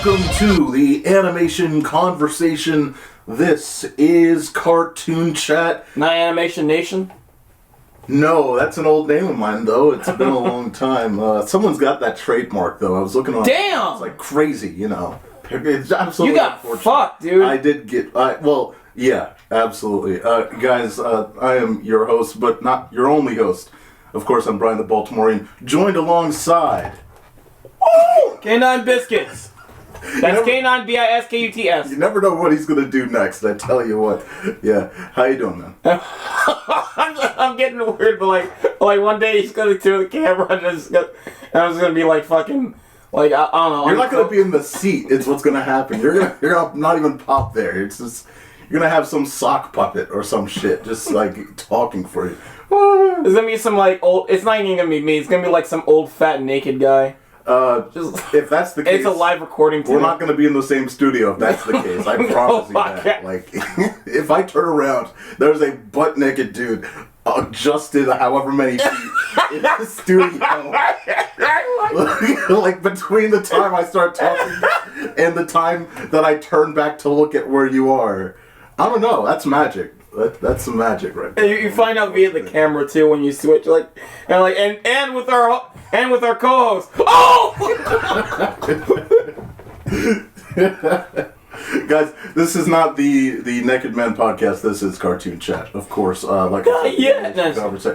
welcome to the animation conversation. This is CartoonChat. Not Animation Nation? No, that's an old name of mine, though. It's been a long time. Someone's got that trademark, though. I was looking on. Damn! It's like crazy, you know. It's absolutely You got fucked, dude. I did get. Well, yeah, absolutely. Guys, I am your host, but not your only host. Of course, I'm Bryan the Baltimorean, joined alongside. Canine Biscuits. That's Canine Biskuts. You never know what he's gonna do next. I tell you what. Yeah, how you doing, man? I'm getting weird, but like one day he's gonna do the camera and I'm just gonna be like fucking like I don't know. You're not gonna be in the seat. It's what's gonna happen. You're gonna not even pop there. It's just you're gonna have some sock puppet or some shit just like talking for you. It's gonna be some like old. It's not even gonna be me. It's gonna be like some old fat naked guy. If that's the case, it's a live recording. We're not going to be in the same studio if that's the case. I promise you that. Like, if I turn around, there's a butt naked dude adjusted however many feet in the studio. Like between the time I start talking and the time that I turn back to look at where you are, I don't know. That's magic. That's some magic, right there. You find out via the camera too when you switch, and with our co-host. Oh! Guys, this is not the Naked Man podcast. This is CartoonChat, of course. Like not yet.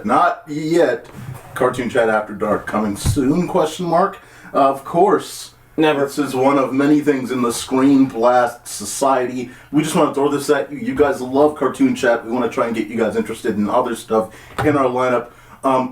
Not yet. CartoonChat After Dark coming soon? Question mark. Of course. Never. This is one of many things in the ScreenBlast Society. We just want to throw this at you. You guys love CartoonChat. We want to try and get you guys interested in other stuff in our lineup.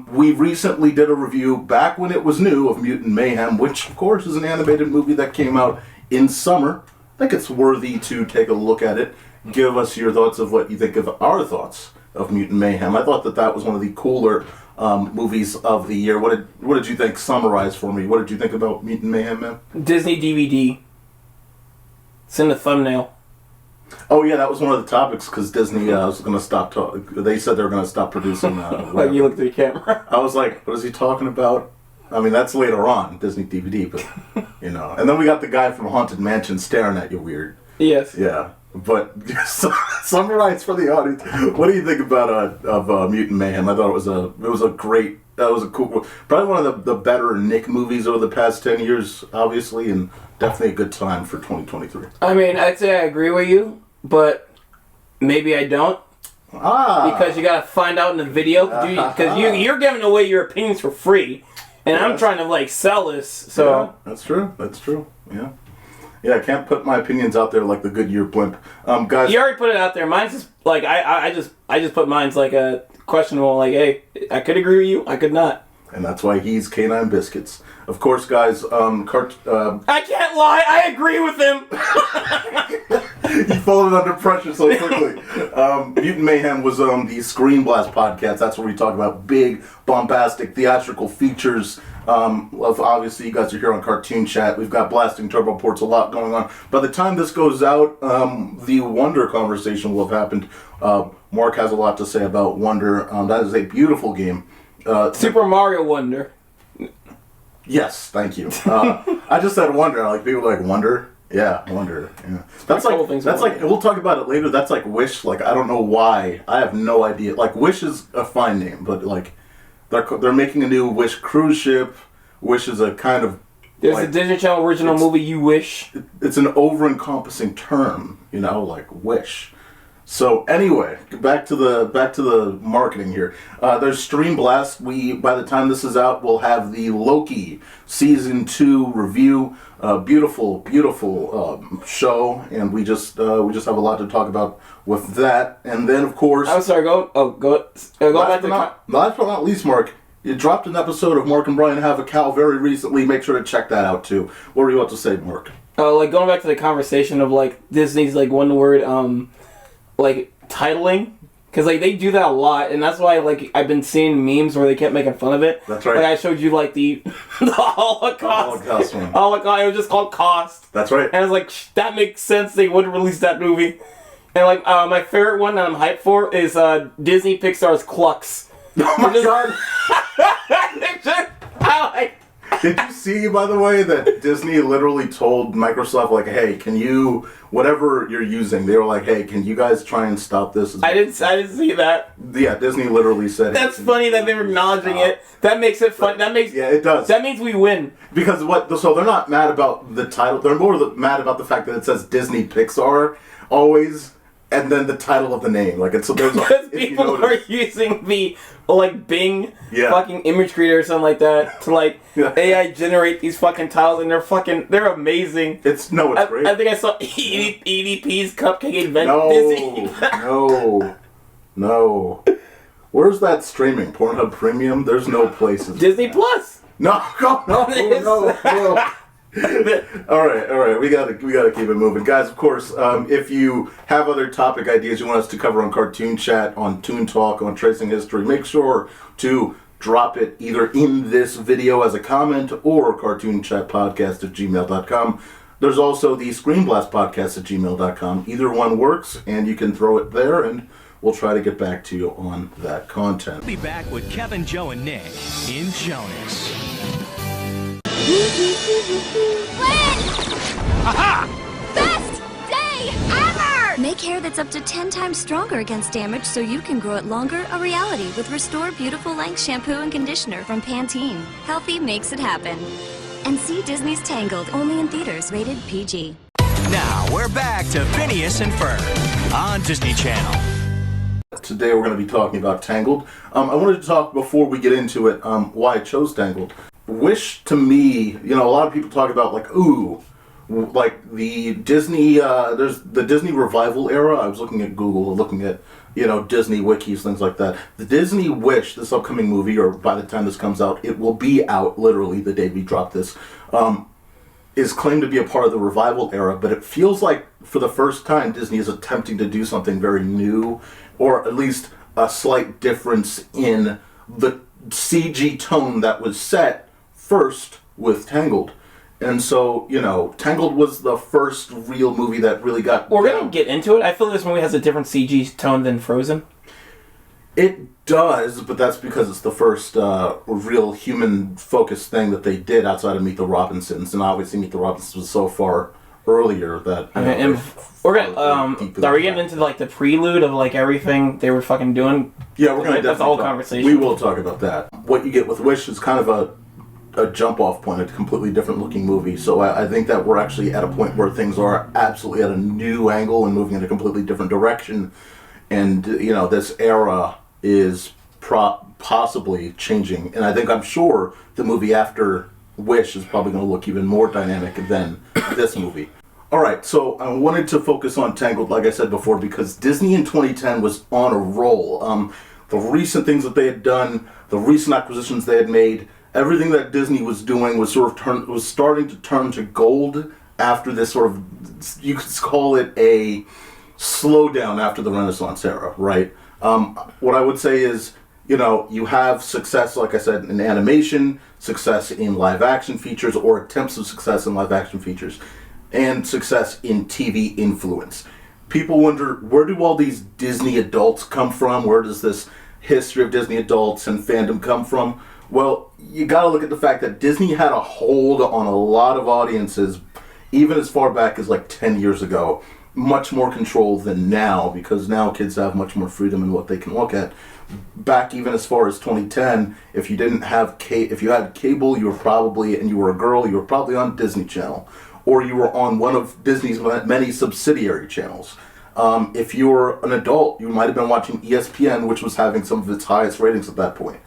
We recently did a review back when it was new of Mutant Mayhem, which of course is an animated movie that came out in summer. I think it's worthy to take a look at it. Give us your thoughts of what you think of our thoughts of Mutant Mayhem. I thought that was one of the cooler movies of the year. What did you think? Summarize for me. What did you think about Mutant Mayhem, man? Disney DVD. It's in the thumbnail. Oh yeah, that was one of the topics because Disney was going to stop. They said they were going to stop producing. Like you looked at the camera. I was like, what is he talking about? I mean, that's later on, Disney DVD, but you know. And then we got the guy from Haunted Mansion staring at you weird. Yes. Yeah. But summarize for the audience. What do you think about Mutant Mayhem? I thought it was a cool, probably one of the better Nick movies over the past 10 years, obviously, and definitely a good time for 2023. I mean, I'd say I agree with you, but maybe I don't. Because you gotta find out in the video, because you're giving away your opinions for free, and I'm trying to sell this. So yeah, that's true. Yeah. Yeah, I can't put my opinions out there like the Goodyear blimp. Guys, you already put it out there. Mine's just like I just put mine's like a questionable. Like, hey, I could agree with you, I could not. And that's why he's Canine Biscuits. Of course, guys. I can't lie. I agree with him. He folded under pressure so quickly. Mutant Mayhem was on the ScreenBlast podcast. That's where we talk about big, bombastic, theatrical features. Obviously, you guys are here on CartoonChat. We've got Blasting Turbo Ports, a lot going on. By the time this goes out, the Wonder conversation will have happened. Mark has a lot to say about Wonder. That is a beautiful game. Super Mario Wonder. Yes, thank you. I just said Wonder. Like people like Wonder. Yeah, Wonder. Yeah. That's like we'll talk about it later. That's like Wish. Like I don't know why. I have no idea. Like Wish is a fine name, but like they're making a new Wish cruise ship. Wish is a kind of there's a Disney Channel original movie. You Wish. It's an over-encompassing term, you know, like Wish. So anyway, back to the marketing here. There's ScreenBlast. By the time this is out, we'll have the Loki season 2 review. Beautiful show, and we just have a lot to talk about with that. And then of course, I'm sorry. Go back to last but not least, Mark. You dropped an episode of Mark and Bryan Have a Cow very recently. Make sure to check that out too. What were you about to say, Mark? Like going back to the conversation of like Disney's like one word like titling, because like they do that a lot, and that's why like I've been seeing memes where they kept making fun of it. That's right. Like I showed you like the Holocaust. Holocaust. It was just called Cost. That's right. And I was like, that makes sense. They would release that movie. And like my favorite one that I'm hyped for is Disney Pixar's Clucks. Oh my god! Did you see, by the way, that Disney literally told Microsoft, like, hey, can you, whatever you're using, they were like, hey, can you guys try and stop this? I didn't see that. Yeah, Disney literally said That's funny that they're acknowledging it. That makes it fun. Yeah, it does. That means we win. Because so they're not mad about the title. They're more mad about the fact that it says Disney Pixar always, and then the title of the name. Like it's because people are using the Bing fucking image creator or something like that to AI generate these fucking tiles, and they're amazing. It's great. I think I saw EDP's Cupcake Advent. No. Where's that streaming? Pornhub Premium? There's no places. Disney Plus. No. All right. We gotta keep it moving, guys. Of course, if you have other topic ideas you want us to cover on Cartoon Chat, on Toon Talk, on Tracing History, make sure to drop it either in this video as a comment or cartoonchatpodcast@gmail.com. There's also the ScreenBlast Podcast@gmail.com. Either one works, and you can throw it there, and we'll try to get back to you on that content. We'll be back with Kevin, Joe, and Nick in Jonas. Win! Aha! Best day ever! Make hair that's up to 10 times stronger against damage so you can grow it longer a reality with Restore Beautiful Length Shampoo and Conditioner from Pantene. Healthy makes it happen. And see Disney's Tangled, only in theaters, rated PG. Now, we're back to Phineas and Ferb on Disney Channel. Today we're going to be talking about Tangled. I wanted to talk, before we get into it, why I chose Tangled. Wish, to me, a lot of people talk about, the Disney, there's the Disney revival era. I was looking at Google, looking at, Disney wikis, things like that. The Disney Wish, this upcoming movie, or by the time this comes out, it will be out literally the day we drop this, is claimed to be a part of the revival era, but it feels like for the first time Disney is attempting to do something very new, or at least a slight difference in the CG tone that was set first with Tangled. And so, Tangled was the first real movie that really got... We're going to get into it. I feel this movie has a different CG tone than Frozen. It does, but that's because it's the first real human-focused thing that they did outside of Meet the Robinsons. And obviously Meet the Robinsons was so far earlier that... we're gonna, are we getting into the prelude of everything they were fucking doing? Yeah, we're gonna. That's the whole conversation. We will talk about that. What you get with Wish is kind of a jump-off point, a completely different-looking movie. So I think that we're actually at a point where things are absolutely at a new angle and moving in a completely different direction. And this era is possibly changing. And I'm sure the movie after Wish is probably going to look even more dynamic than this movie. Alright, so I wanted to focus on Tangled, like I said before, because Disney in 2010 was on a roll. The recent things that they had done, the recent acquisitions they had made, everything that Disney was doing was was starting to turn to gold after this sort of, you could call it a slowdown after the Renaissance era, right? What I would say is, you have success, like I said, in animation, success in live action features, or attempts of success in live action features, and success in TV influence. People wonder, where do all these Disney adults come from? Where does this history of Disney adults and fandom come from? Well, you gotta look at the fact that Disney had a hold on a lot of audiences, even as far back as 10 years ago. Much more control than now, because now kids have much more freedom in what they can look at. Back even as far as 2010, if you didn't have if you had cable, you were probably, and you were a girl, you were probably on Disney Channel, or you were on one of Disney's many subsidiary channels. If you were an adult, you might have been watching ESPN, which was having some of its highest ratings at that point.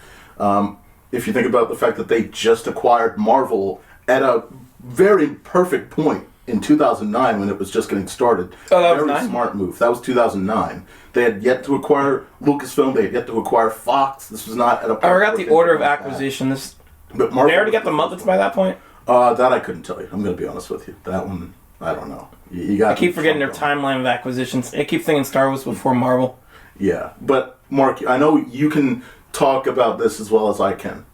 If you think about the fact that they just acquired Marvel at a very perfect point in 2009 when it was just getting started. Oh, that was very 9? Smart move. That was 2009. They had yet to acquire Lucasfilm. They had yet to acquire Fox. This was not at a point. I forgot the order of acquisition. But Marvel, they already got the Muppets by that point? That I couldn't tell you. I'm going to be honest with you. That one, I don't know. You got. I keep forgetting their timeline of acquisitions. I keep thinking Star Wars before Marvel. Yeah, but Mark, I know you can talk about this as well as I can.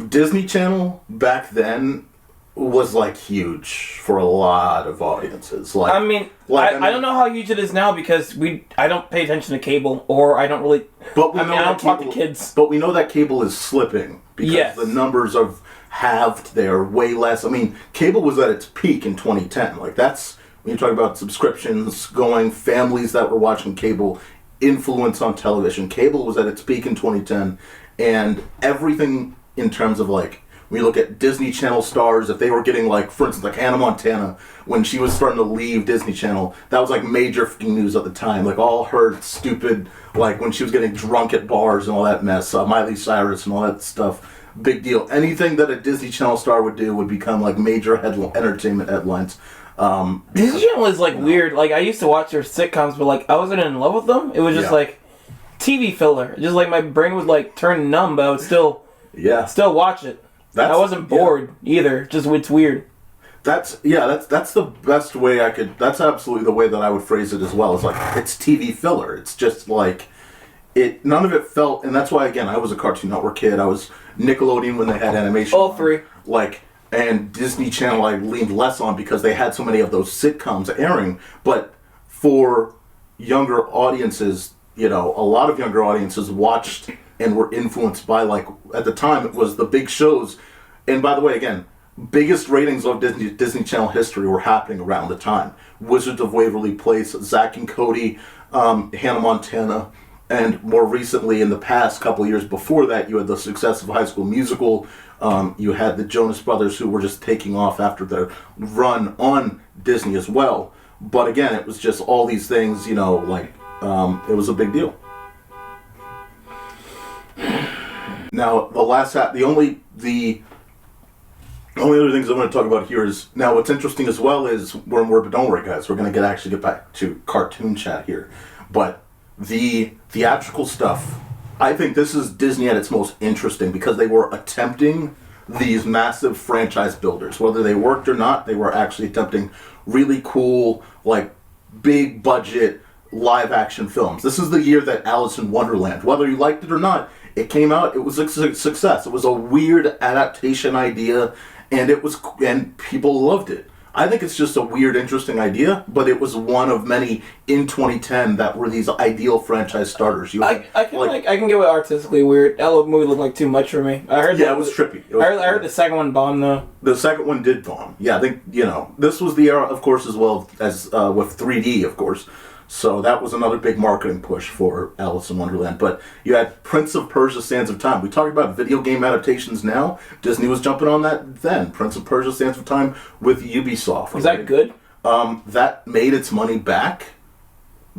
Disney Channel back then was huge for a lot of audiences. I don't know how huge it is now because I don't pay attention to cable, or I don't really. But I don't talk to kids. But we know that cable is slipping because the numbers of halved. They're way less. I mean, cable was at its peak in 2010. Like, that's when you talk about subscriptions going, families that were watching cable, influence on television. Cable was at its peak in 2010, and everything in terms of like, when you look at Disney Channel stars, if they were getting like, for instance, like Hannah Montana, when she was starting to leave Disney Channel, that was like major fucking news at the time. Like all her stupid, like when she was getting drunk at bars and all that mess, Miley Cyrus and all that stuff, big deal. Anything that a Disney Channel star would do would become like major entertainment headlines. Disney Channel is like weird. Like I used to watch their sitcoms, but like I wasn't in love with them. It was just like TV filler. Just like my brain would like turn numb, but I would still watch it. I wasn't bored either. Just it's weird. That's the best way I could. That's absolutely the way that I would phrase it as well. It's like it's TV filler. It's just like it. None of it felt, and that's why again I was a Cartoon Network kid. I was Nickelodeon when they had animation. All three. And Disney Channel I leaned less on because they had so many of those sitcoms airing. But for younger audiences, a lot of younger audiences watched and were influenced by, like, at the time it was the big shows. And by the way, again, biggest ratings of Disney Channel history were happening around the time. Wizards of Waverly Place, Zack and Cody, Hannah Montana, and more recently, in the past couple of years before that, you had the success of High School Musical. You had the Jonas Brothers, who were just taking off after their run on Disney as well. But again, it was just all these things, it was a big deal. Now, the only other things I want to talk about here is, now what's interesting as well is, but don't worry guys, we're going to actually get back to CartoonChat here. But the theatrical stuff, I think this is Disney at its most interesting because they were attempting these massive franchise builders. Whether they worked or not, they were actually attempting really cool, like, big budget live action films. This is the year that Alice in Wonderland, whether you liked it or not, it came out, it was a success. It was a weird adaptation idea, and people loved it. I think it's just a weird, interesting idea, but it was one of many in 2010 that were these ideal franchise starters. I can get what artistically weird. That movie looked like too much for me. I heard it was trippy. I heard the second one bombed though. The second one did bomb. Yeah, I think this was the era, of course, as well as with 3D, of course. So that was another big marketing push for Alice in Wonderland. But you had Prince of Persia: Sands of Time. We talk about video game adaptations now. Disney was jumping on that then. Prince of Persia: Sands of Time with Ubisoft. Was that good? That made its money back.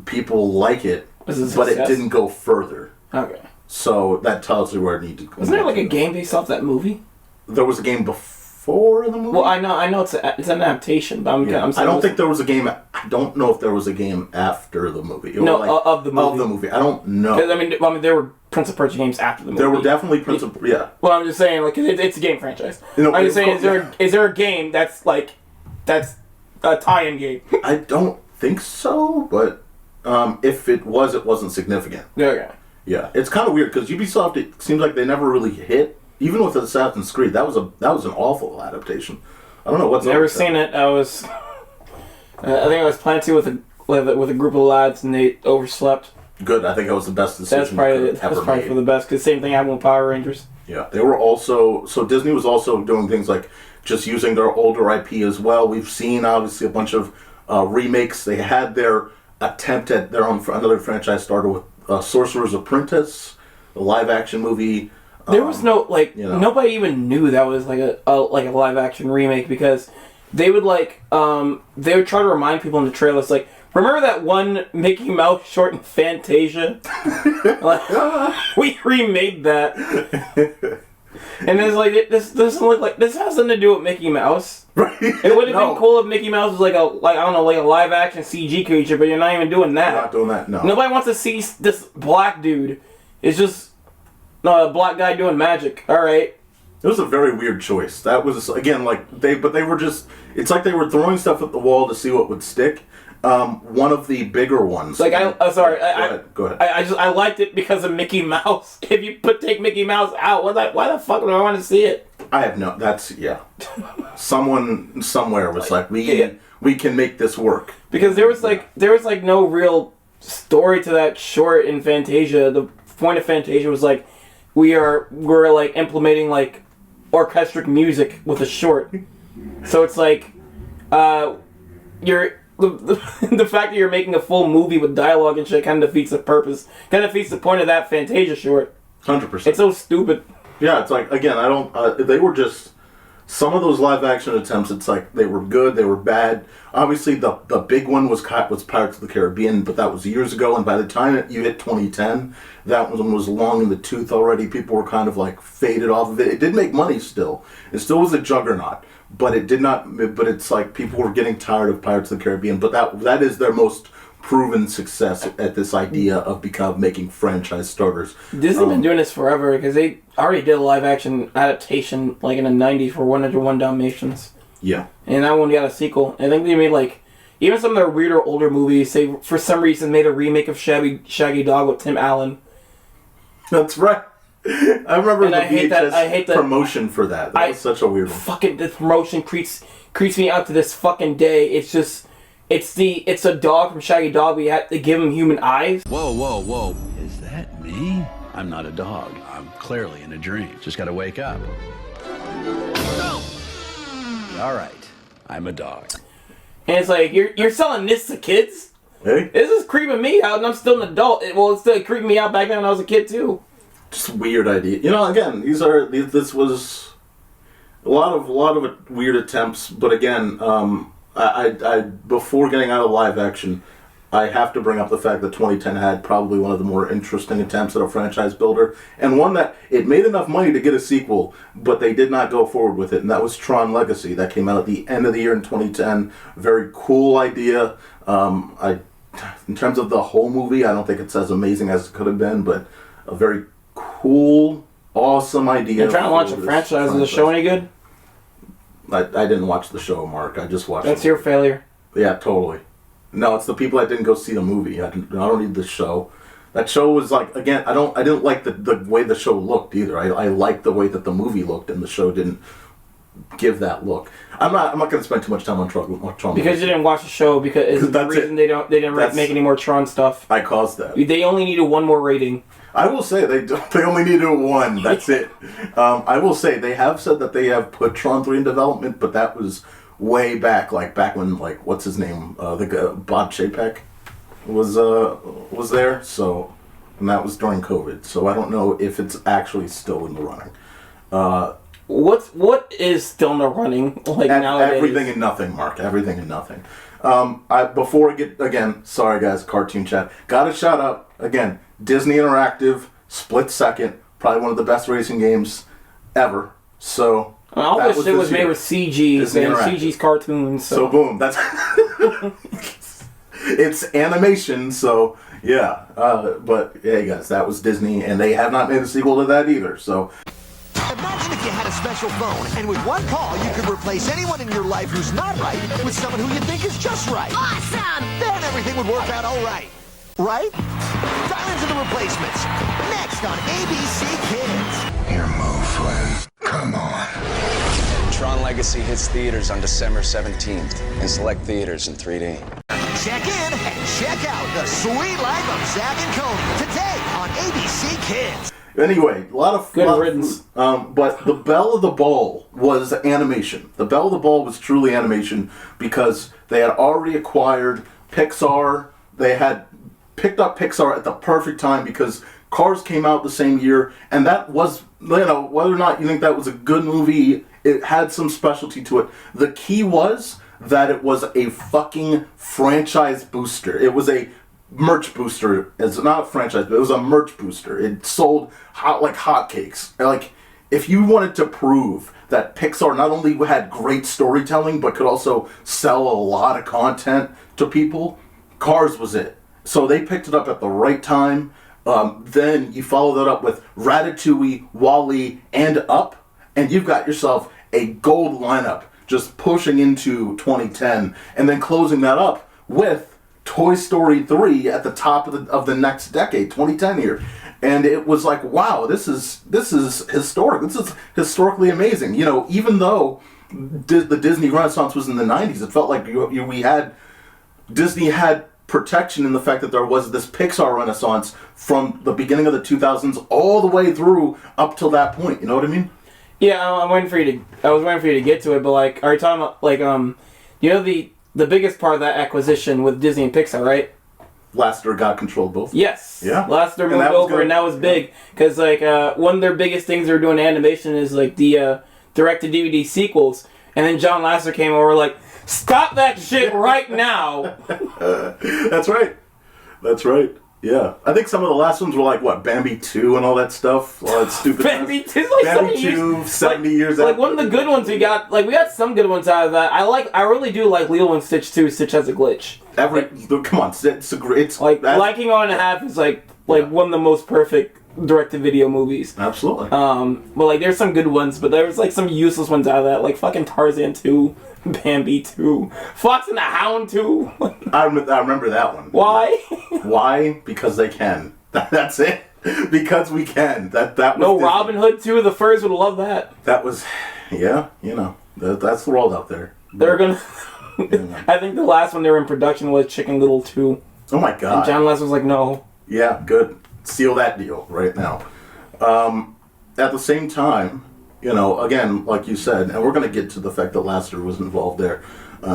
People like it, but it didn't go further. Okay. So that tells you where it needed to go. Wasn't there like a game based off that movie? There was a game before the movie? Well, I know it's an adaptation, but I'm saying I don't think there was a game. I don't know if there was a game after the movie. Of the movie. Of the movie. I don't know. I mean, there were Prince of Persia games after the movie. There were definitely Prince of Persia. Well, I'm just saying, like, it's a game franchise. I'm just saying, is there a game that's a tie-in game? I don't think so, but if it was, it wasn't significant. Okay. Yeah, it's kind of weird because Ubisoft, it seems like they never really hit. Even with Assassin's Creed, that was an awful adaptation. I don't know what's never seen it. I think I was planning to with a group of lads, and they overslept. Good. I think that was the best decision. That's probably for the best. Because same thing happened with Power Rangers. Yeah, they were also Disney was also doing things like just using their older IP as well. We've seen obviously a bunch of remakes. They had their attempt at their own another franchise started with Sorcerer's Apprentice, the live action movie. There was nobody even knew that was like a live action remake because they would they would try to remind people in the trailers like, remember that one Mickey Mouse short in Fantasia? We remade that, and it's like this doesn't look like this has nothing to do with Mickey Mouse. Right? It would have been cool if Mickey Mouse was like a live action CG creature, but you're not even doing that. You're not doing that. No. Nobody wants to see this black dude. It's just. No, a black guy doing magic. All right. It was a very weird choice. That was again they were just. It's like they were throwing stuff at the wall to see what would stick. One of the bigger ones. Like Go ahead. I liked it because of Mickey Mouse. If you take Mickey Mouse out, why the fuck do I want to see it? I have no. That's Someone somewhere was like we can make this work because there was no real story to that short in Fantasia. The point of Fantasia was like. We're like implementing like orchestric music with a short. So it's like, you're the fact that you're making a full movie with dialogue and shit kind of defeats the purpose. Kind of defeats the point of that Fantasia short. 100%. It's so stupid. Yeah, it's like, again, I don't. They were just some of those live action attempts. It's like they were good, they were bad. Obviously, the big one was Pirates of the Caribbean, but that was years ago. And by the time you hit 2010, that one was long in the tooth already. People were kind of like faded off of it. It did make money still. It still was a juggernaut. But it did not. But it's like people were getting tired of Pirates of the Caribbean. But that is their most proven success at this idea of making franchise starters. Disney's been doing this forever because they already did a live action adaptation like in the 90s for 101 Dalmatians. Yeah. And that one got a sequel. I think they made like even some of their weirder older movies. They for some reason made a remake of Shaggy Dog with Tim Allen. That's right. I remember and the I hate that promotion for that. That was such a weird one. Fucking the promotion creeps me out to this fucking day. It's just it's a dog from Shaggy Dog. We had to give him human eyes. Whoa. Is that me? I'm not a dog. I'm clearly in a dream. Just gotta wake up. No! All right. I'm a dog. And it's like, you're selling this to kids? Hey? This is creeping me out, and I'm still an adult. Well, it's still creeping me out back then when I was a kid, too. Just weird idea. You know, again, this was a lot of weird attempts, but again, I before getting out of live action, I have to bring up the fact that 2010 had probably one of the more interesting attempts at a franchise builder, and one that it made enough money to get a sequel, but they did not go forward with it, and that was Tron Legacy. That came out at the end of the year in 2010. Very cool idea. In terms of the whole movie, I don't think it's as amazing as it could have been, but a very cool, awesome idea. You're trying to launch a franchise. Is the show any good? I didn't watch the show, Mark. I just watched That's your failure. Yeah, totally. No, it's the people that didn't go see the movie. I don't need the show. That show was like, again, I didn't like the way the show looked either. I liked the way that the movie looked, and the show didn't give that look. I'm not going to spend too much time on Tron. Because you didn't watch the show. Because the reason they didn't make any more Tron stuff. I caused that. They only needed one more rating. I will say they only needed one. That's it. I will say they have said that they have put Tron 3 in development, but that was way back, like back when, like, what's his name, the guy, Bob Chapek was there. So, and that was during COVID. So I don't know if it's actually still in the running. What is still in the running? Like nowadays? Everything and nothing, Mark. Everything and nothing. Before I get again, sorry guys, Cartoon Chat. Got to shout out again. Disney Interactive, Split Second, probably one of the best racing games ever. So all this shit was made with CG, and CG's cartoons. So boom, that's it's animation. So yeah, but hey guys, that was Disney, and they have not made a sequel to that either. So. Imagine if you had a special phone, and with one call, you could replace anyone in your life who's not right with someone who you think is just right. Awesome! Then everything would work out all right. Right? Dial into the replacements. Next on ABC Kids. Your move, Flynn. Come on. Tron Legacy hits theaters on December 17th in select theaters in 3D. Check in and check out The Sweet Life of Zack and Cody today on ABC Kids. Anyway, a lot of good riddance. But the Belle of the Ball was animation. The Belle of the Ball was truly animation because they had already acquired Pixar. They had picked up Pixar at the perfect time because Cars came out the same year, and that was, whether or not you think that was a good movie, it had some specialty to it. The key was that it was a fucking franchise booster. It was a merch booster. It's not a franchise, but it was a merch booster. It sold like hotcakes. Like, if you wanted to prove that Pixar not only had great storytelling, but could also sell a lot of content to people, Cars was it. So they picked it up at the right time. Then you follow that up with Ratatouille, WALL-E, and Up, and you've got yourself a gold lineup just pushing into 2010, and then closing that up with Toy Story 3 at the top of the next decade, 2010 here. And it was like, wow, this is historic. This is historically amazing. You know, even though the Disney Renaissance was in the 90s, it felt like Disney had protection in the fact that there was this Pixar Renaissance from the beginning of the 2000s all the way through up till that point. You know what I mean? Yeah, I'm waiting for you to. I was waiting for you to get to it, but like, are you talking about like you know the biggest part of that acquisition with Disney and Pixar, right? Lasseter got control of both. Yes. Yeah. Lasseter moved over, and that was big because like one of their biggest things they're doing in animation is like the direct-to-DVD sequels, and then John Lasseter came over like, stop that shit right now. That's right. That's right. Yeah, I think some of the last ones were like what, Bambi 2 and all that stuff, all that stupid. Bambi 2, like Bambi 2, 70 years. Like one of the good ones we got. Like we got some good ones out of that. I really do like Lilo and Stitch 2. Stitch has a glitch. Come on, it's a great. It's like Liking On and a Half is like one of the most perfect direct-to-video movies. Absolutely. But like there's some good ones, but there's like some useless ones out of that, like fucking Tarzan 2. Bambi 2. Fox and the Hound 2. I remember that one. Why? Why? Because they can. That's it. Because we can. That was no Disney. Robin Hood 2. The Furs would love that. That was, yeah, you know, that's the world out there. They're gonna. I think the last one they were in production was Chicken Little 2. Oh my god. And John Lasseter was like, no. Yeah, good. Seal that deal right now. At the same time, you know, again, like you said, and we're going to get to the fact that Lasseter was involved there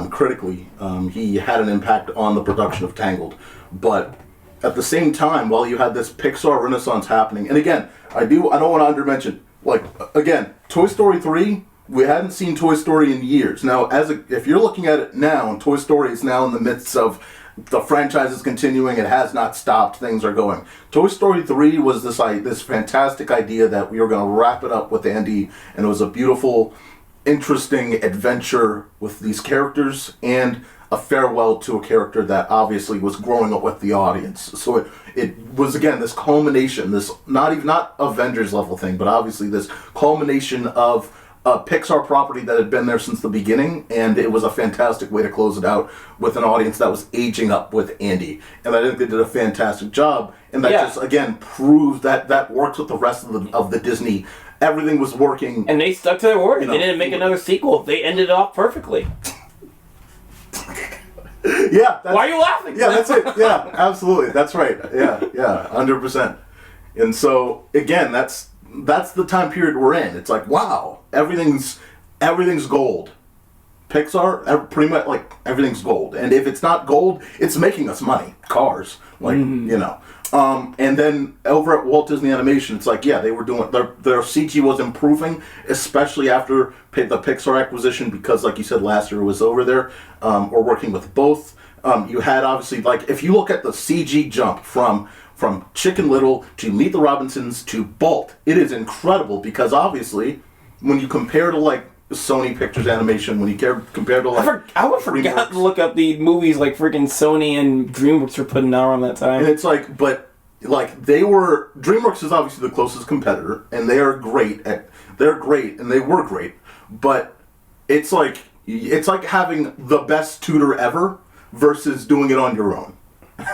critically. He had an impact on the production of Tangled. But at the same time, while you had this Pixar renaissance happening, and again, I don't want to undermention, like, again, Toy Story 3, we hadn't seen Toy Story in years. Now, if you're looking at it now, Toy Story is now in the midst of the franchise is continuing. It has not stopped. Things are going. Toy Story 3 was this fantastic idea that we were going to wrap it up with Andy, and it was a beautiful, interesting adventure with these characters and a farewell to a character that obviously was growing up with the audience. So it was, again, this culmination, this not Avengers level thing, but obviously this culmination of a Pixar property that had been there since the beginning, and it was a fantastic way to close it out with an audience that was aging up with Andy. And I think they did a fantastic job, and that just, again, proves that works with the rest of the Disney. Everything was working. And they stuck to their word. They didn't make another sequel. They ended it off perfectly. Yeah. Why are you laughing? Yeah, that's it. Yeah, absolutely. That's right. Yeah, 100%. And so, again, that's the time period we're in. It's like, wow, everything's gold. Pixar, pretty much, like, everything's gold. And if it's not gold, it's making us money. Cars, like, you know. And then over at Walt Disney Animation, it's like, yeah, they were doing, their CG was improving, especially after the Pixar acquisition, because, like you said, Lasseter was over there, or working with both. You had, obviously, like, if you look at the CG jump from Chicken Little to Meet the Robinsons to Bolt, it is incredible, because obviously, when you compare to, like, Sony Pictures Animation, when you compare to, like, I would forget to look up the movies like freaking Sony and DreamWorks were putting out around that time. And it's like, but like DreamWorks is obviously the closest competitor, and they're great, and they were great, but it's like having the best tutor ever versus doing it on your own.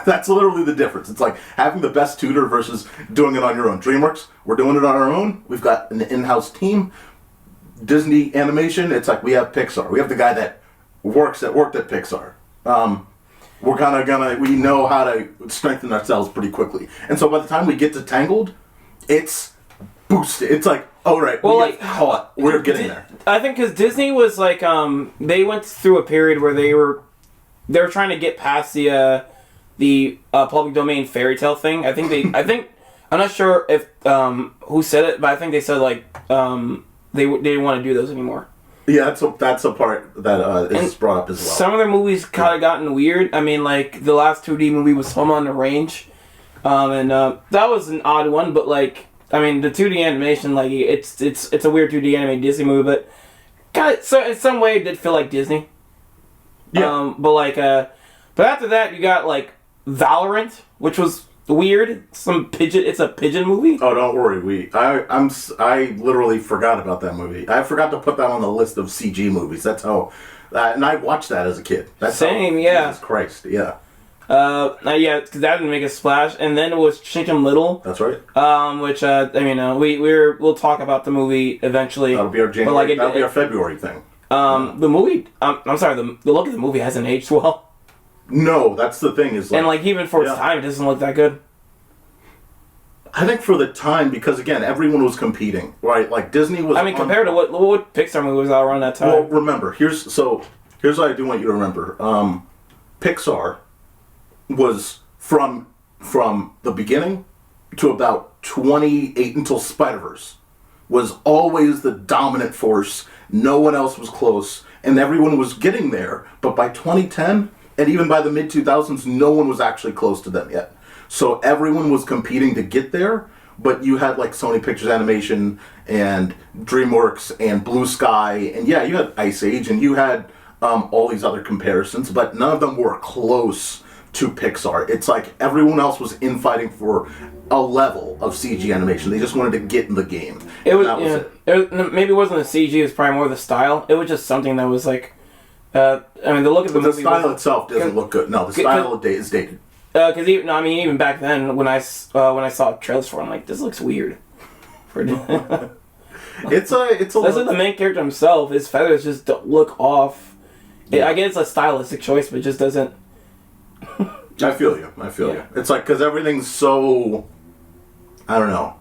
That's literally the difference. It's like having the best tutor versus doing it on your own. DreamWorks, we're doing it on our own. We've got an in-house team. Disney Animation, it's like we have Pixar. We have the guy that worked at Pixar. We know how to strengthen ourselves pretty quickly. And so by the time we get to Tangled, it's boosted. It's like, all right, we're getting there. I think because Disney was like, they went through a period where they were trying to get past the public domain fairy tale thing. I think I'm not sure if who said it, but I think they said like they didn't want to do those anymore. Yeah, that's a part that is brought up as well. Some of their movies kind of gotten weird. I mean, like the last 2D movie was Home on the Range, and that was an odd one. But like, I mean, the 2D animation, like it's a weird 2D animated Disney movie, but kind of so in some way it did feel like Disney. Yeah. But after that you got like Valorant, which was weird. It's a pigeon movie. Oh, don't worry. I literally forgot about that movie. I forgot to put that on the list of CG movies. That's how, and I watched that as a kid. Yeah. Jesus Christ, yeah. Yeah, because that didn't make a splash. And then it was Chicken Little. That's right. Which we'll talk about the movie eventually. That'll be our January. That'll be our February thing. The movie. I'm sorry. The look of the movie hasn't aged well. No, that's the thing. Is like, and like even for its time, it doesn't look that good. I think for the time, because again, everyone was competing, right? Like Disney was. I mean, compared to what Pixar movie was out around that time? Well, remember, here's what I do want you to remember. Pixar was from the beginning to about 28 until Spider-Verse was always the dominant force. No one else was close, and everyone was getting there. But by 2010, and even by the mid-2000s, no one was actually close to them yet. So everyone was competing to get there, but you had like Sony Pictures Animation and DreamWorks and Blue Sky, and yeah, you had Ice Age, and you had all these other comparisons, but none of them were close to Pixar. It's like everyone else was infighting for a level of CG animation. They just wanted to get in the game. It was, maybe it wasn't the CG, it was probably more the style. It was just something that was like, I mean, the look of the movie. The style itself doesn't look good. No, the style is dated. Because even back then, when I saw trailers for it, I'm like, this looks weird. It's Especially the main character himself, his feathers just don't look off. Yeah. I guess it's a stylistic choice, but it just doesn't. I feel you. It's like, because everything's so, I don't know.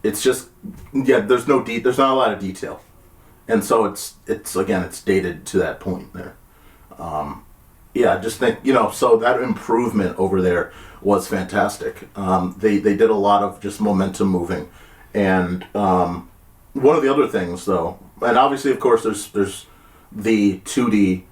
It's just, there's not a lot of detail. And so it's dated to that point there. I just think, so that improvement over there was fantastic. They did a lot of just momentum moving. And one of the other things, though, and obviously, of course, there's the 2D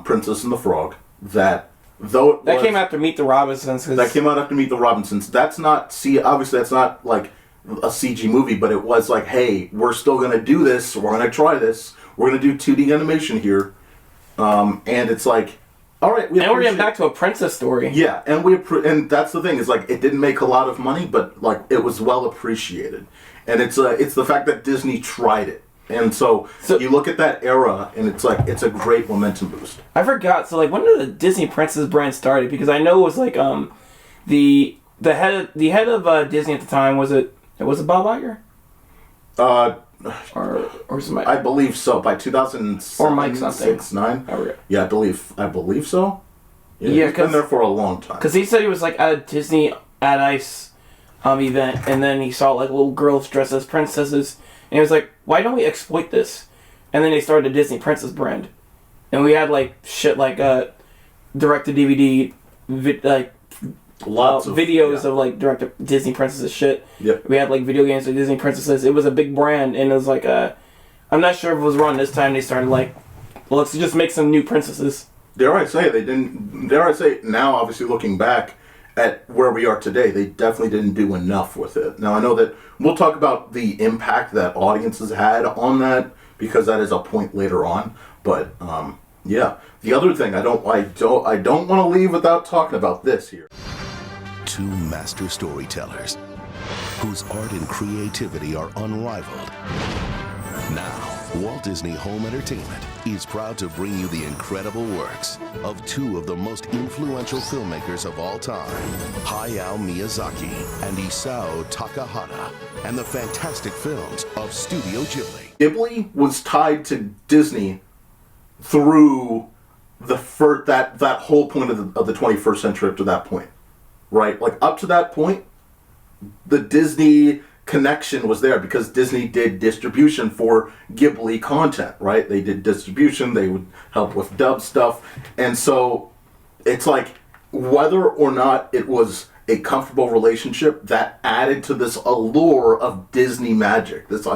Princess and the Frog that, though it came after Meet the Robinsons. That came out after Meet the Robinsons. Obviously that's not like a CG movie, but it was like, hey, we're still going to do this. We're going to try this. We're going to do 2D animation here. And it's like, all right. We're getting back to a princess story. Yeah, and that's the thing. Is like, it didn't make a lot of money, but like it was well appreciated. And it's the fact that Disney tried it. And so you look at that era, and it's like, it's a great momentum boost. I forgot. So like, when did the Disney Princess brand started? Because I know it was like the head of Disney at the time was it Bob Iger? Or somebody? I believe so. By 2007, or Mike something. 6, 9. Yeah, I believe so. Yeah, he's been there for a long time. Because he said he was like at a Disney at Ice event, and then he saw like little girls dressed as princesses, and he was like, "Why don't we exploit this?" And then they started a Disney Princess brand, and we had like shit like direct to DVD, lots of videos of like direct to Disney Princesses shit. Yep. We had like video games of Disney Princesses. It was a big brand, and it was like I'm not sure if it was around this time they started like, well, let's just make some new princesses. Dare I say now, obviously looking back at where we are today, they definitely didn't do enough with it. Now I know that we'll talk about the impact that audiences had on that, because that is a point later on. But the other thing I don't want to leave without talking about this here. Two master storytellers whose art and creativity are unrivaled. Now, Walt Disney Home Entertainment is proud to bring you the incredible works of two of the most influential filmmakers of all time, Hayao Miyazaki and Isao Takahata, and the fantastic films of Studio Ghibli. Ghibli was tied to Disney through that whole point of the 21st century up to that point, right? Like up to that point, the Disney connection was there because Disney did distribution for Ghibli content, right? They did distribution, they would help with dub stuff, and so it's like, whether or not it was a comfortable relationship, that added to this allure of Disney magic, this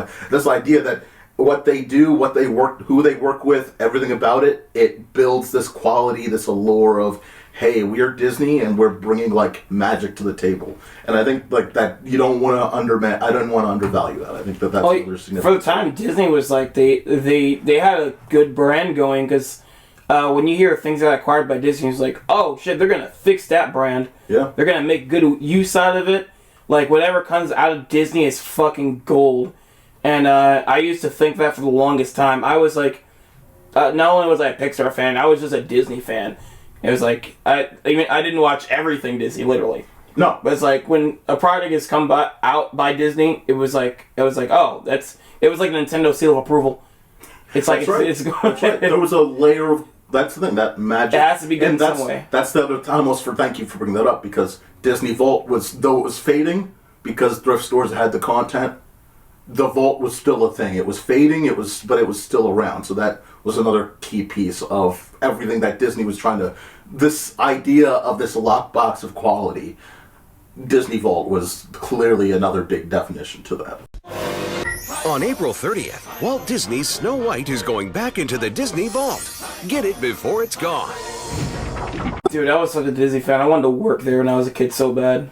idea that what they do, who they work with, everything about it builds this quality, this allure of, hey, we're Disney and we're bringing like magic to the table. And I think like that I don't want to undervalue that. I think that's really significant. For the time, Disney was like they had a good brand going, because when you hear things that got acquired by Disney, it's like, oh shit, they're gonna fix that brand. Yeah, they're gonna make good use out of it. Like whatever comes out of Disney is fucking gold. And I used to think that for the longest time. I was like, not only was I a Pixar fan, I was just a Disney fan. It was like, I didn't watch everything Disney, literally. No. But it's like, when a product has come out by Disney, it was like, oh, it was like Nintendo seal of approval. It's like, it's going. That's right. There was a layer of, that's the thing, that magic. It has to be good in some way. That's the other time, thank you for bringing that up, because Disney Vault though it was fading, because thrift stores had the content, the vault was still a thing. It was fading, but it was still around. So that was another key piece of everything that Disney was trying to... This idea of this lockbox of quality, Disney Vault was clearly another big definition to that. On April 30th, Walt Disney's Snow White is going back into the Disney Vault. Get it before it's gone. Dude, I was such a Disney fan. I wanted to work there when I was a kid so bad.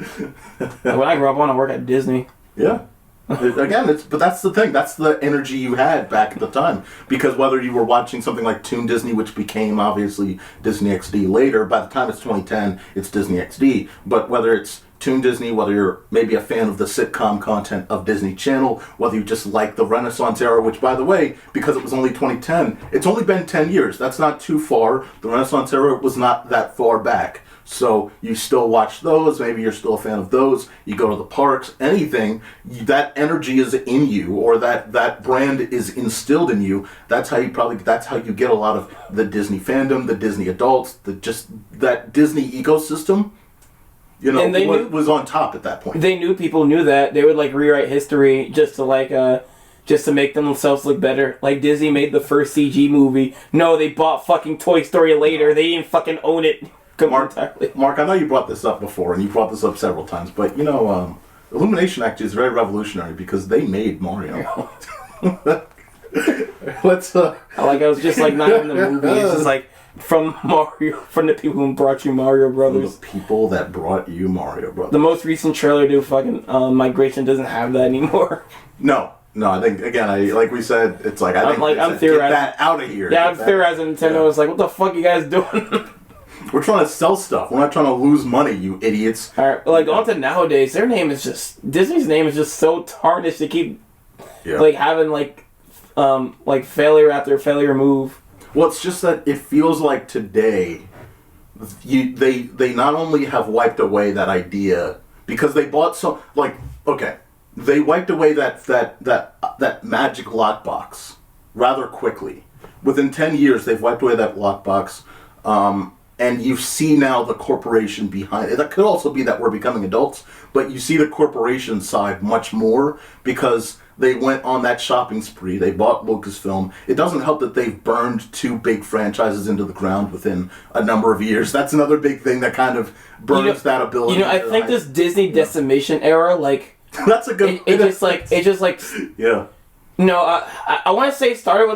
When I grew up, I wanted to work at Disney. Yeah. Again, but that's the thing. That's the energy you had back at the time. Because whether you were watching something like Toon Disney, which became obviously Disney XD later, by the time it's 2010, it's Disney XD. But whether it's Toon Disney, whether you're maybe a fan of the sitcom content of Disney Channel, whether you just like the Renaissance era, which, by the way, because it was only 2010, it's only been 10 years. That's not too far. The Renaissance era was not that far back. So you still watch those, maybe you're still a fan of those, you go to the parks, anything, that energy is in you, or that brand is instilled in you. That's how you get a lot of the Disney fandom, the Disney adults, that Disney ecosystem, was on top at that point. They knew people knew that. They would rewrite history just to make themselves look better. Like Disney made the first CG movie. No, they bought fucking Toy Story later. They didn't fucking own it. Mark, I know you brought this up before, and you brought this up several times, but Illumination actually is very revolutionary because they made Mario. Let's. I was just not in the movie. It's just from Mario, from the people who brought you Mario Brothers. From the people that brought you Mario Brothers. The most recent trailer to fucking Migration doesn't have that anymore. No, I think again, like we said, it's I'm theorizing. Get that out of here. Yeah, I'm theorizing. Nintendo was what the fuck you guys doing? We're trying to sell stuff. We're not trying to lose money, you idiots. All right, on to nowadays. Their name is just... Disney's name is just so tarnished. They keep, having, failure after failure move. Well, it's just that it feels like today, they not only have wiped away that idea, because they bought so... they wiped away that magic lockbox rather quickly. Within 10 years, they've wiped away that lockbox, and you see now the corporation behind it. That could also be that we're becoming adults, but you see the corporation side much more because they went on that shopping spree. They bought Lucasfilm. It doesn't help that they've burned 2 big franchises into the ground within a number of years. That's another big thing that kind of burns that ability. I think this Disney decimation era, that's a good... Yeah. No, I want to say it started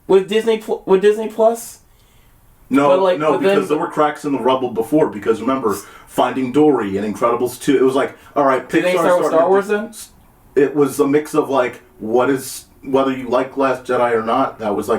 with Disney Plus. No, because there were cracks in the rubble before. Because remember, Finding Dory and Incredibles 2, it was all right. Did they start with Star Wars then? It was a mix of whether you like Last Jedi or not. That was all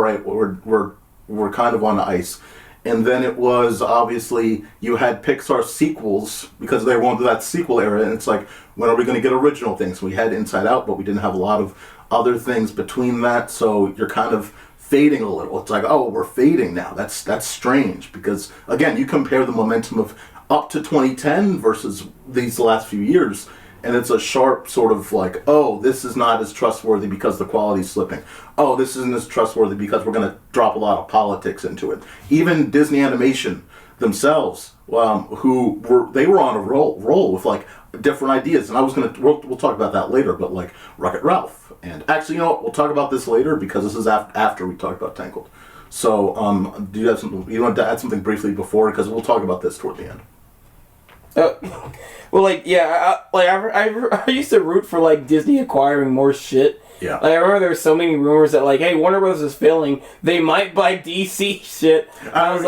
right, we're kind of on ice. And then it was obviously you had Pixar sequels because they were into that sequel era, and it's when are we going to get original things? We had Inside Out, but we didn't have a lot of other things between that. So you're kind of fading a little. It's we're fading now. That's strange because again, you compare the momentum of up to 2010 versus these last few years, and it's a sharp sort of this is not as trustworthy because the quality's slipping. Oh, this isn't as trustworthy because we're going to drop a lot of politics into it. Even Disney Animation themselves, they were on a roll with different ideas, and we'll talk about that later. But Wreck-It Ralph. And actually, we'll talk about this later because this is after we talk about Tangled. So, do you have something? You want to add something briefly before? Because we'll talk about this toward the end. I used to root for Disney acquiring more shit. Yeah. I remember there were so many rumors that hey, Warner Bros. Is failing. They might buy DC shit. And I was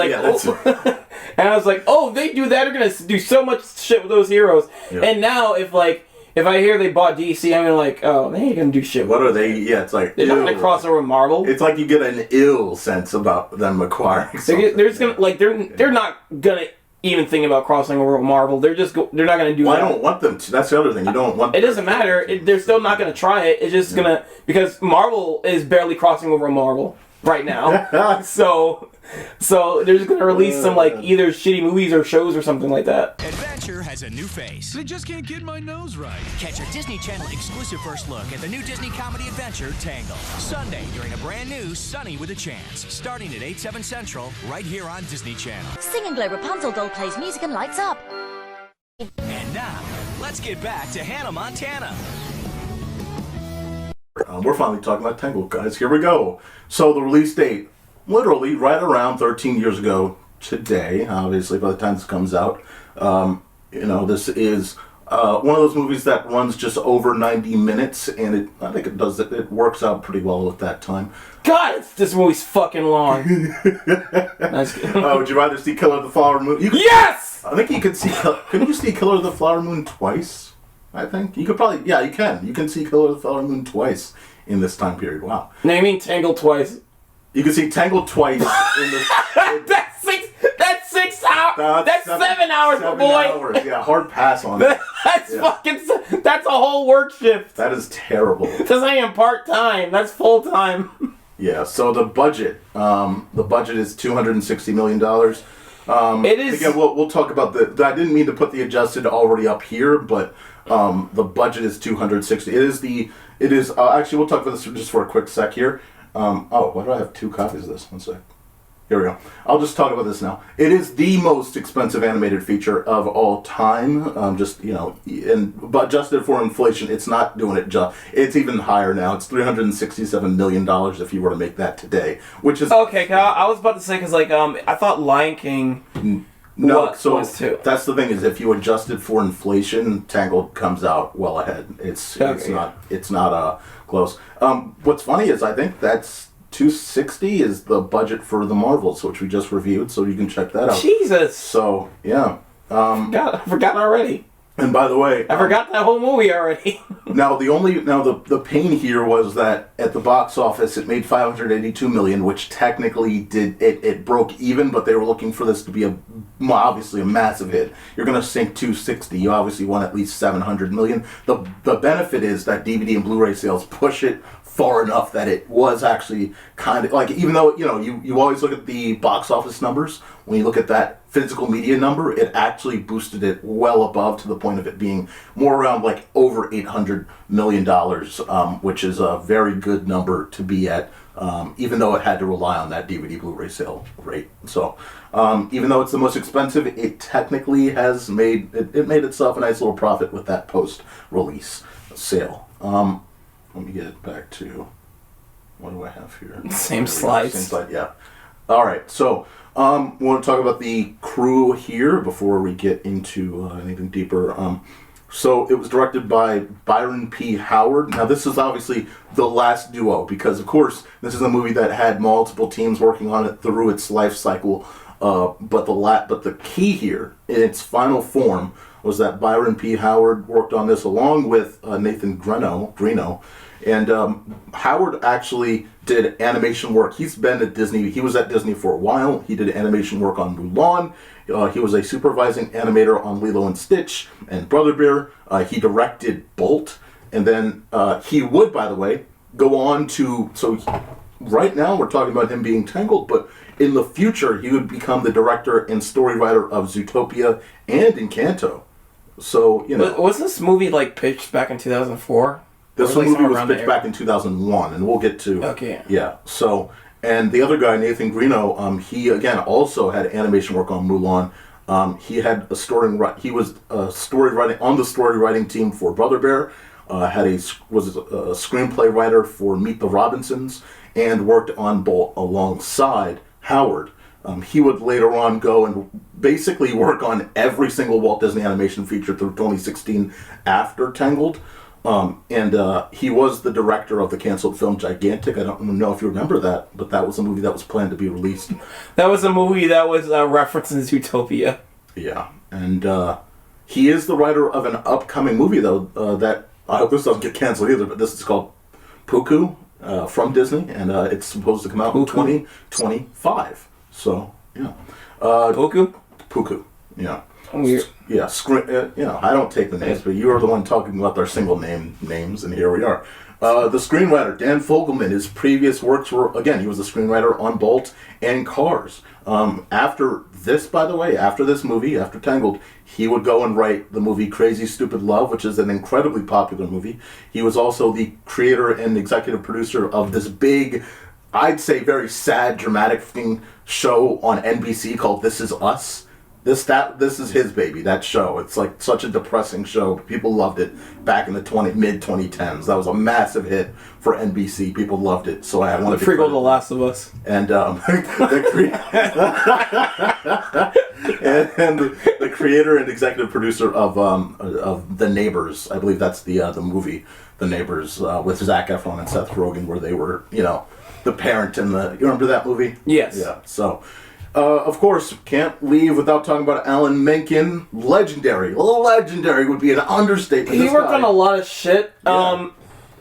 and I was oh, they do that. They're gonna do so much shit with those heroes. Yeah. And now if I hear they bought DC, I'm oh, they ain't gonna do shit. What are they? Yeah, it's they're not gonna cross over with Marvel. It's you get an ill sense about them acquiring something. They're just gonna they're not gonna even think about crossing over with Marvel. They're not gonna do that. I don't want them to. That's the other thing. You don't want them. It doesn't matter. They're still not gonna try it. It's just gonna because Marvel is barely crossing over Marvel right now. so they're just gonna release some either shitty movies or shows or something like that. Adventure has a new face. They just can't get my nose right. Catch your Disney Channel exclusive first look at the new Disney comedy adventure Tangled. Sunday during a brand new Sunny with a Chance, starting at 8/7 Central, right here on Disney Channel. Sing and Glow Rapunzel doll plays music and lights up. And now, let's let's get back to Hannah Montana. We're finally talking about Tangled, guys. Here we go. So the release date, literally right around 13 years ago today, obviously, by the time this comes out. This is one of those movies that runs just over 90 minutes, and I think it works out pretty well at that time. God, this movie's fucking long. Would you rather see Killer of the Flower Moon? Yes! I think you could see... Couldn't you see Killer of the Flower Moon twice? I think. You could probably... Yeah, you can. You can see Killer of the Flower Moon twice in this time period. Wow. No, you mean Tangled twice. You can see Tangled twice in this... That's 6 hours. That's 7 hours, my boy. 7 hours. Yeah, hard pass on that. That's a whole work shift. That is terrible. That's not even part-time. That's full-time. Yeah, so the budget is $260 million. It is... Again, we'll talk about I didn't mean to put the adjusted already up here, but the budget is $260. It is actually, we'll talk about this just for a quick sec here. Why do I have 2 copies of this? One sec. Here we go. I'll just talk about this now. It is the most expensive animated feature of all time. But adjusted for inflation, it's not doing it just. It's even higher now. It's $367 million if you were to make that today, which is okay. I was about to say because I thought Lion King. Was too. That's the thing is if you adjusted for inflation, Tangled comes out well ahead. It's not close. What's funny is I think that's. 260 is the budget for the Marvels, which we just reviewed, so you can check that out. Jesus. So yeah, I forgot already. And by the way, I forgot that whole movie already. the pain here was that at the box office it made $582 million, which technically it broke even, but they were looking for this to be obviously a massive hit. You're going to sink 260. You obviously want at least $700 million. The benefit is that DVD and Blu-ray sales push it far enough that it was actually kind of like, even though you always look at the box office numbers, when you look at that physical media number, it actually boosted it well above to the point of it being more around like over $800 million, which is a very good number to be at, even though it had to rely on that DVD Blu-ray sale rate. So even though it's the most expensive, it technically has made itself a nice little profit with that post-release sale. Let me get it back to, what do I have here? Same slides. Same slide, yeah. All right, so we want to talk about the crew here before we get into anything deeper. So it was directed by Byron P. Howard. Now this is obviously the last duo because, of course, this is a movie that had multiple teams working on it through its life cycle. But the key here, in its final form, was that Byron P. Howard worked on this along with Nathan Greno. And Howard actually did animation work. He's been at Disney. He was at Disney for a while. He did animation work on Mulan. He was a supervising animator on Lilo and Stitch and Brother Bear. He directed Bolt. And then he would, by the way, go on to... So right now we're talking about him being Tangled, but in the future he would become the director and story writer of Zootopia and Encanto. So, Was this movie pitched back in 2004? This movie was pitched back in 2001, and we'll get to... Okay. Yeah, so... And the other guy, Nathan Greno, he, again, also had animation work on Mulan. He had he was on the story writing team for Brother Bear, was a screenplay writer for Meet the Robinsons, and worked on Bolt alongside Howard. He would later on go and basically work on every single Walt Disney animation feature through 2016 after Tangled. He was the director of the canceled film Gigantic. I don't know if you remember that, but that was a movie that was planned to be released. That was a movie that was referencing Zootopia. Yeah, and he is the writer of an upcoming movie, though, that I hope this doesn't get canceled either, but this is called Puku from Disney, and it's supposed to come out in 2025. So, yeah. Puku, yeah. Weird. Yeah, I don't take the names, but you are the one talking about their single names, and here we are. The screenwriter, Dan Fogelman, his previous works were, again, he was the screenwriter on Bolt and Cars. After this movie, after Tangled, he would go and write the movie Crazy Stupid Love, which is an incredibly popular movie. He was also the creator and executive producer of this big, I'd say very sad, dramatic show on NBC called This Is Us. This is his baby. That show. It's like such a depressing show. People loved it back in the mid 2010s. That was a massive hit for NBC. People loved it. So I wanted to prequel to The Last of Us. And the creator and executive producer of The Neighbors. I believe that's the movie The Neighbors with Zac Efron and Seth Rogen, where they were the parent and you remember that movie? Yes. Yeah. So. Of course, can't leave without talking about Alan Menken. Legendary. Legendary would be an understatement. He worked on a lot of shit. Yeah.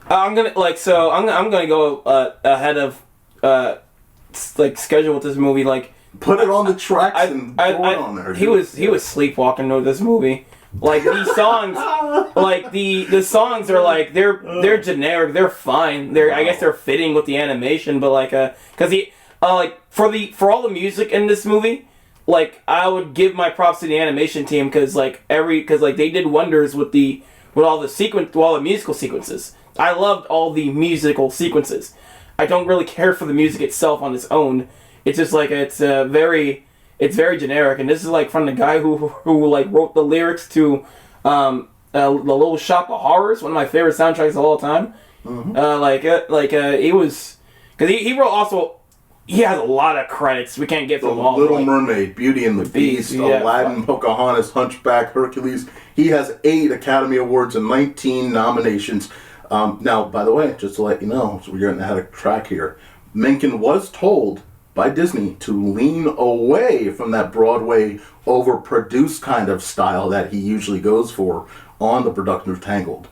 I'm gonna go ahead of schedule with this movie. Like, put it on the tracks and throw it on there. He was sleepwalking with this movie. Like, these songs, like the songs are like they're generic. They're fine. I guess they're fitting with the animation, but like because he. For all the music in this movie, like, I would give my props to the animation team because they did wonders with all the musical sequences. I loved all the musical sequences. I don't really care for the music itself on its own. It's just like it's very generic, and this is like from the guy who like wrote the lyrics to the Little Shop of Horrors, one of my favorite soundtracks of all time. Mm-hmm. He was because he wrote also. He has a lot of credits. We can't get them all. Little Mermaid, Beauty and the Beast, Aladdin, Pocahontas, Hunchback, Hercules. He has 8 Academy Awards and 19 nominations. Now, by the way, just to let you know, so we're getting ahead of track here, Menken was told by Disney to lean away from that Broadway overproduced kind of style that he usually goes for on the production of Tangled.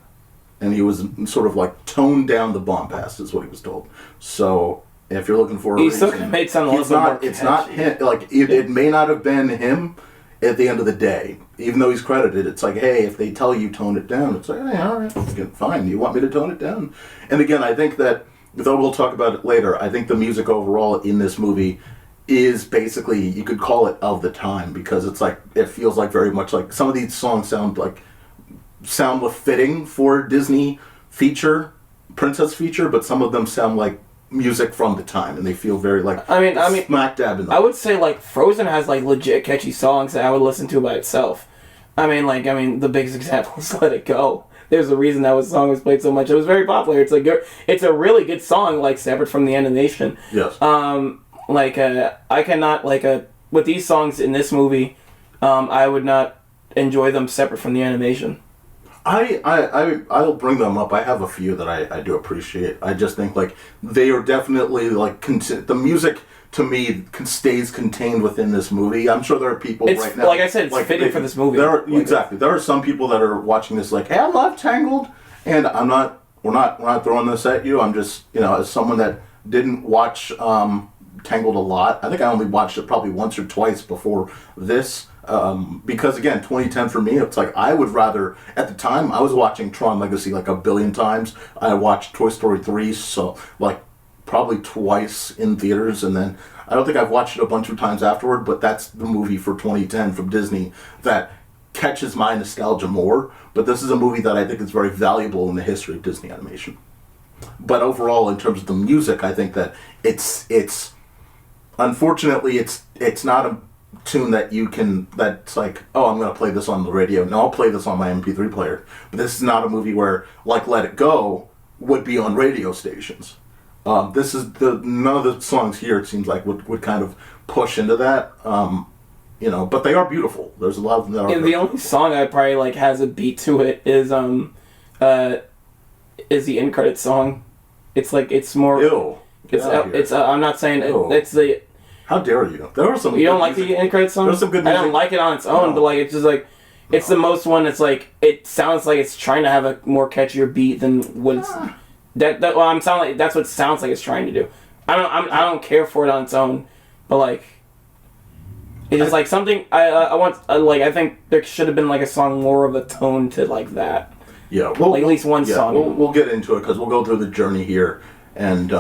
And he was sort of like toned down the bombast, is what he was told. So... if you're looking for a reason, still made some it's not him. Like it may not have been him at the end of the day, even though he's credited. It's like, hey, if they tell you tone it down, it's like, hey, all right, fine. You want me to tone it down? And again, I think that, though we'll talk about it later, I think the music overall in this movie is basically, you could call it of the time, because it's like, it feels like very much like some of these songs sound fitting for Disney princess feature, but some of them sound like music from the time, and they feel very like smack dab in the I would say like Frozen has like legit catchy songs that I would listen to by itself. The biggest example is Let It Go. There's a reason that song was played so much. It was very popular. It's like it's a really good song, like separate from the animation. Yes. I cannot with these songs in this movie, I would not enjoy them separate from the animation. I'll bring them up. I have a few that I do appreciate. I just think like they are definitely like the music to me stays contained within this movie. I'm sure there are people right now. Like I said, it's fitting for this movie. Exactly. There are some people that are watching this like, hey, I love Tangled, and we're not throwing this at you. I'm just as someone that didn't watch Tangled a lot. I think I only watched it probably once or twice before this. Because again, 2010 for me, it's like I would rather, at the time, I was watching Tron Legacy like a billion times. I watched Toy Story 3, so like probably twice in theaters, and then I don't think I've watched it a bunch of times afterward, but that's the movie for 2010 from Disney that catches my nostalgia more. But this is a movie that I think is very valuable in the history of Disney animation. But overall, in terms of the music, I think that it's unfortunately, it's not a tune that's like, oh, I'm going to play this on the radio. No, I'll play this on my MP3 player. But this is not a movie where, like Let It Go, would be on radio stations. None of the songs here, it seems like, would kind of push into that. But they are beautiful. There's a lot of them that are the only song I probably like has a beat to it is the end credits song. It's like, it's more... Ew. I'm not saying it's the... How dare you? There are some. You don't like the end credits song? There's some good music. I don't like it on its own, but like it's just like it's the most one. It's like it sounds like it's trying to have a more catchier beat than what it's that's what it sounds like it's trying to do. I don't care for it on its own, but like it's just like something I think there should have been like a song more of a tone to like that. Yeah, well, like at least one song. We'll get into it because we'll go through the journey here and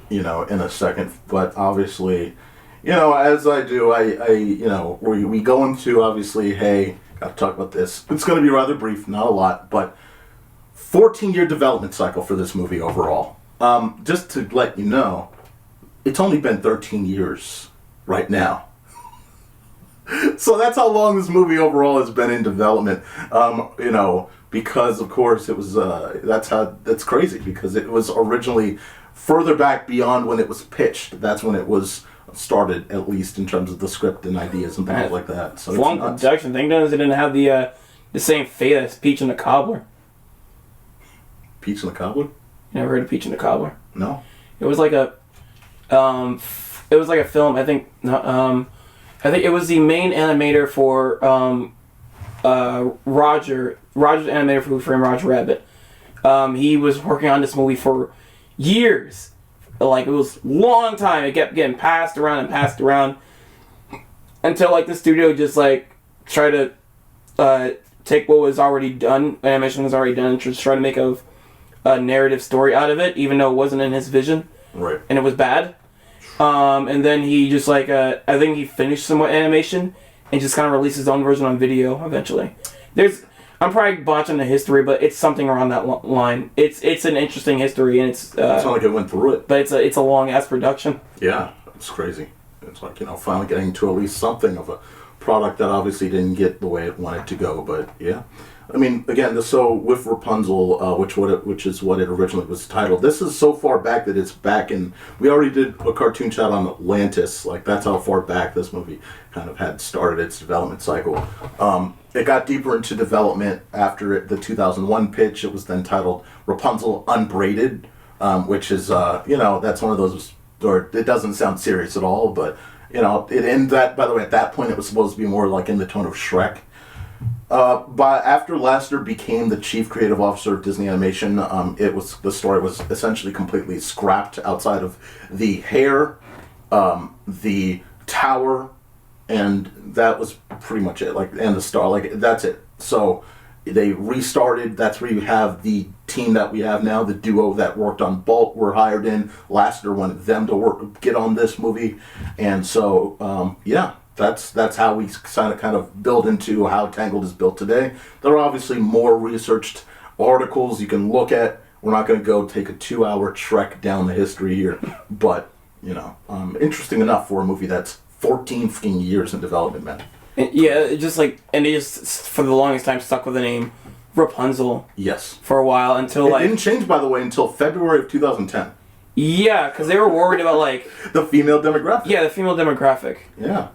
in a second, but obviously. As I do, we go into, obviously, hey, got to talk about this. It's going to be rather brief, not a lot, but 14-year development cycle for this movie overall. Just to let you know, it's only been 13 years right now. So that's how long this movie overall has been in development. You know, because of course it was. That's crazy because it was originally further back beyond when it was pitched. That's when it was started, at least in terms of the script and ideas and things like that. So long production. Thank goodness it didn't have the same fate as Peach and the Cobbler. Peach and the Cobbler? You never heard of Peach and the Cobbler? No. It was like a film. I think it was the main animator for Roger's animator for Who Framed Roger Rabbit. He was working on this movie for years. Like, it was a long time. It kept getting passed around until like the studio just like tried to take what was already done, animation was already done, and just try to make a narrative story out of it, even though it wasn't in his vision. Right. And it was bad. And then he just like I think he finished somewhat animation and just kind of released his own version on video eventually. I'm probably botching the history, but it's something around that line. It's an interesting history, and it's not like I went through it. But it's a long ass production. Yeah, it's crazy. It's like, you know, finally getting to at least something of a product that obviously didn't get the way it wanted to go. But yeah, I mean, again, so with Rapunzel, which is what it originally was titled. This is so far back that it's back in. We already did a cartoon chat on Atlantis. Like, that's how far back this movie kind of had started its development cycle. It got deeper into development after the 2001 pitch. It was then titled Rapunzel Unbraided, which is, you know, that's one of those, or it doesn't sound serious at all, but, you know, by the way, at that point it was supposed to be more like in the tone of Shrek. But after Lasseter became the chief creative officer of Disney Animation, the story was essentially completely scrapped outside of the hair, the tower, and that was pretty much it. Like, and the star, like, that's it. So they restarted. That's where you have the team that we have now, the duo that worked on Bolt were hired in. Lasseter wanted them to get on this movie, and so yeah. That's how we kind of build into how Tangled is built today. There are obviously more researched articles you can look at. We're not going to go take a 2-hour trek down the history here, but, you know, interesting enough for a movie that's 14 fucking years in development, man. Yeah, it just like, and they just for the longest time stuck with the name Rapunzel. Yes. For a while until it didn't change, by the way, until February of 2010. Yeah, because they were worried about like the female demographic. Yeah, the female demographic. Yeah.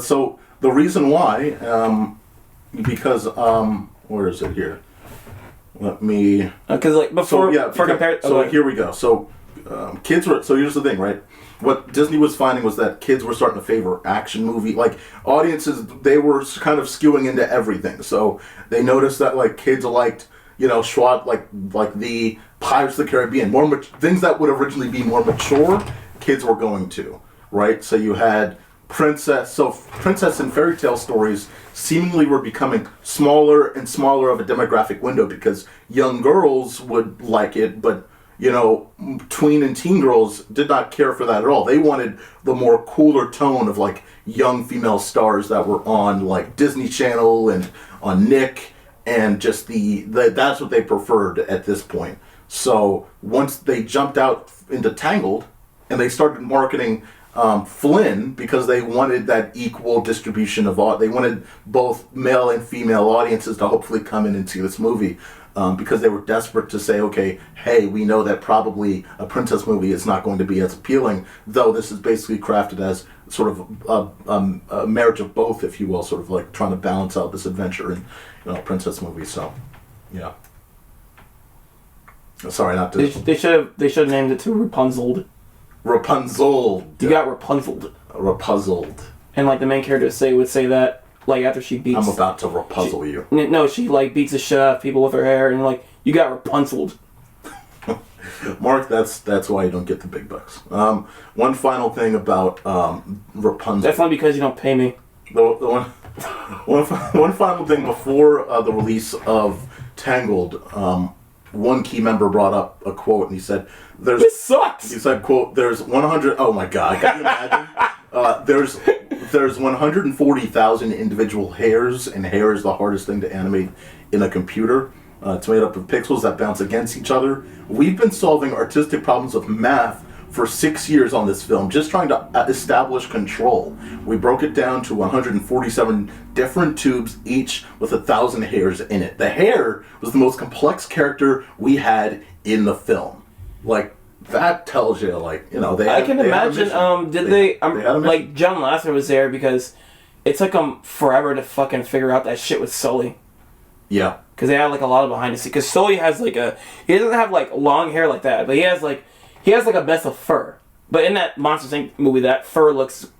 So the reason why, because where is it here? Let me. Because like before, here we go. So kids were. So here's the thing, right? What Disney was finding was that kids were starting to favor action movie. Like, audiences, they were kind of skewing into everything. So they noticed that like kids liked, you know, like the Pirates of the Caribbean, things that would originally be more mature. Kids were going to, right? So you had princess and fairy tale stories seemingly were becoming smaller and smaller of a demographic window because young girls would like it, but, you know, tween and teen girls did not care for that at all. They wanted the more cooler tone of like young female stars that were on like Disney Channel and on Nick, and just that's what they preferred at this point. So once they jumped out into Tangled and they started marketing Flynn, because they wanted that equal distribution of they wanted both male and female audiences to hopefully come in and see this movie, because they were desperate to say, okay, hey, we know that probably a princess movie is not going to be as appealing, though this is basically crafted as sort of a marriage of both, if you will, sort of like trying to balance out this adventure and, you know, princess movie. So yeah, sorry, not to. They should have named it to Rapunzel. Rapunzel. You got Rapunzeled. Rapunzeled. And like the main character would say that like after she beats. I'm about to Rapunzel you. No, she like beats the shit out of people with her hair, and like you got Rapunzeled. Mark, that's why you don't get the big bucks. One final thing about Rapunzel. That's not because you don't pay me. One final thing before the release of Tangled. One key member brought up a quote, and he said, "This sucks." He said, "Quote: There's 100. Oh my God! Can you imagine? There's 140,000 individual hairs, and hair is the hardest thing to animate in a computer. It's made up of pixels that bounce against each other. We've been solving artistic problems of math for 6 years on this film, just trying to establish control. We broke it down to 147 different tubes, each with 1,000 hairs in it. The hair was the most complex character we had in the film. Like, that tells you, like, you know, I can imagine, like, John Lasseter was there because it took him forever to fucking figure out that shit with Sully. Yeah. Because they had, like, a lot of behind the scenes. Because Sully has, like, he doesn't have, like, long hair like that, but he has, like, a mess of fur. But in that Monsters, Inc. movie, that fur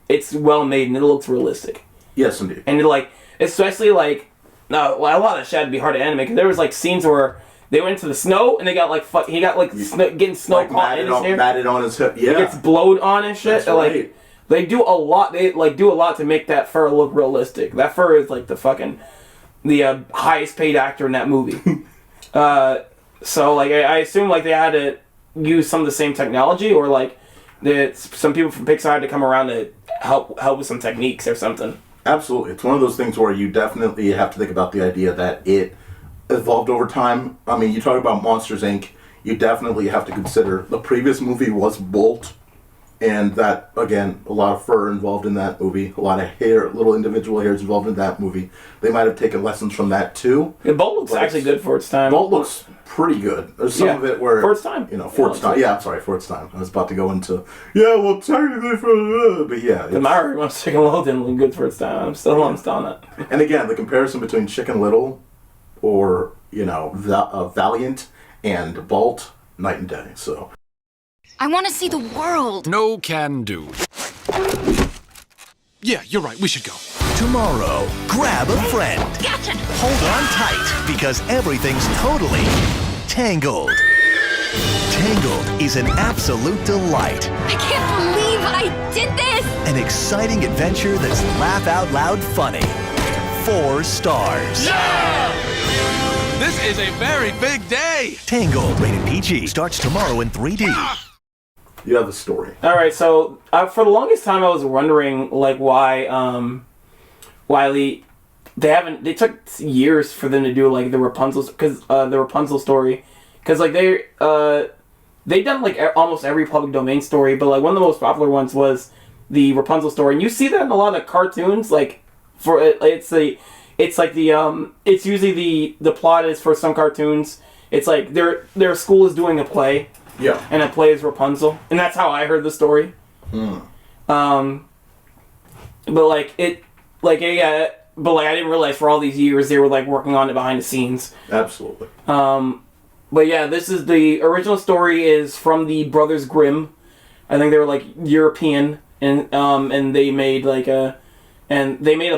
it's well made and it looks realistic. Yes, indeed. And, like, especially, like, a lot of that shit had to be hard to animate, because there was, like, scenes where they went into the snow and they got, like, he got, like, getting snow like caught in his hair. Matted on his hip, yeah. It gets blowed on and shit. That's right. Like, they do a lot to make that fur look realistic. That fur is, like, the highest paid actor in that movie. So, like, I assume, like, they had to use some of the same technology, or, like, some people from Pixar had to come around to help with some techniques or something. Absolutely. It's one of those things where you definitely have to think about the idea that it evolved over time. I mean, you talk about Monsters, Inc., you definitely have to consider the previous movie was Bolt, and that, again, a lot of fur involved in that movie, a lot of hair, little individual hairs involved in that movie. They might have taken lessons from that, too. Yeah, Bolt looks actually good for its time. Bolt looks pretty good. There's some of it where... For its time. You know, for its time. Yeah, I'm sorry, for its time. I was about to go into... Yeah, well, technically for... But yeah. The Mario wants Chicken Little didn't look good for its time. I'm still on it. And again, the comparison between Chicken Little or, you know, Valiant and Bolt, night and day, so... I want to see the world. No can do. Yeah, you're right. We should go. Tomorrow, grab a friend. Gotcha. Hold on tight, because everything's totally Tangled. Tangled is an absolute delight. I can't believe I did this. An exciting adventure that's laugh out loud funny. 4 stars. Yeah! This is a very big day. Tangled, rated PG, starts tomorrow in 3D. You have the story. All right, so for the longest time, I was wondering, like, why Wiley, they took years for them to do, like, the Rapunzel story, because, like, they've done, like, almost every public domain story, but, like, one of the most popular ones was the Rapunzel story, and you see that in a lot of cartoons, like, it's usually the plot is for some cartoons, it's like their school is doing a play. Yeah. And it plays Rapunzel. And that's how I heard the story. Mm. But I didn't realize for all these years they were, like, working on it behind the scenes. Absolutely. But yeah, this is the original story is from the Brothers Grimm. I think they were, like, European, and they made a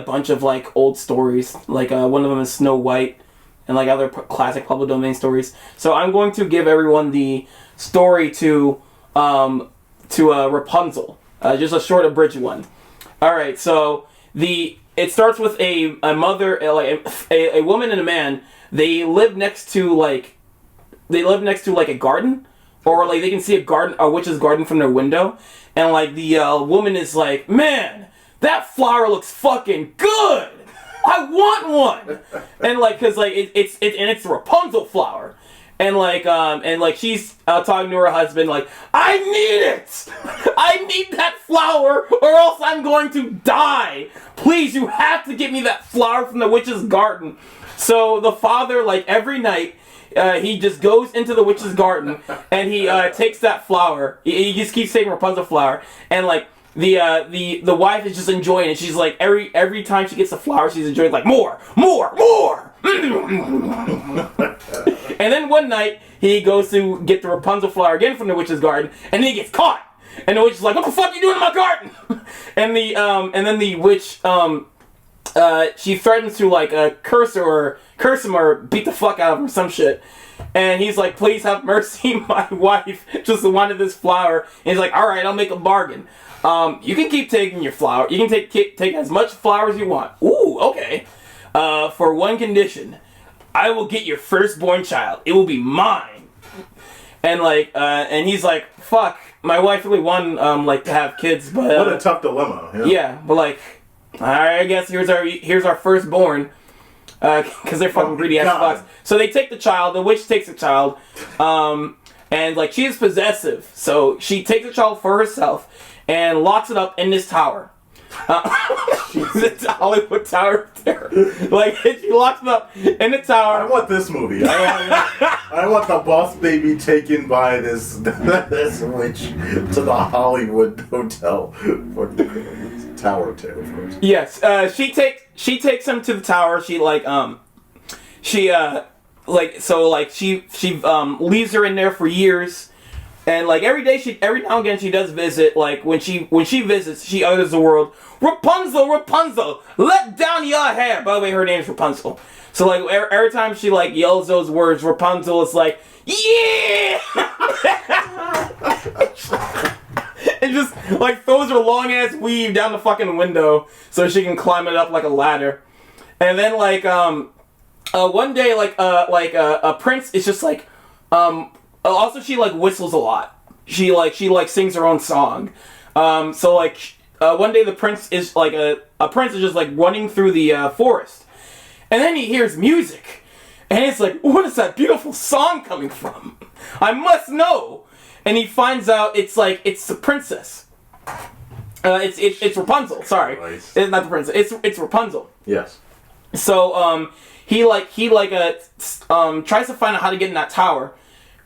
bunch of, like, old stories. Like, one of them is Snow White, and, like, other classic public domain stories. So I'm going to give everyone the story to Rapunzel, just a short abridged one. All right, so it starts with a mother, a woman and a man. They live next to like a garden, or like they can see a witch's garden from their window, and like the woman is like, man, that flower looks fucking good. I want one, and like, cause like it's the Rapunzel flower. And she's talking to her husband like, I need it! I need that flower or else I'm going to die! Please, you have to get me that flower from the witch's garden. So the father, like, every night, he just goes into the witch's garden and he takes that flower. He just keeps taking Rapunzel flower. And, like, the wife is just enjoying it. She's like, every time she gets the flower, she's enjoying, like, more! And then one night, he goes to get the Rapunzel flower again from the witch's garden, and then he gets caught. And the witch is like, what the fuck are you doing in my garden? And then the witch, she threatens to, like, curse him or beat the fuck out of him or some shit. And he's like, please have mercy, my wife just wanted this flower. And he's like, alright, I'll make a bargain. You can keep taking your flower. You can take as much flour as you want. Ooh, okay. For one condition. I will get your firstborn child. It will be mine. And like, and he's like, fuck, my wife really wanted, like, to have kids, but... what a tough dilemma. Yeah, but like, I guess here's our firstborn. Because they're fucking greedy ass fucks. So they take the child, the witch takes the child, And like she's possessive, so she takes the child for herself and locks it up in this tower. The Hollywood Tower of Terror. Like she locks it up in the tower. I want this movie. I want the boss baby taken by this witch to the Hollywood hotel for the Tower of Terror, of course. Yes, she takes him to the tower. She leaves her in there for years. And like every now and again she does visit. Like when she visits, she utters the word Rapunzel, Rapunzel, let down your hair. By the way, her name's Rapunzel. So like every time she like yells those words, Rapunzel is like, yeah, and just like throws her long ass weave down the fucking window so she can climb it up like a ladder. And then like one day a prince is just like also, she like whistles a lot. She sings her own song. So like one day the prince is like a prince is just like running through the forest, and then he hears music, and it's like, what is that beautiful song coming from? I must know. And he finds out it's the princess. It's Rapunzel. Sorry, Nice. It's not the princess. It's Rapunzel. Yes. So he tries to find out how to get in that tower.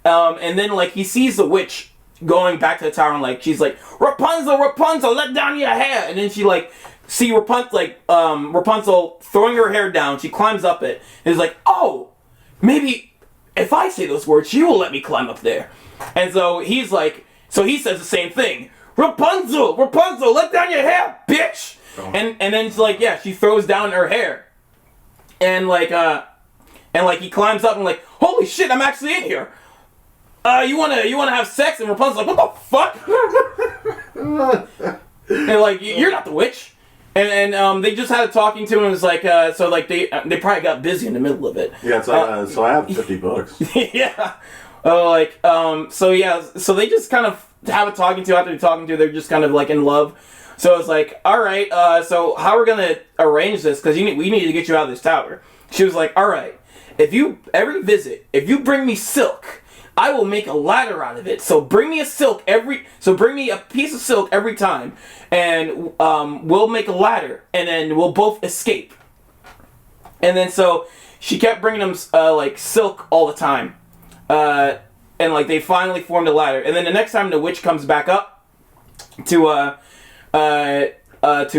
And then like he sees the witch going back to the tower and like she's like, Rapunzel, Rapunzel, let down your hair. And then she like see Rapunzel throwing her hair down. She climbs up it and is like, oh, maybe if I say those words, she will let me climb up there. And so he says the same thing, Rapunzel, Rapunzel, let down your hair, bitch. Oh. And then it's like, yeah, she throws down her hair, and he climbs up and like, holy shit, I'm actually in here. You wanna have sex? And Rapunzel's like, what the fuck? And like, you're not the witch. And they just had a talking to him. It was like, so like they probably got busy in the middle of it. Yeah, it's like, so I have $50. Yeah. So they just kind of have a talking to. After talking to, they're just kind of like in love. So it's like, all right, so how we're gonna arrange this? Because we need to get you out of this tower. She was like, all right, if you bring me silk, I will make a ladder out of it. So bring me a piece of silk every time, and we'll make a ladder, and then we'll both escape. And then so she kept bringing him like silk all the time, and like they finally formed a ladder. And then the next time the witch comes back up to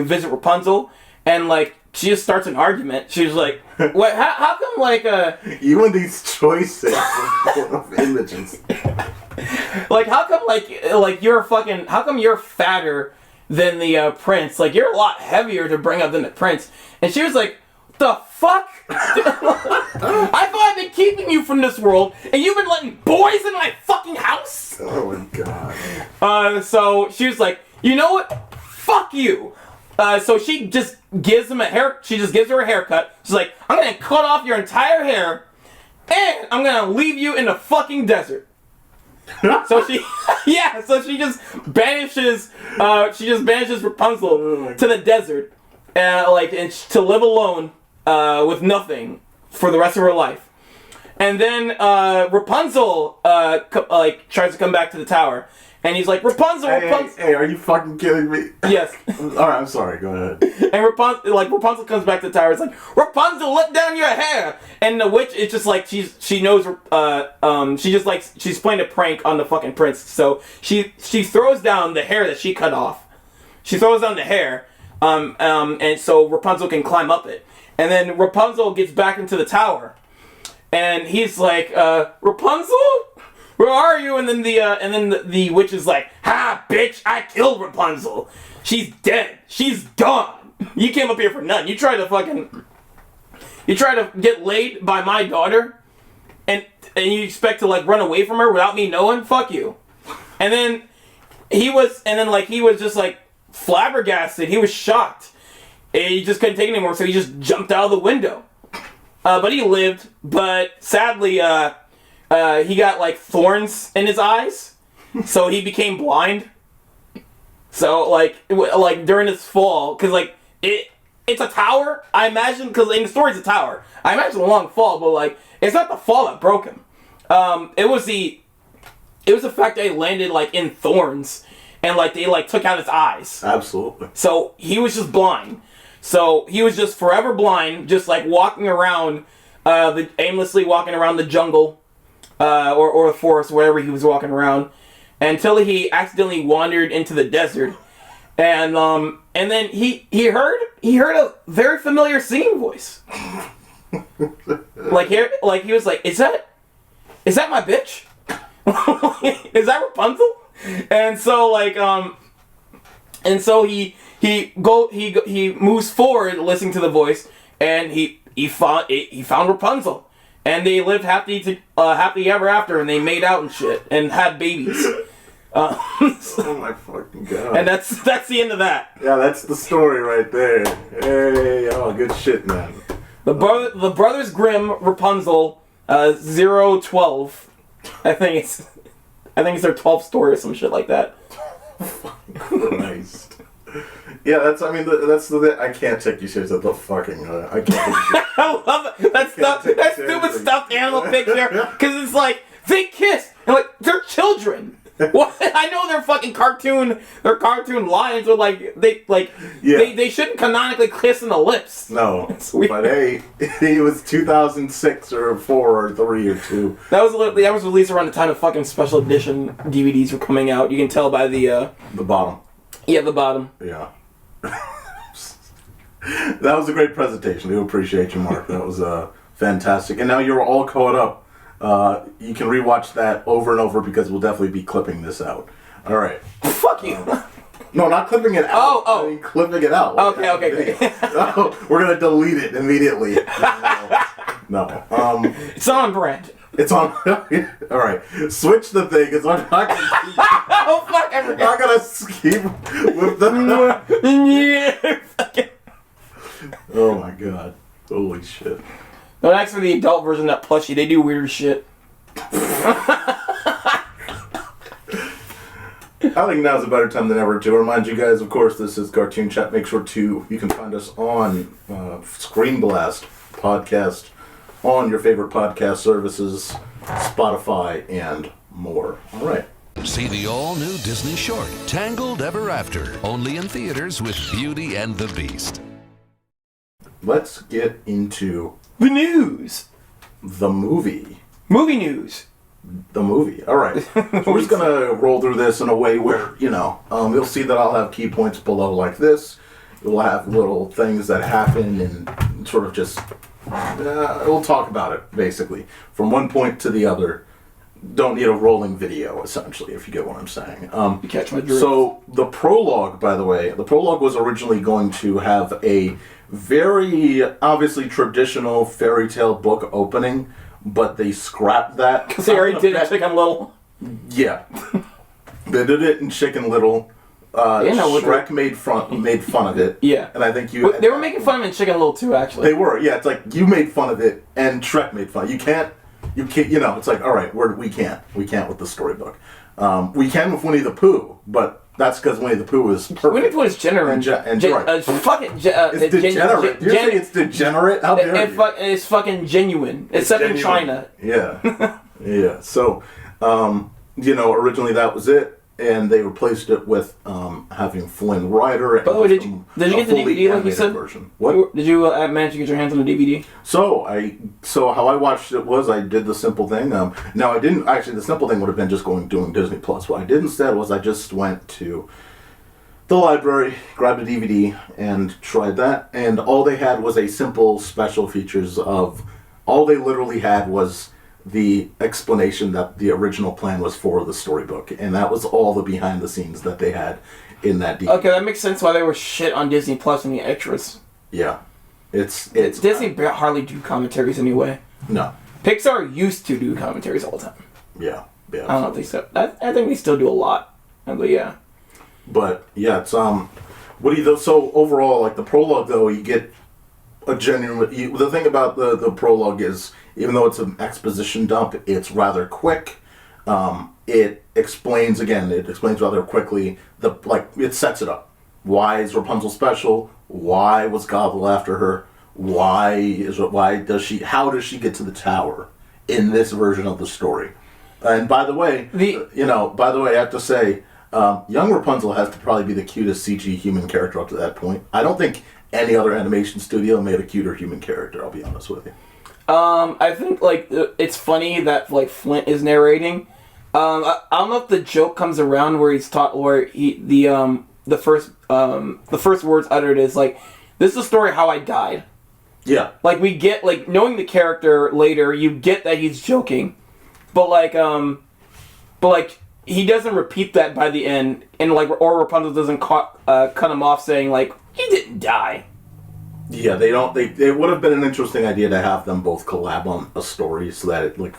visit Rapunzel, and like she just starts an argument. She's like, "What? How come like you and these choices of images? Like how come like you're fucking? How come you're fatter than the prince? Like you're a lot heavier to bring up than the prince." And she was like, "The fuck? I thought I've been keeping you from this world, and you've been letting boys in my fucking house." Oh my god. So she was like, "You know what? Fuck you." So she just gives him She just gives her a haircut. She's like, "I'm gonna cut off your entire hair, and I'm gonna leave you in the fucking desert." So she just banishes. Rapunzel to the desert, and to live alone, with nothing for the rest of her life. And then Rapunzel tries to come back to the tower. And he's like, Rapunzel, Rapunzel. Hey, are you fucking kidding me? Yes. Alright, I'm sorry, go ahead. And Rapunzel comes back to the tower. It's like, Rapunzel, let down your hair. And the witch, it's just like, she's playing a prank on the fucking prince. So she throws down the hair that she cut off. She throws down the hair, and so Rapunzel can climb up it. And then Rapunzel gets back into the tower. And he's like, Rapunzel? Where are you? And then the witch is like, ha, bitch, I killed Rapunzel. She's dead. She's gone. You came up here for nothing. You try to get laid by my daughter, and you expect to like run away from her without me knowing? Fuck you. And then he was just like flabbergasted. He was shocked. He just couldn't take it anymore, so he just jumped out of the window. But he lived. But sadly, he got like thorns in his eyes, so he became blind. So like during his fall, because like it's a tower, I imagine, because in the story it's a tower. I imagine a long fall, but like it's not the fall that broke him. It was it was the fact that he landed like in thorns, and like they like took out his eyes. Absolutely. So he was just blind. So he was just forever blind, just like walking around, aimlessly walking around the jungle, or the forest, wherever he was walking around, until he accidentally wandered into the desert, and then he heard a very familiar singing voice. like he was like, is that my bitch? Is that Rapunzel? And so he moves forward listening to the voice, and he found Rapunzel, and they lived happy ever after, and they made out and shit and had babies. Oh my fucking god! And that's the end of that. Yeah, that's the story right there. Hey, oh, good shit, man. The Brothers Grimm Rapunzel 012. I think it's their 12th story or some shit like that. Christ. Yeah, that's the I can't take you seriously. The fucking I can't. I love it. That stupid stuffed animal picture, because it's like they kiss and like they're children. What? I know they're fucking cartoon. They're cartoon lions, or like they shouldn't canonically kiss in the lips. No, but hey, he was 2006 or 4 or 3 or 2. That was released around the time of fucking special edition DVDs were coming out. You can tell by the bottom. Yeah, the bottom. Yeah. That was a great presentation. We appreciate you, Mark. That was fantastic. And now you're all caught up. You can rewatch that over and over, because we'll definitely be clipping this out. All right. Fuck you. No, not clipping it out. Oh. I mean, clipping it out. Okay. No, we're gonna delete it immediately. No. It's on brand. It's on. All right. Switch the thing, because I'm not gonna keep. Oh fuck! I forgot. I'm not gonna keep with the. Yeah. Oh my god! Holy shit! No, that's for the adult version of that plushie. They do weird shit. I think now's a better time than ever to remind you guys, of course, this is Cartoon Chat. Make sure you can find us on ScreenBlast Podcast, on your favorite podcast services, Spotify, and more. All right. See the all-new Disney short, Tangled Ever After, only in theaters with Beauty and the Beast. Let's get into the news. The movie. Movie news. The movie. All right. So we're just going to roll through this in a way where, you'll see that I'll have key points below like this. You'll have little things that happen and sort of just, we'll talk about it, basically. From one point to the other. Don't need a rolling video, essentially, if you get what I'm saying. You catch my drift. So, the prologue, by the way, was originally going to have a very, obviously, traditional fairy tale book opening, but they scrapped that. Because they already did it in Chicken Little. Yeah. They did it in Chicken Little. Shrek made fun of it. Yeah. And I think they were making fun of it in Chicken Little, too, actually. They were, yeah. It's like, you made fun of it, and Shrek made fun. You can't, it's like, all right, we can't with the storybook. We can with Winnie the Pooh, but that's because Winnie the Pooh is perfect. Winnie the Pooh is degenerate. It's degenerate. You're saying it's degenerate? How dare you? It's fucking genuine. Except in China. Yeah. Yeah. So, originally that was it, and they replaced it with having Flynn Rider. By the way, did you get the DVD like you said? Version. What? Did you manage to get your hands on the DVD? So how I watched it was I did the simple thing. Now I didn't actually. The simple thing would have been just doing Disney Plus. What I did instead was I just went to the library, grabbed a DVD, and tried that. And all they had was a simple special features of. All they literally had was the explanation that the original plan was for the storybook, and that was all the behind the scenes that they had in that DVD. Okay, that makes sense why they were shit on Disney Plus and the extras. Yeah. It's Disney hardly do commentaries anyway. No. Pixar used to do commentaries all the time. Yeah. I don't think so. I think they still do a lot. But yeah. But yeah, it's so overall, like the prologue though, you get a genuine. The thing about the prologue is, even though it's an exposition dump, it's rather quick. It explains rather quickly. It sets it up. Why is Rapunzel special? Why was Gobble after her? How does she get to the tower in this version of the story? And by the way, I have to say, young Rapunzel has to probably be the cutest CG human character up to that point. I don't think any other animation studio made a cuter human character. I'll be honest with you. I think like it's funny that like Flint is narrating. I don't know if the joke comes around where he's taught where the first words uttered is like, "This is a story how I died." Yeah. Like we get like knowing the character later, you get that he's joking, but he doesn't repeat that by the end, and like or Rapunzel doesn't cut him off saying like he didn't die. Yeah, they don't. It would have been an interesting idea to have them both collab on a story so that it like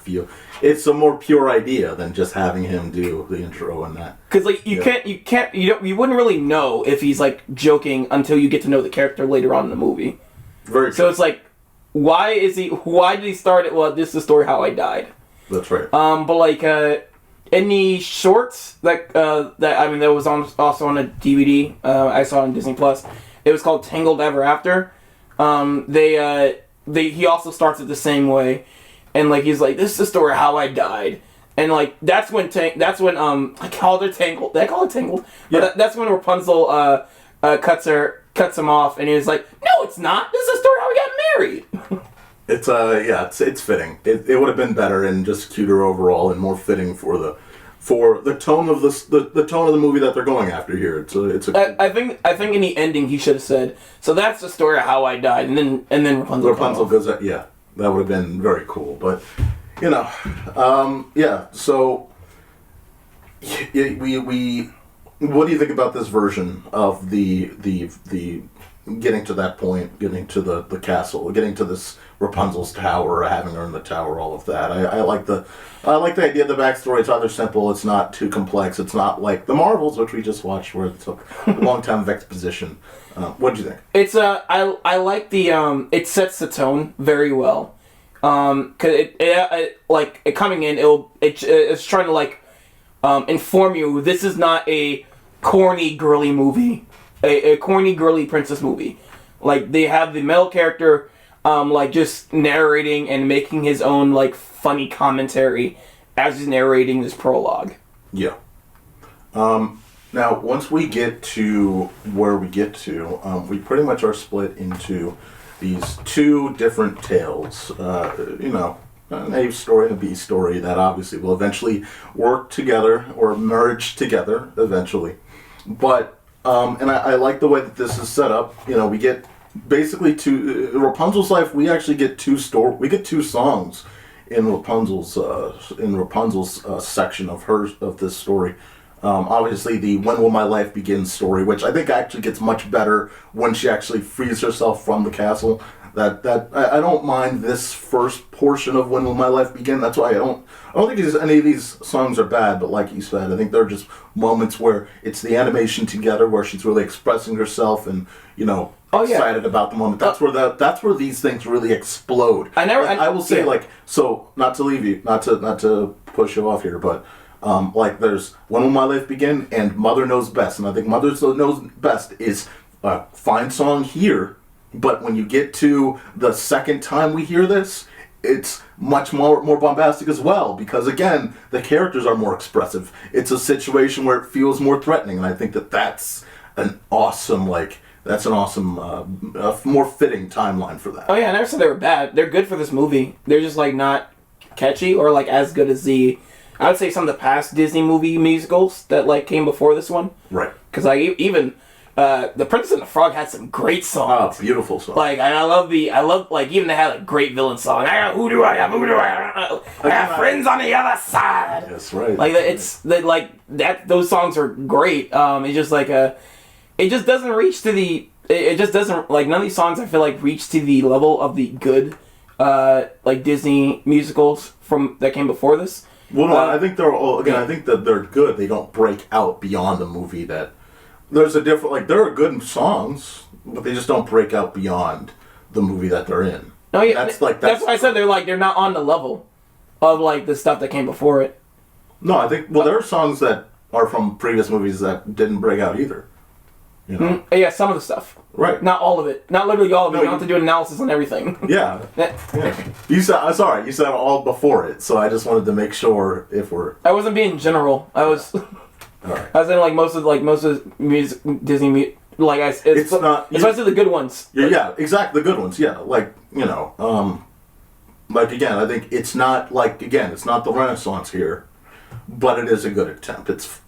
it's a more pure idea than just having him do the intro and that. Because like you wouldn't really know if he's like joking until you get to know the character later on in the movie. Very true. So it's like, why did he start it? Well, this is the story how I died. That's right. But like in the shorts that was also on a DVD I saw on Disney Plus. It was called Tangled Ever After. He also starts it the same way, and like he's like, this is the story how I died, and like that's when I called her Tangled. Did I call it Tangled? Yeah. But that's when Rapunzel cuts him off, and he was like, no, it's not. This is the story how we got married. It's fitting. It would have been better and just cuter overall and more fitting for the tone of the tone of the movie that they're going after here. I think in the ending he should have said, so that's the story of how I died, and then Rapunzel goes that would have been very cool. But so we what do you think about this version of the getting to that point, getting to the castle, getting to this Rapunzel's tower, having her in the tower, all of that? I like the idea of the backstory. It's rather simple. It's not too complex. It's not like the Marvels, which we just watched, where it took a long time of exposition. What did you think? It's I like the it sets the tone very well. Cause it coming in, it's trying to like inform you this is not a corny girly movie, a corny girly princess movie. Like they have the male character like just narrating and making his own like funny commentary as he's narrating this prologue. Yeah. Now, once we get to where we get to, we pretty much are split into these two different tales. An A story and a B story that obviously will eventually work together or merge together eventually. But and I like the way that this is set up. We get basically Rapunzel's life. We actually get two songs in Rapunzel's section of this story. Obviously, the "When Will My Life Begin" story, which I think actually gets much better when she actually frees herself from the castle. That I don't mind this first portion of "When Will My Life Begin." That's why I don't think any of these songs are bad. But like you said, I think they're just moments where it's the animation together, where she's really expressing herself and excited about the moment. That's where these things really explode. I will say not to leave you, not to push you off here, but there's "When Will My Life Begin" and "Mother Knows Best," and I think "Mother Knows Best" is a fine song here. But when you get to the second time we hear this, it's much more bombastic as well, because again, the characters are more expressive. It's a situation where it feels more threatening, and I think that's an awesome more fitting timeline for that. Oh yeah, I never said they were bad. They're good for this movie. They're just like not catchy or like as good as I would say some of the past Disney movie musicals that like came before this one. Right. Because even The Princess and the Frog had some great songs. Oh, beautiful songs. Like, and I love even they had a great villain song. Who do I have? I have friends on the other side. That's right. Those songs are great. It's just like it just doesn't reach to the. It just doesn't none of these songs I feel like reach to the level of the good, Disney musicals that came before this. Well, no, I think they're all I think that they're good. They don't break out beyond the movie that. There's a different, there are good songs, but they just don't break out beyond the movie that they're in. No, yeah, that's why I said they're not on the level of the stuff that came before it. No, I think there are songs that are from previous movies that didn't break out either. You know? Yeah, some of the stuff. Right. Not all of it. Not literally all of it. No, You don't have to do an analysis on everything. Yeah. You said, I'm sorry, you said all before it, so I just wanted to make sure if we're... I wasn't being general. I was... Right. I was in most of music, Disney music, it's not... Especially the good ones. Yeah, exactly, the good ones, yeah. Again, I think it's not, it's not the Renaissance here, but it is a good attempt. It's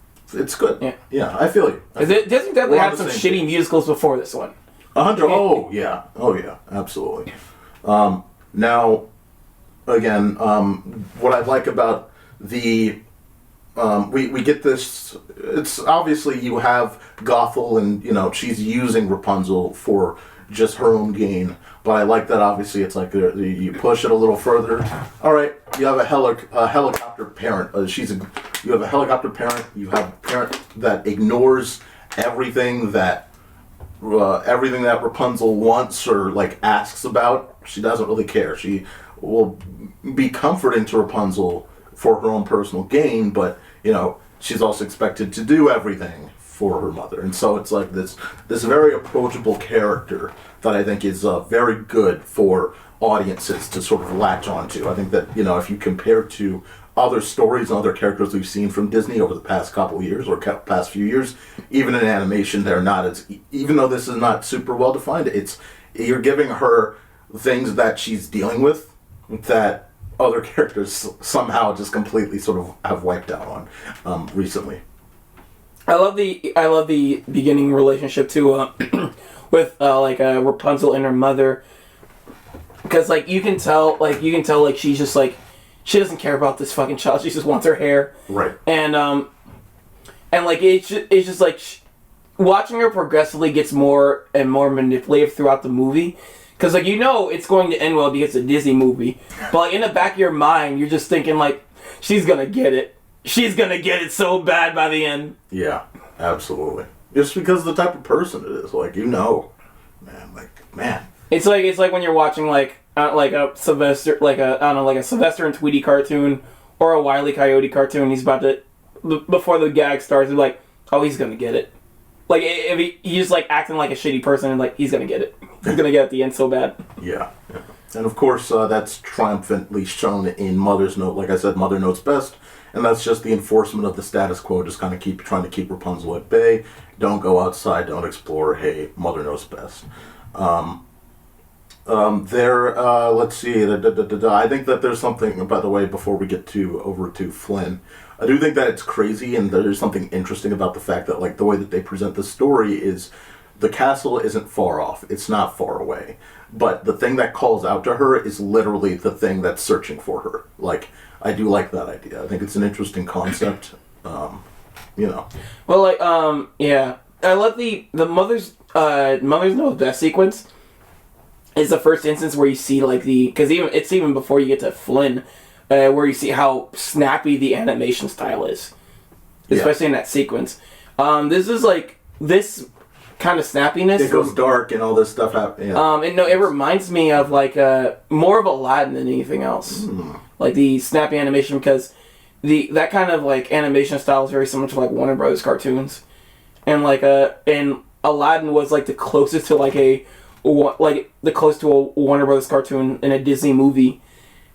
good. Yeah, I feel you. Disney definitely had some shitty musicals before this one. 100. Oh yeah, absolutely. Now, again, what I like about the we get this. It's obviously you have Gothel, and she's using Rapunzel for just her own gain. But I like that. Obviously, it's like you push it a little further. All right, you have a helicopter parent. You have a helicopter parent. You have a parent that ignores everything that Rapunzel wants or asks about. She doesn't really care. She will be comforting to Rapunzel for her own personal gain, but she's also expected to do everything for her mother. And so it's like this very approachable character that I think is very good for audiences to sort of latch onto. I think that, if you compare to other stories and other characters we've seen from Disney over the past couple of years or past few years, even in animation, they're not as, even though this is not super well defined, you're giving her things that she's dealing with that other characters somehow just completely sort of have wiped out on recently. I love the beginning relationship too with Rapunzel and her mother, because you can tell she's just she doesn't care about this fucking child. She just wants her hair. Right. And it's just watching her progressively gets more and more manipulative throughout the movie. Because, it's going to end well because it's a Disney movie. But, in the back of your mind, you're just thinking, she's going to get it. She's going to get it so bad by the end. Yeah, absolutely. Just because of the type of person it is. Man. It's like when you're watching, a Sylvester, a Sylvester and Tweety cartoon or a Wile E. Coyote cartoon. He's about to, before the gag starts, you're like, oh, he's going to get it. If he's just acting like a shitty person and he's going to get it. He's going to get at the end so bad. Yeah. And of course, that's triumphantly shown in Mother's Note. Like I said, Mother Knows Best. And that's just the enforcement of the status quo, just kind of trying to keep Rapunzel at bay. Don't go outside, don't explore. Hey, Mother Knows Best. Let's see. I think that there's something, by the way, before we get over to Flynn, I do think that it's crazy, and there's something interesting about the fact that the way that they present the story is the castle isn't far off. It's not far away. But the thing that calls out to her is literally the thing that's searching for her. I do like that idea. I think it's an interesting concept. Well, yeah. I love the Mother's Knows Best sequence. Is the first instance where you see because it's even before you get to Flynn, where you see how snappy the animation style is, especially in that sequence. This is this kind of snappiness. It goes dark and all this stuff happens. Yeah. It reminds me of more of Aladdin than anything else. The snappy animation, because that kind of animation style is very similar to Warner Brothers cartoons, and and Aladdin was the closest to a Warner Brothers cartoon in a Disney movie,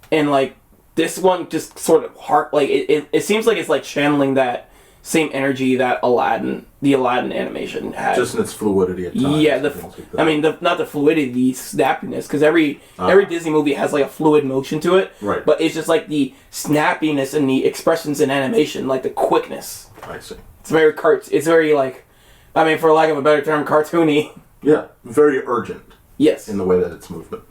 and this one just sort of it seems like it's channeling that same energy that the Aladdin animation had. Just in its fluidity at times. Yeah, not the fluidity, the snappiness, because every Disney movie has a fluid motion to it. Right. But it's just the snappiness and the expressions in animation, the quickness. I see. It's very it's very for lack of a better term, cartoony. Yeah, very urgent. Yes. In the way that it's movement.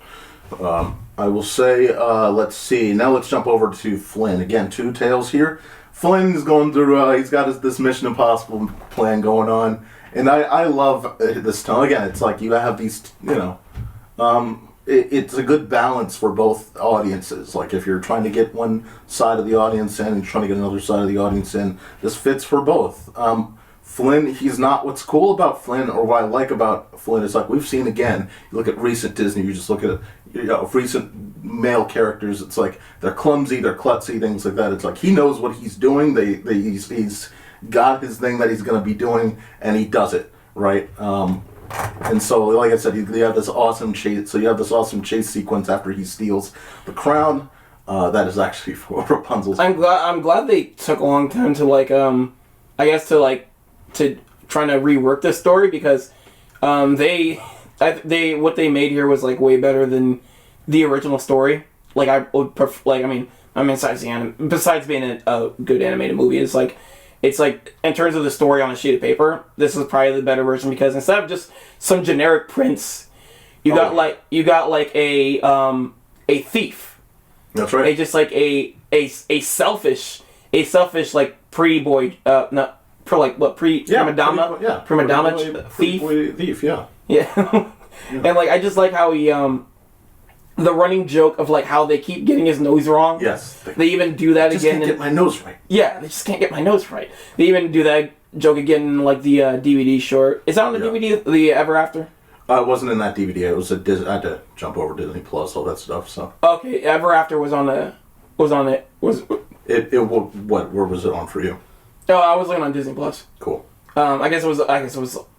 I will say, let's see. Now let's jump over to Flynn. Again, two tales here. Flynn's going through, he's got this Mission Impossible plan going on. And I love this tone. Again, it's you have these, it's a good balance for both audiences. If you're trying to get one side of the audience in and trying to get another side of the audience in, this fits for both. Flynn, he's not, what's cool about Flynn, or what I like about Flynn, is we've seen again, you look at recent Disney, you just look at recent male characters, it's they're clumsy, they're klutzy, things like that. It's he knows what he's doing, he's got his thing that he's going to be doing, and he does it. right? And so, like I said, you have this awesome chase. So you have this awesome chase sequence after he steals the crown. That is actually for Rapunzel's. I'm glad they took a long time to to trying to rework this story, because what they made here was like way better than the original story. Like I would besides being a good animated movie, it's like in terms of the story on a sheet of paper, this is probably the better version, because instead of just some generic prince, you got a thief. That's right. A selfish like prima donna thief. Yeah. And like I just like how he the running joke of like how they keep getting his nose wrong. Yes. They even do that just again. Can't get my nose right. Yeah, they just can't get my nose right. They even do that joke again in like the DVD short. Is that on the DVD? The Ever After? It wasn't in that DVD. It was I had to jump over Disney Plus, all that stuff. So. Okay, Ever After was on it. Where was it on for you? Oh, I was looking on Disney Plus. Cool. I guess it was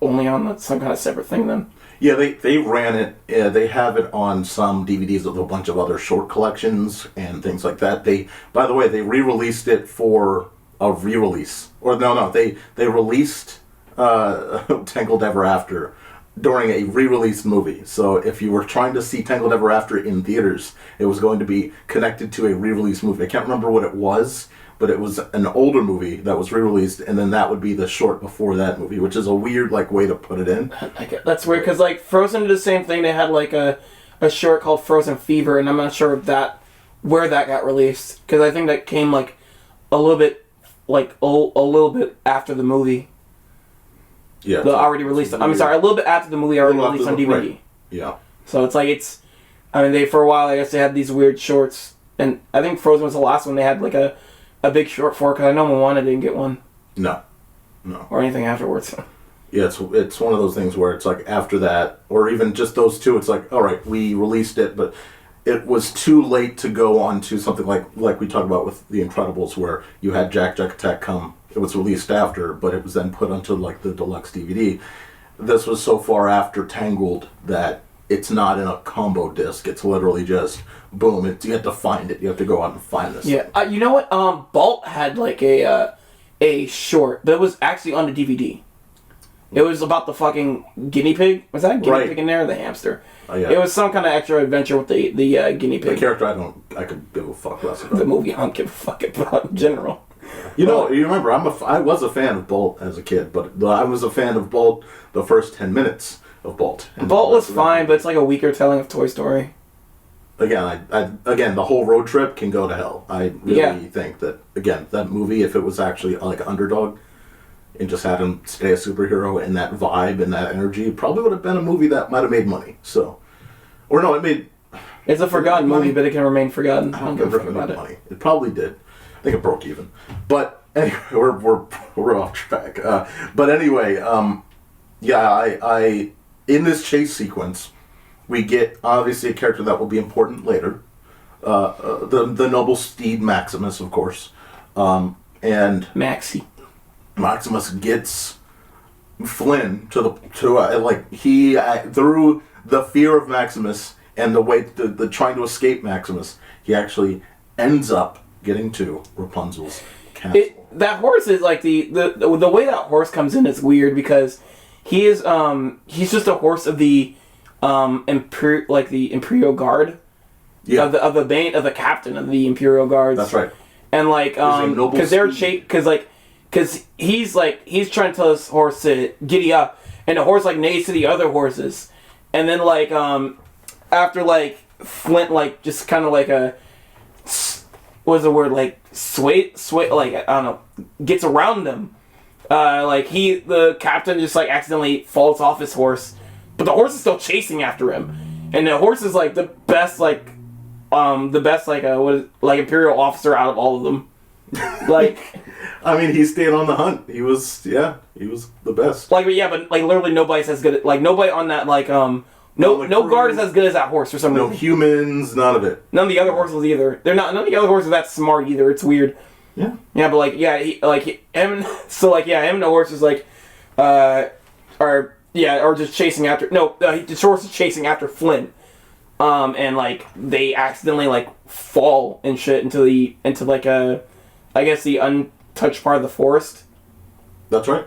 only on some kind of separate thing then. Yeah, they ran it. They have it on some DVDs of a bunch of other short collections and things like that. By the way, they re-released it for a re-release. Or no, they released Tangled Ever After during a re-release movie. So if you were trying to see Tangled Ever After in theaters, it was going to be connected to a re-release movie. I can't remember what it was, but it was an older movie that was re-released, and then that would be the short before that movie, which is a weird way to put it in. That's weird, because like Frozen did the same thing. They had like a short called Frozen Fever, and I'm not sure where that got released, because I think that came like a little bit after the movie. Yeah, a little bit after the movie already released on DVD. Right. Yeah. So they for a while I guess they had these weird shorts, and I think Frozen was the last one they had like a big short for, because I know Moana didn't get one. No. Or anything afterwards. Yeah, it's one of those things where it's like after that, or even just those two, it's like, all right, we released it, but it was too late to go on to something like we talked about with The Incredibles, where you had Jack Attack come. It was released after, but it was then put onto like the deluxe DVD. This was so far after Tangled that it's not in a combo disc. It's literally just boom. You have to find it. You have to go out and find this. Yeah, you know what? Bolt had like a short, but it was actually on the DVD. It was about the fucking guinea pig. Was that a guinea pig in there? Or the hamster. Oh, yeah. It was some kind of extra adventure with the guinea pig. The character I could give a fuck less about. The movie I don't give a fuck about in general. You remember I was a fan of Bolt as a kid, but I was a fan of Bolt the first 10 minutes of Bolt. And Bolt was fine, but it's like a weaker telling of Toy Story. Again, again, the whole road trip can go to hell. I really think that, again, that movie, if it was actually like an underdog and just had him stay a superhero and that vibe and that energy, it probably would have been a movie that might have made money. So, or no, it made... It's a forgotten movie, but it can remain forgotten. I don't give a fuck about money. It probably did. I think it broke even. But anyway, we're off track. But anyway, I in this chase sequence, we get obviously a character that will be important later. The noble steed Maximus, of course, and Maximus gets Flynn through the fear of Maximus and the way the trying to escape Maximus, he actually ends up getting to Rapunzel's castle. That horse is like the way that horse comes in is weird, because he is he's just a horse of the Imperial Guard. Yeah. Of the captain of the Imperial Guards. That's right. And like because he's trying to tell his horse to giddy up, and the horse like neighs to the other horses, and then like after like Flint like just kind of like sway like I don't know, gets around them. The captain just like accidentally falls off his horse, but the horse is still chasing after him, and the horse is like the best Imperial officer out of all of them. Like, I mean, he stayed on the hunt. He was the best. But literally nobody's as good. Nobody on that no guard is as good as that horse for some reason. No humans, none of it. None of the other horses either. None of the other horses are that smart either. It's weird. Yeah. Yeah, but him and the horse is or just chasing after. No, the Source is chasing after Flynn. And like they accidentally like fall and shit into like I guess the untouched part of the forest. That's right.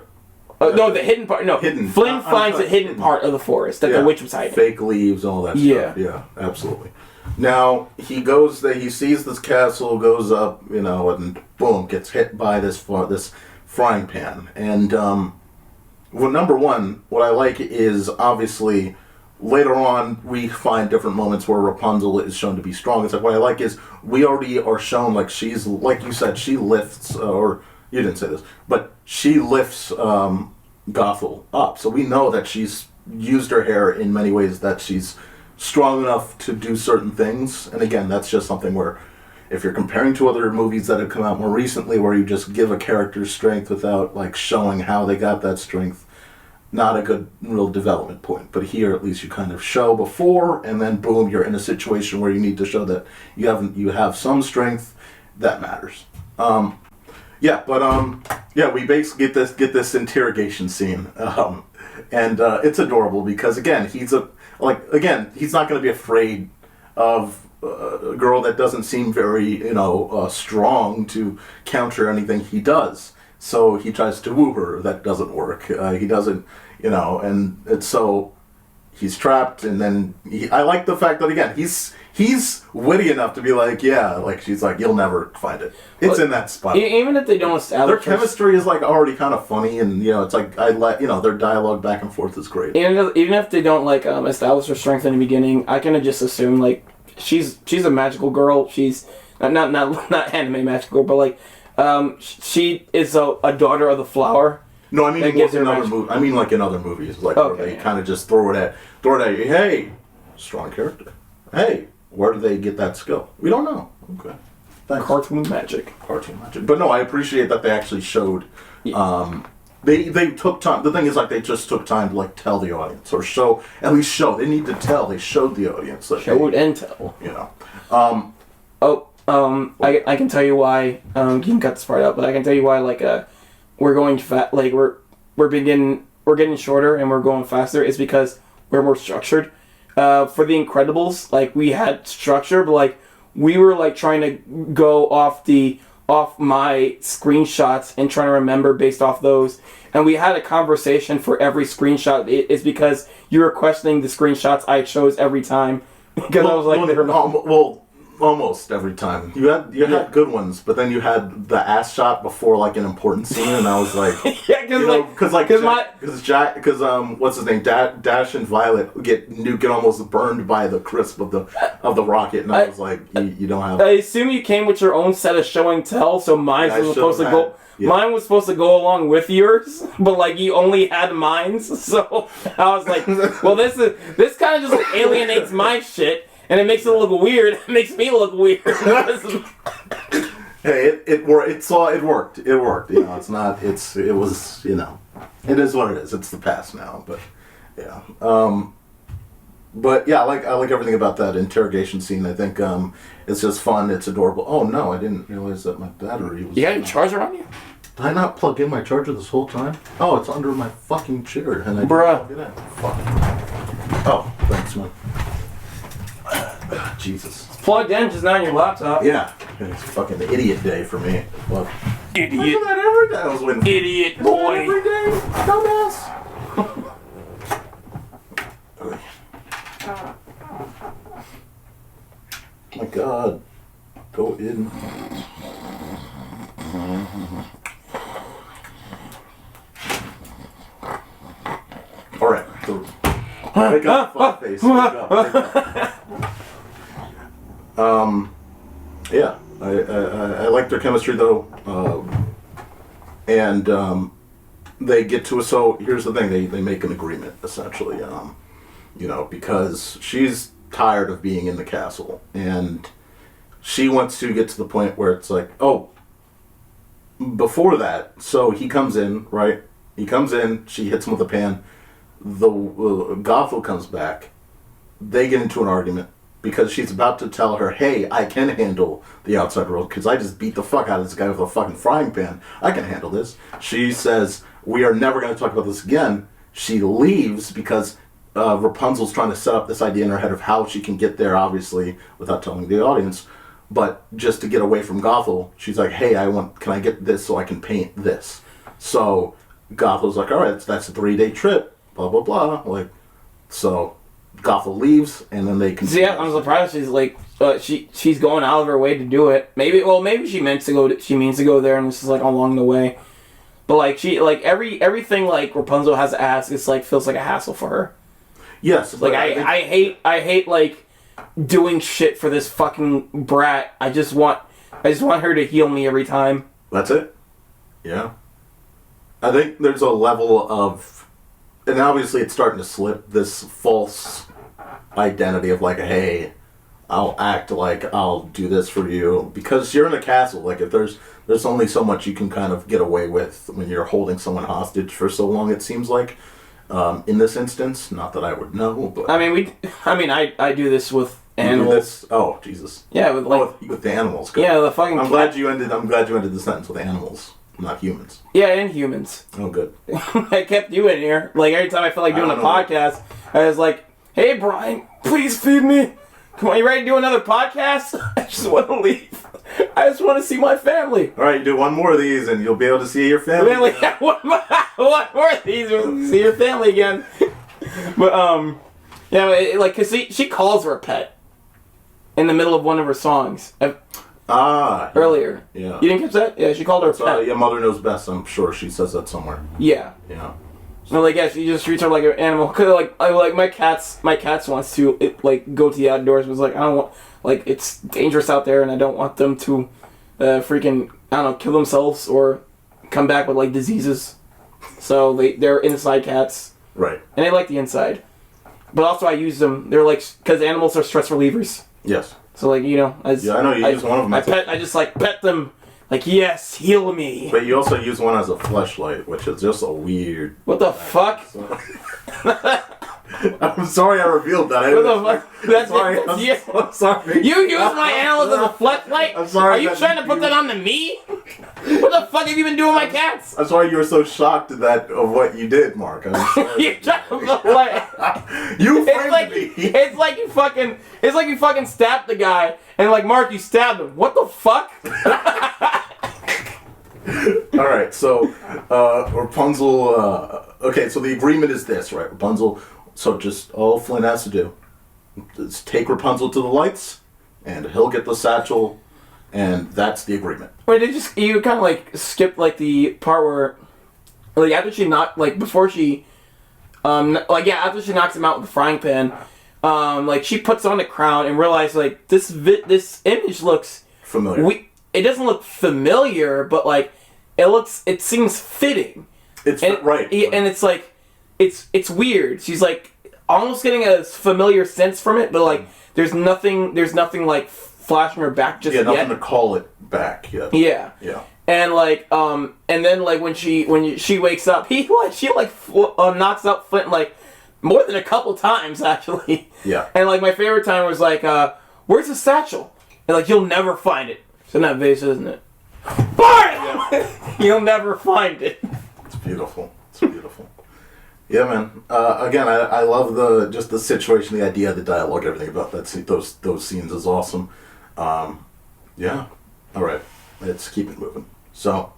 No, the hidden part. No, hidden. Flynn finds the hidden part of the forest that the witch was hiding. Fake leaves, all that stuff. Yeah, absolutely. Now he goes there. He sees this castle, goes up, and boom, gets hit by this frying pan. And well, number one, what I like is obviously later on we find different moments where Rapunzel is shown to be strong. It's like what I like is we already are shown like she's, like you said, she lifts or. You didn't say this, but she lifts Gothel up. So we know that she's used her hair in many ways, that she's strong enough to do certain things. And again, that's just something where if you're comparing to other movies that have come out more recently where you just give a character strength without like showing how they got that strength, not a good real development point. But here at least you kind of show before and then boom, you're in a situation where you need to show that you have some strength that matters. We basically get this interrogation scene, and it's adorable because again he's not going to be afraid of a girl that doesn't seem very strong to counter anything he does. So he tries to woo her. That doesn't work. He doesn't, and it's so he's trapped. And then I like the fact that again he's witty enough to be like, she's like, you'll never find it. It's in that spot. Even if they don't establish their chemistry is like already kind of funny, and it's like their dialogue back and forth is great. Even if they don't like establish her strength in the beginning, I can just assume like she's a magical girl. She's not anime magical girl, but like she is a daughter of the flower. No, I mean in other movies. I mean like in other movies, like where they kind of just throw it at you. Hey, strong character. Hey. Where do they get that skill? We don't know. Okay. Thanks. Cartoon magic. But no, I appreciate that they actually showed. They took time. The thing is, like, they just took time to like tell the audience or at least show. They need to tell. They showed the audience. Like, showed and tell. I can tell you why. You can cut this part out, but I can tell you why. Like, we're going like we're getting shorter and we're going faster. It's because we're more structured. For The Incredibles, like, we had structure, but, like, we were, like, trying to go off my screenshots and trying to remember based off those. And we had a conversation for every screenshot. It's because you were questioning the screenshots I chose every time. Because I was like... Almost every time. You had good ones, but then you had the ass shot before like an important scene, and I was like, because what's his name, Dash and Violet get almost burned by the crisp of the rocket, and I was like, you don't have. I assume you came with your own set of show and tell, so mine was supposed to go. Yeah. Mine was supposed to go along with yours, but like you only had mines, so I was like, well, this kind of just like alienates my shit. And it makes it look weird. It makes me look weird. Hey, it worked. It worked. It's not. It was. It is what it is. It's the past now. But yeah. But yeah, I like everything about that interrogation scene. I think it's just fun. It's adorable. Oh no, I didn't realize that my battery was. You got your charger on you? Did I not plug in my charger this whole time? Oh, it's under my fucking chair, and I didn't plug it in. Fuck. Oh, thanks, man. Jesus. It's plugged in, just not on your laptop. Yeah. It's fucking the idiot day for me. Look. Idiot. That every day I was winning. Idiot boy. Every day, dumbass. My God. Go in. Alright. Wake up, fuckface. Wake up. Yeah, I like their chemistry though, and they get to so here's the thing, they make an agreement essentially, because she's tired of being in the castle and she wants to get to the point where it's like, oh, before that, so he comes in, right? He comes in, she hits him with a pan, the Gothel comes back, they get into an argument. Because she's about to tell her, hey, I can handle the outside world because I just beat the fuck out of this guy with a fucking frying pan. I can handle this. She says, we are never going to talk about this again. she leaves because Rapunzel's trying to set up this idea in her head of how she can get there, obviously, without telling the audience. But just to get away from Gothel, she's like, hey, can I get this so I can paint this? So Gothel's like, all right, that's a 3-day trip, blah, blah, blah. Like, so Gothel leaves, and then they can... See, I'm surprised she's like, she's going out of her way to do it. Maybe she means to go there, and this is like along the way. But like everything like Rapunzel has to ask, it's like feels like a hassle for her. Yes. Like I hate like doing shit for this fucking brat. I just want her to heal me every time. That's it. Yeah. I think there's a level of, and obviously it's starting to slip, this false identity of like, hey, I'll act like I'll do this for you because you're in a castle. Like if there's only so much you can kind of get away with when you're holding someone hostage for so long. It seems like in this instance, not that I would know, but I do this with animals. Oh Jesus! Yeah, with the animals. Good. Yeah, the fucking. I'm glad you ended the sentence with animals, not humans. Yeah, and humans. Oh, good. I kept you in here. Like every time I felt like doing a podcast, I was like, "Hey, Bryan, please feed me. Come on, you ready to do another podcast? I just want to leave. I just want to see my family." All right, you do one more of these, and you'll be able to see your family. One more of these, we'll see your family again. But yeah, cause she calls her a pet in the middle of one of her songs. Earlier. Yeah. You didn't catch that? Yeah, she called her a pet. Yeah, Mother Knows Best. I'm sure she says that somewhere. Yeah. Yeah. No, like yeah, she just treats her like an animal. Cause my cats wants to go to the outdoors, but it's like I don't want it's dangerous out there, and I don't want them to kill themselves or come back with as so they're inside cats, right? And they like the inside, but also I use them. They're because animals are stress relievers. Yes. So I know you use one of them. I just pet them. Yes, heal me. But you also use one as a fleshlight, which is just a weird... What the fuck? I'm sorry I revealed that. What the fuck? I'm sorry. You use my animals as a fleshlight? I'm sorry. Are you trying to put that on to me? What the fuck have you been doing with my cats? I'm sorry you were so shocked of what you did, Mark. I'm sorry. You're trying to You framed me. It's like you fucking stabbed the guy, and Mark, you stabbed him. What the fuck? All right, so Rapunzel. Okay, so the agreement is this, right? Rapunzel. So just all Flynn has to do is take Rapunzel to the lights, and he'll get the satchel, and that's the agreement. Wait, you kind of skipped the part where after she before she after she knocks him out with the frying pan, she puts on the crown and realizes this image looks familiar. It doesn't look familiar, but it seems fitting. Right. And it's weird. She's almost getting a familiar sense from it, but there's nothing flashing her back just yet. Yeah, nothing to call it back yet. Yeah. Yeah. And and then when she wakes up, she knocks out Flint more than a couple times actually. Yeah. And my favorite time was where's the satchel? And you'll never find it. It's in that vase, isn't it? Bart! You'll never find it. It's beautiful. It's beautiful. Yeah, man. Again, I love the situation, the idea, the dialogue, everything about those scenes is awesome. Yeah. All right. Let's keep it moving. So.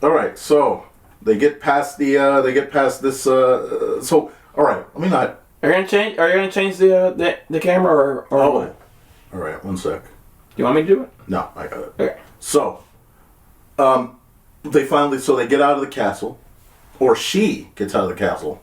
All right. So they get past this. So all right. Let me not. Are you gonna change the camera or what? All right. One sec. Do you want me to do it? No, I got it. Okay. So, they get out of the castle, or she gets out of the castle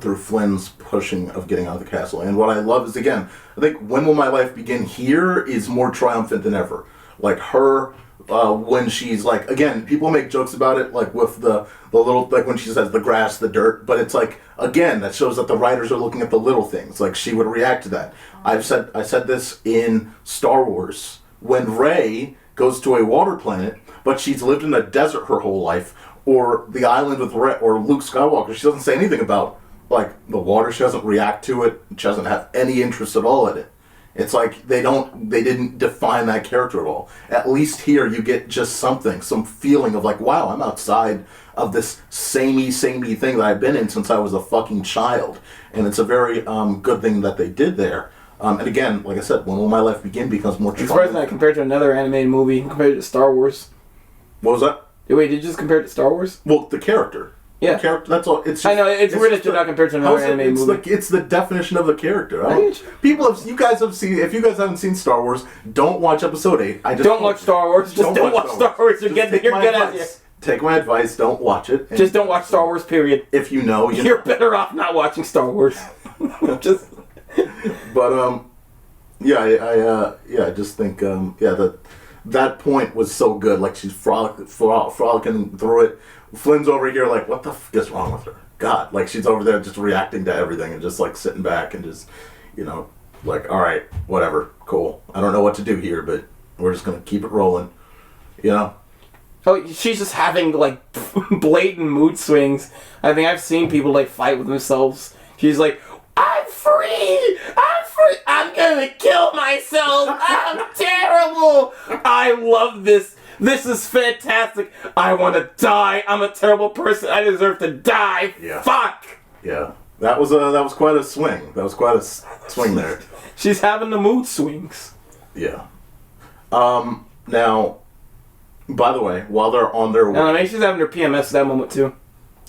through Flynn's pushing of getting out of the castle. And what I love is, again, I think When Will My Life Begin here is more triumphant than ever. Her, when she's again, people make jokes about it, with the little, when she says the grass, the dirt, but it's again, that shows that the writers are looking at the little things. She would react to that. I said this in Star Wars. When Rey goes to a water planet, but she's lived in a desert her whole life, or the island with or Luke Skywalker, she doesn't say anything about the water. She doesn't react to it. She doesn't have any interest at all in it. It's like they didn't define that character at all. At least here you get just something, some feeling of like, wow, I'm outside of this samey thing that I've been in since I was a fucking child. And it's a very good thing that they did there. And again, like I said, When Will My Life Begin becomes more It's surprising that compared to another animated movie, compared to Star Wars. What was that? Wait, did you just compare it to Star Wars? Well, the character. Yeah. The character, that's all. It's just, I know, it's weird that you're not compared to another animated movie. It's the definition of the character. You guys have seen, if you guys haven't seen Star Wars, don't watch episode 8. Don't watch Star Wars. Just don't watch Star Wars. You're good at it. Take my advice, don't watch it. Just don't watch Star Wars, period. If you know, you're better off not watching Star Wars. Just. But, I just think, that point was so good. Like, she's frolicking through it. Flynn's over here like, what the f is wrong with her? God, like, she's over there just reacting to everything and just, like, sitting back and just, like, all right, whatever, cool. I don't know what to do here, but we're just going to keep it rolling, Oh, she's just having, like, blatant mood swings. I think I've seen people, like, fight with themselves. She's like, I'm free! I'm gonna kill myself! I'm terrible! I love this. This is fantastic. I want to die. I'm a terrible person. I deserve to die. Yeah. Fuck! Yeah. That was quite a swing. That was quite a swing there. She's having the mood swings. Yeah. Now, by the way, while they're on their way... I mean, she's having her PMS at that moment, too.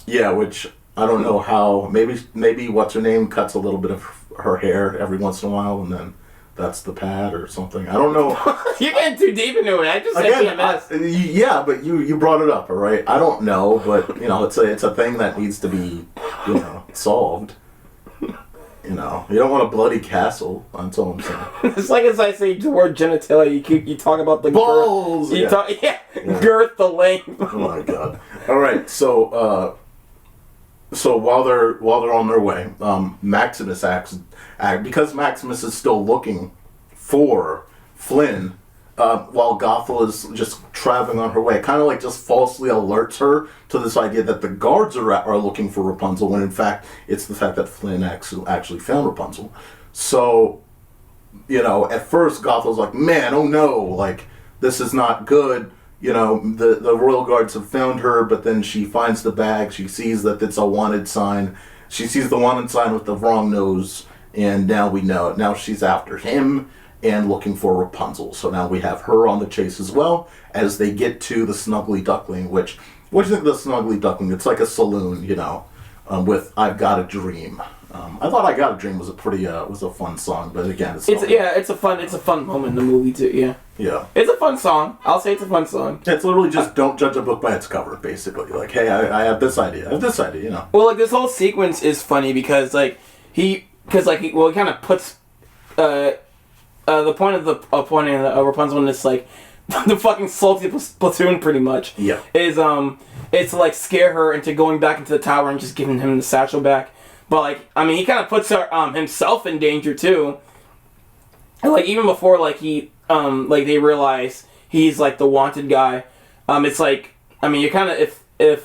Yeah, which I don't know how... Maybe what's-her-name cuts a little bit of her hair every once in a while, and then that's the pad or something. I don't know. You're getting too deep into it. I just said PMS. Yeah, but you brought it up, all right? I don't know, but, it's a thing that needs to be, solved. You don't want a bloody castle. That's all I'm saying. It's like as I say the word genitalia, you talk about the balls. Girth, girth, the length. Oh my god! All right, so while they're on their way, Maximus acts because Maximus is still looking for Flynn. While Gothel is just traveling on her way, kind of like just falsely alerts her to this idea that the guards are looking for Rapunzel, when in fact it's the fact that Flynn actually found Rapunzel. So, at first Gothel's like, man, oh no, like, this is not good. The royal guards have found her, but then she finds the bag, she sees that it's a wanted sign. She sees the wanted sign with the wrong nose, and now we know. Now she's after him and looking for Rapunzel. So now we have her on the chase as well as they get to the Snuggly Duckling, which, what do you think of the Snuggly Duckling? It's like a saloon, with I've Got a Dream. I thought I Got a Dream was a fun song, but again, it's a fun moment in the movie too, yeah. Yeah. It's a fun song. I'll say it's a fun song. It's literally just don't judge a book by its cover, basically. Like, hey, I have this idea. Well, like, this whole sequence is funny because, like, he kind of puts, the point of appointing Rapunzel in this, like, the fucking salty platoon, pretty much. Yeah. Is, it's to, like, scare her into going back into the tower and just giving him the satchel back. But, like, I mean, he kind of puts her, himself in danger, too. And, like, even before, like, they realize he's, like, the wanted guy, it's like, I mean, you kind of, if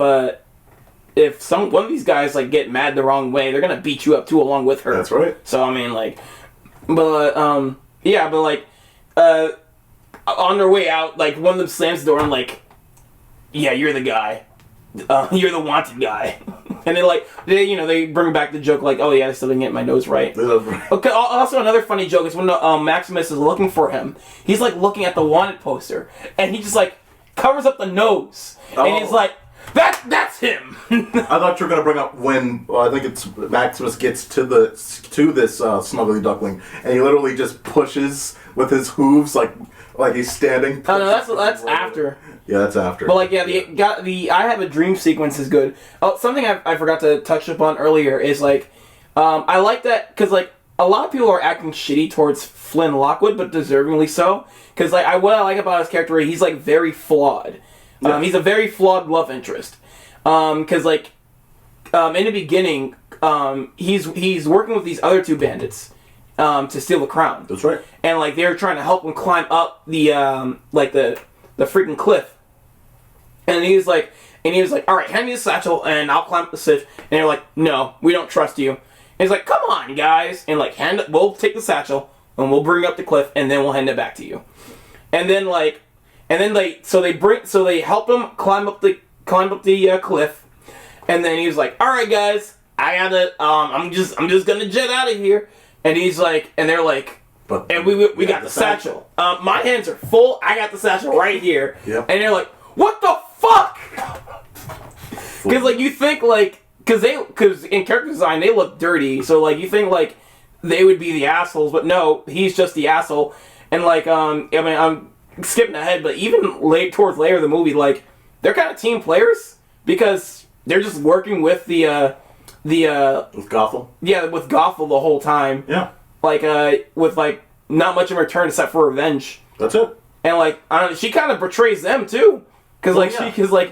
one of these guys, like, get mad the wrong way, they're gonna beat you up, too, along with her. That's right. So, I mean, like, on their way out, like, one of them slams the door and, like, yeah, you're the guy. You're the wanted guy. And they bring back the joke, like, oh yeah, I still didn't get my nose right. Okay, also another funny joke is when Maximus is looking for him, he's, like, looking at the wanted poster, and he just, like, covers up the nose. Oh. And he's like, that's him. I thought you were gonna bring up when I think it's Maximus gets to this Snuggly Duckling, and he literally just pushes with his hooves like he's standing. Oh no, that's after. Yeah, that's after. But like, yeah, the I Have a Dream sequence is good. Oh, something I forgot to touch upon earlier is like, I like that because like a lot of people are acting shitty towards Flynn Lockwood, but deservingly so. Because like what I like about his character, he's like very flawed. Yeah. He's a very flawed love interest. Because like, in the beginning, he's working with these other two bandits, to steal the crown. That's right. And like they're trying to help him climb up the freaking cliff. And he was like, all right, hand me the satchel and I'll climb up the cliff. And they're like, no, we don't trust you. And he's like, come on, guys, and like we'll take the satchel. and we'll bring you up the cliff, and then we'll hand it back to you. And then they help him climb up the cliff, and then he's like, all right, guys, I gotta, I'm just gonna jet out of here. And he's like, and they're like, and we got the satchel. My hands are full. I got the satchel right here. Yep. And they're like, what the fuck? Because like you think like, because in character design they look dirty, so like you think like they would be the assholes, but no, he's just the asshole. And like I mean I'm skipping ahead, but even towards later in the movie, like they're kind of team players because they're just working with with Gothel. Yeah, with Gothel the whole time. Yeah. Like with like not much in return except for revenge. That's it. And like I don't know, she kind of betrays them too, because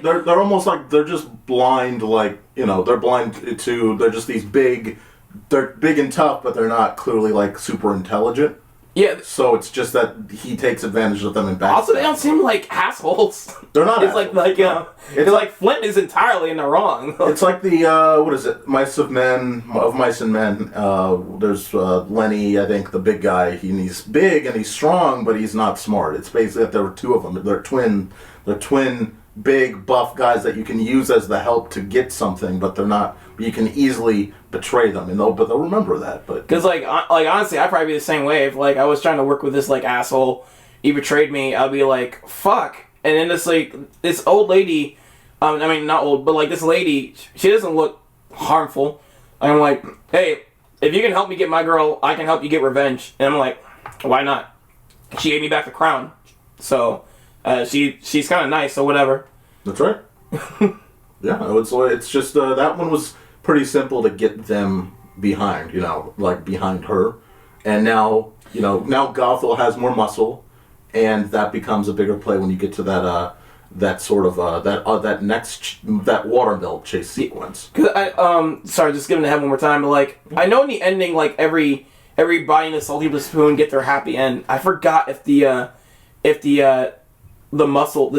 they're almost like they're just blind, like they're blind to they're just these they're big and tough, but they're not clearly like super intelligent. Yeah. So it's just that he takes advantage of them and back. Also, they don't seem like assholes. They're not. It's it's like Flint is entirely in the wrong. It's like the what is it? Mice and Men. There's Lenny, I think, the big guy. He's big and he's strong, but he's not smart. It's basically that there were two of them. They're twin, big buff guys that you can use as the help to get something, but they're not. You can easily betray them, but they'll remember that. But because like honestly, I'd probably be the same way if like I was trying to work with this like asshole, he betrayed me. I'll be like fuck, and then this old lady, I mean not old, but like this lady, she doesn't look harmful. I'm like, hey, if you can help me get my girl, I can help you get revenge. And I'm like, why not? She gave me back the crown, so she's kind of nice, so whatever. That's right. Yeah, it's just that one was pretty simple to get them behind, like behind her, and now Gothel has more muscle, and that becomes a bigger play when you get to that that watermill chase sequence. Cause sorry, just giving it ahead one more time, but like I know in the ending, like everybody in the Salty Blue Spoon get their happy end. I forgot if the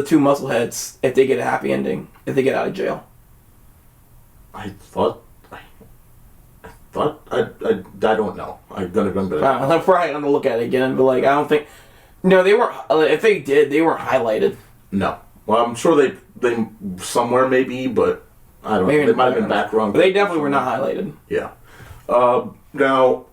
two muscle heads, if they get a happy ending, if they get out of jail. I don't know. I'm gonna I'm probably gonna look at it again, but like I don't think. No, they weren't. If they did, they weren't highlighted. No. Well, I'm sure they somewhere maybe, but I don't know. They might have been back wrong. But they definitely were not highlighted. Yeah. Now,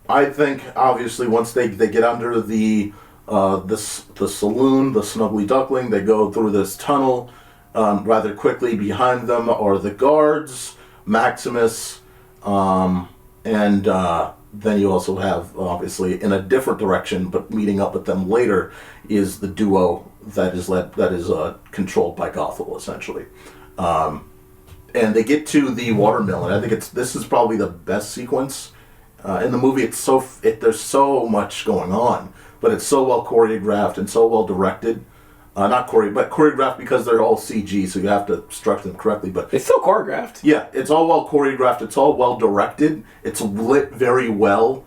I think obviously once they get under the saloon, the Snuggly Duckling, they go through this tunnel. Rather quickly behind them are the guards, Maximus, and then you also have, obviously, in a different direction, but meeting up with them later, is the duo that is controlled by Gothel, essentially. And they get to the watermill, and I think this is probably the best sequence in the movie. There's so much going on, but it's so well choreographed and so well directed. Not choreographed because they're all CG, so you have to structure them correctly. But it's still choreographed. Yeah, it's all well choreographed. It's all well directed. It's lit very well.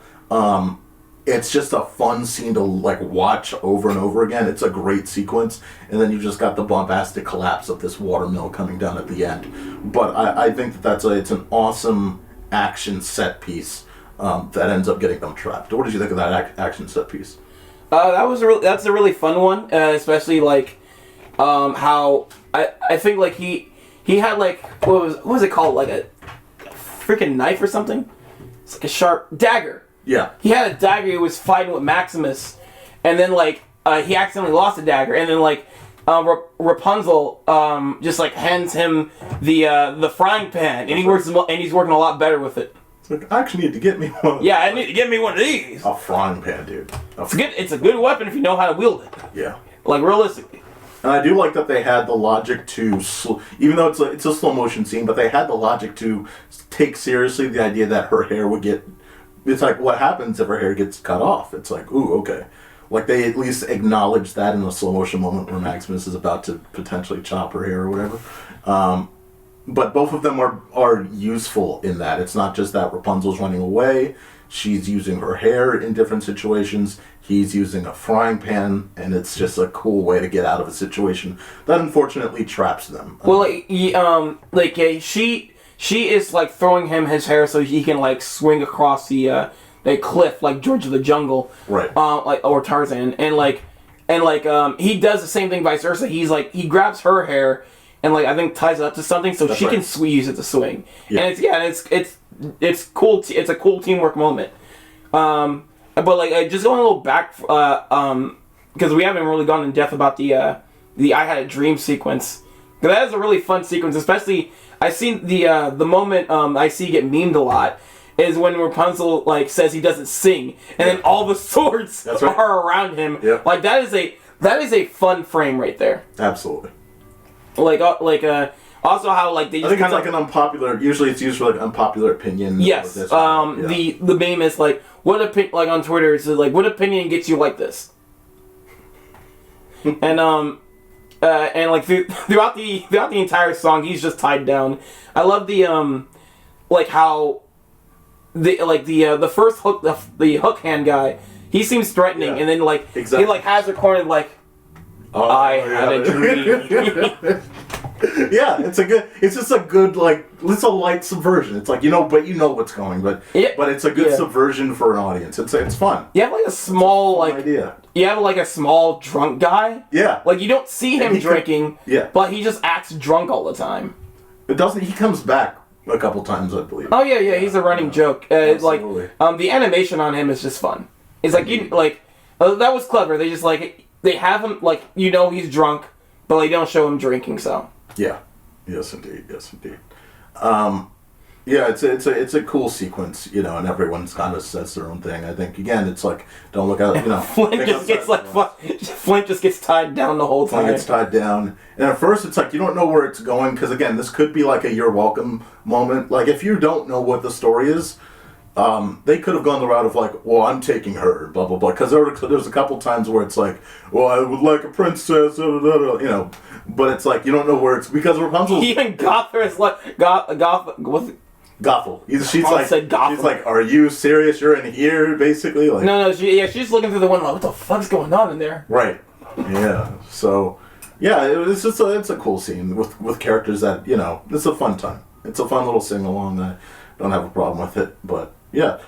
It's just a fun scene to like watch over and over again. It's a great sequence, and then you just got the bombastic collapse of this watermill coming down at the end. But I think it's an awesome action set piece that ends up getting them trapped. What did you think of that action set piece? That's a really fun one, especially like how I think like he had like what was it called, like a freaking knife or something? It's like a sharp dagger. Yeah. He had a dagger. He was fighting with Maximus, and then like he accidentally lost the dagger, and then like Rapunzel just like hands him the frying pan, and he's working a lot better with it. I actually need to get me one. Yeah, I need to get me one of these. A frying pan, dude. It's a good weapon if you know how to wield it. Yeah. Like, realistically. And I do like that they had the logic to, even though it's a slow motion scene, but they had the logic to take seriously the idea that her hair would get, it's like, what happens if her hair gets cut off? It's like, ooh, okay. Like, they at least acknowledge that in a slow motion moment where Maximus is about to potentially chop her hair or whatever. But both of them are useful in that. It's not just that Rapunzel's running away. She's using her hair in different situations. He's using a frying pan, and it's just a cool way to get out of a situation that unfortunately traps them. Well, she is like throwing him his hair so he can like swing across the cliff like George of the Jungle, right? Like or Tarzan, and he does the same thing vice versa. He grabs her hair and like I think ties it up to something so she can use it to swing. Yeah. And it's cool. It's a cool teamwork moment. But like just going a little back, because we haven't really gone in depth about the I Had a Dream sequence. Because that is a really fun sequence, especially I seen the moment I see get memed a lot is when Rapunzel like says he doesn't sing, and then all the swords are around him. Yep. Like that is a fun frame right there. Absolutely. Also how like they just I think it's like an unpopular. Usually it's used for like unpopular opinion. Yes. The meme is like what opinion like on Twitter it's like what opinion gets you like this. And like throughout the entire song he's just tied down. I love the like how the first hook the hook hand guy he seems threatening and then like he like has her cornered like I had a dream. Yeah, it's just a good like it's a light subversion. It's like but you know what's going, but it's a good subversion for an audience. It's fun. You have like a small like idea. You have like a small drunk guy. Yeah. Like you don't see him drinking. But he just acts drunk all the time. It doesn't. He comes back a couple times, I believe. Oh yeah, he's a running joke. Like the animation on him is just fun. It's like that was clever. They just like they have him like he's drunk, but they don't show him drinking. So. Yeah. Yes, indeed. Yeah, it's a cool sequence, and everyone's kind of says their own thing. I think again, it's like don't look out, Flint just gets tied down the whole time. Flint gets tied down, and at first it's like you don't know where it's going because again, this could be like a "You're welcome" moment. Like if you don't know what the story is, they could have gone the route of like, well, I'm taking her, blah blah blah. Because there's a couple times where it's like, well, I would like a princess, but it's like you don't know where it's because Rapunzel. Even Gothel is like Gothel. She's like, are you serious? You're in here, basically. Like no, she's looking through the window. What the fuck's going on in there? Right. Yeah. So, yeah, it's a cool scene with characters that it's a fun time. It's a fun little sing along. I don't have a problem with it, but yeah.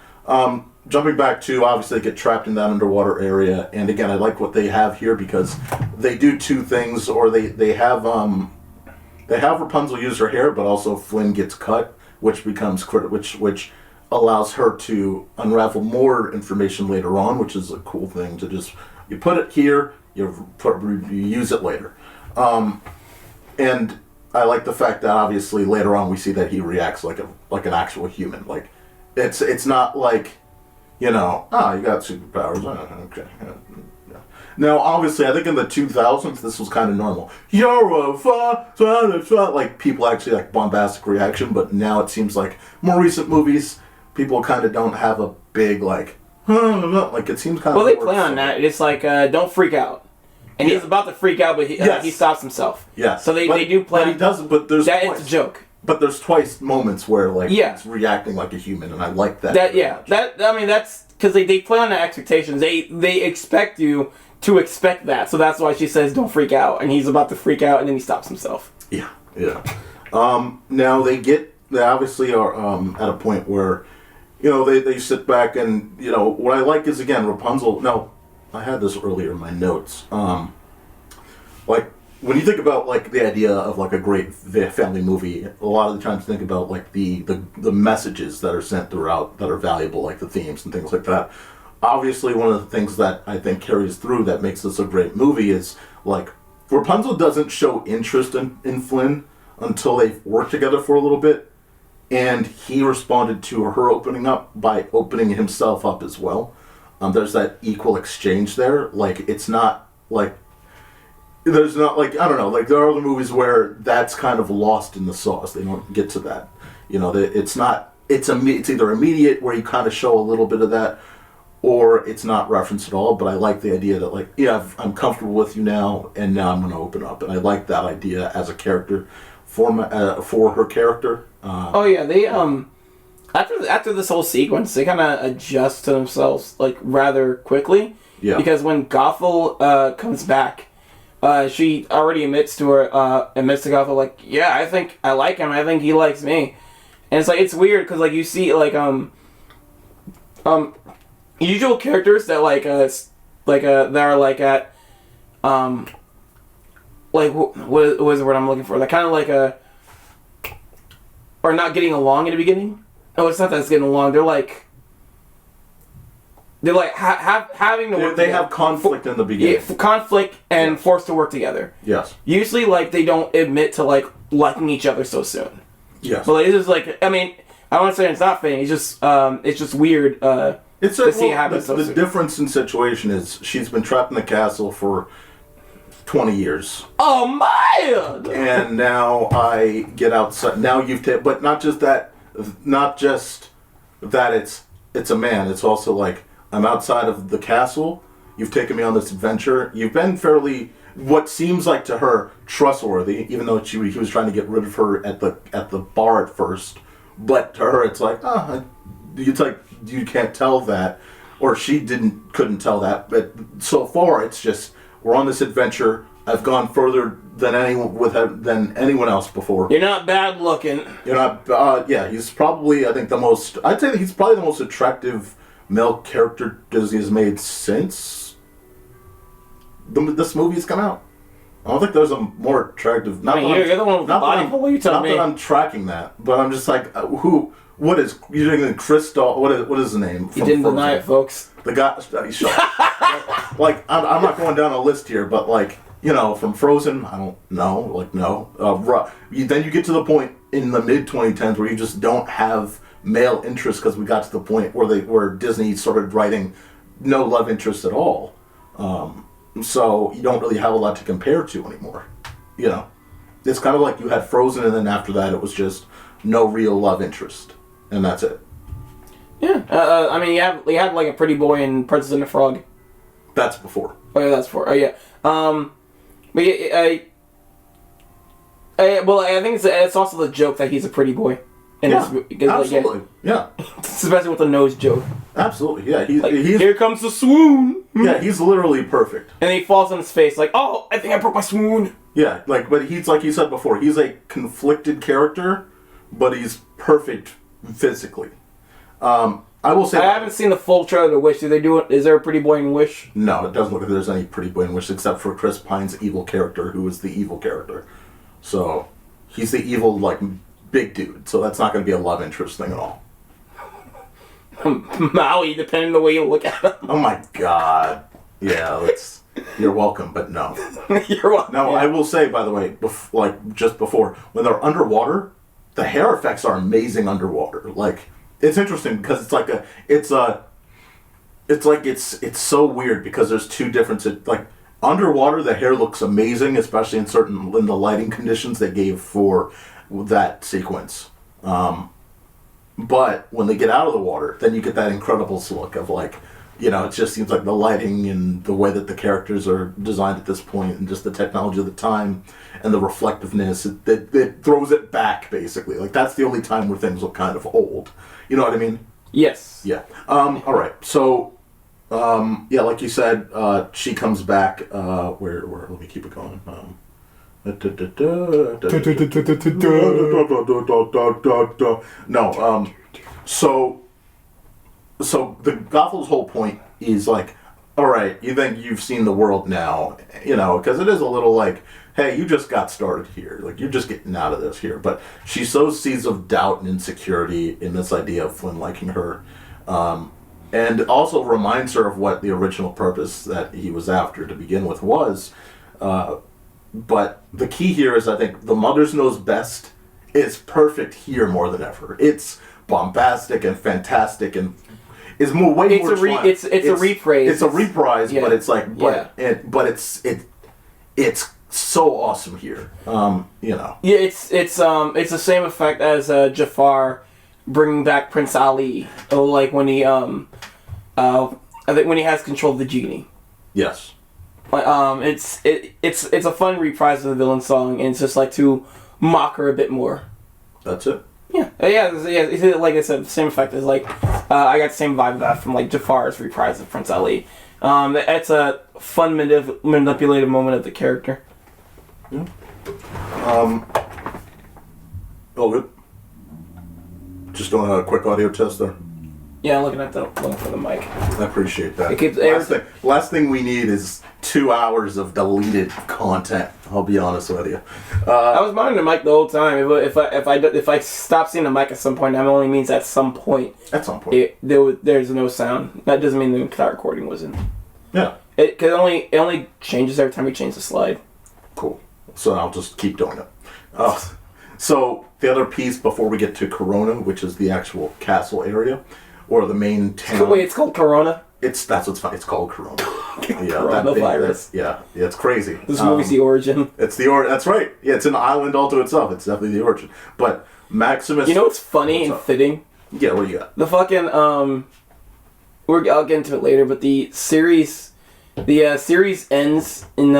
Jumping back to obviously they get trapped in that underwater area, and again, I like what they have here because they do two things, or they have Rapunzel use her hair, but also Flynn gets cut. Which becomes which allows her to unravel more information later on, which is a cool thing to just you put it here, you use it later, and I like the fact that obviously later on we see that he reacts like an actual human. Like it's not like you got superpowers. Okay. Now, obviously, I think in the 2000s, this was kind of normal. Like, people actually, like, bombastic reaction, but now it seems like more recent movies, people kind of don't have a big, like, it seems kind of... Well, they play on that. It's like, don't freak out. And he's about to freak out, but he stops himself. Yeah. So they do play... But he doesn't, but there's... It's a joke. But there's twice moments where, like, it's reacting like a human, and I like that. That's... Because they play on the expectations. They expect you... to expect that, so that's why she says don't freak out, and he's about to freak out, and then he stops himself. Yeah. Now they obviously are at a point where, they sit back and, what I like is, again, Rapunzel, now, I had this earlier in my notes, like, when you think about, like, the idea of, like, a great family movie, a lot of the times think about, like, the messages that are sent throughout that are valuable, like the themes and things like that. Obviously, one of the things that I think carries through that makes this a great movie is, like, Rapunzel doesn't show interest in Flynn until they've worked together for a little bit, and he responded to her opening up by opening himself up as well. There's that equal exchange there. Like, it's not, like, there's not, like, I don't know, like, there are other movies where that's kind of lost in the sauce. They don't get to that. It's not, it's either immediate, where you kind of show a little bit of that, or it's not referenced at all, but I like the idea that, like, I'm comfortable with you now, and now I'm going to open up. And I like that idea as a character for her character. They, after this whole sequence, they kind of adjust to themselves, like, rather quickly. Yeah. Because when Gothel comes back, she already admits to Gothel, like, yeah, I think I like him, I think he likes me. And it's, like, it's weird, because, like, you see, like, usual characters that that are like at like what is the word I'm looking for? They're kind of like are not getting along in the beginning. No, it's not that it's getting along. They're like having to work. They have conflict in the beginning. Yeah, conflict and forced to work together. Yes. Usually, like they don't admit to like liking each other so soon. Yes. But like, it's just like I mean, I don't want to say it's not fitting. It's just weird. It's to see it happen so the soon. difference in situation is she's been trapped in the castle for 20 years. Oh my! And now I get outside. Now you've but not just that it's a man. It's also like I'm outside of the castle. You've taken me on this adventure. You've been fairly, what seems like to her, trustworthy, even though he was trying to get rid of her at the bar at first. But to her, it's like, it's like you can't tell that, or she couldn't tell that. But so far, it's just we're on this adventure. I've gone further than anyone else before. You're not bad looking. You're not. Yeah, he's probably. I think I'd say that he's probably the most attractive male character Disney has made since this movie's come out. I don't think there's a more attractive. You're the one with the body. What are you telling me? Not that I'm tracking that, but I'm just like, who? What is you're thinking? Crystal? What is the name? You didn't deny it, folks. The guy. Like I'm not going down a list here, but like from Frozen, I don't know. Like no. Then you get to the point in the mid 2010s where you just don't have male interest because we got to the point where Disney started writing no love interest at all. So you don't really have a lot to compare to anymore. It's kind of like you had Frozen, and then after that, it was just no real love interest, and that's it. Yeah, I mean, you had like a pretty boy in Princess and the Frog. That's before. Oh yeah, that's before. Oh yeah. But well, I think it's also the joke that he's a pretty boy. Absolutely. Yeah. Especially with the nose joke. Absolutely. Yeah. He's here comes the swoon. Yeah, he's literally perfect. And he falls on his face like, oh, I think I broke my swoon. Yeah, but he's like you said before, he's a conflicted character, but he's perfect physically. I will say I haven't seen the full trailer to Wish. Is there a pretty boy in Wish? No, it doesn't look like there's any pretty boy in Wish except for Chris Pine's evil character, who is the evil character. So he's the evil big dude, so that's not going to be a love interest thing at all. Maui, depending on the way you look at him. Oh my god. Yeah, you're welcome, but no. You're welcome. Now, I will say, by the way, just before, when they're underwater, the hair effects are amazing underwater. It's interesting because it's so weird because there's two differences. Underwater, the hair looks amazing, especially in the lighting conditions they gave for that sequence. But when they get out of the water, then you get that Incredibles look of it just seems like the lighting and the way that the characters are designed at this point and just the technology of the time and the reflectiveness, it throws it back, basically. That's the only time where things look kind of old. You know what I mean? Yes. Yeah. All right. So, like you said, she comes back, where, let me keep it going. No, so the Gothel's whole point is all right, you think you've seen the world now, because it is a little hey, you just got started here, you're just getting out of this here, but she sows seeds of doubt and insecurity in this idea of Flynn liking her, and also reminds her of what the original purpose that he was after to begin with was, but the key here is I think the Mother's Knows Best is perfect here more than ever. It's bombastic and fantastic and is more way more. It's a reprise. It's a reprise, yeah. But it's it's so awesome here. Yeah, it's the same effect as Jafar bringing back Prince Ali. When he I think when he has control of the genie. Yes. It's a fun reprise of the villain song, and it's just to mock her a bit more. That's it. Yeah. It's, like I said, the same effect as I got the same vibe of that from Jafar's reprise of Prince Ali. It's a fun manipulative moment of the character. Yeah. Oh, good. Just doing a quick audio test there. Yeah, looking for the mic. I appreciate that. It keeps last thing we need is 2 hours of deleted content. I'll be honest with you. I was minding the mic the whole time. If I stop seeing the mic at some point, that only means at some point. At some point. There's no sound. That doesn't mean the entire recording wasn't. Yeah. It only changes every time we change the slide. Cool. So I'll just keep doing it. So the other piece before we get to Corona, which is the actual castle area, or the main town. Wait, it's called Corona? That's what's fun. It's called Corona. Coronavirus. It's crazy. This movie's the origin. It's the origin. That's right. Yeah, it's an island all to itself. It's definitely the origin. But Maximus. You know what's funny and fitting? Yeah, what do you got? The fucking I'll get into it later, but the series ends in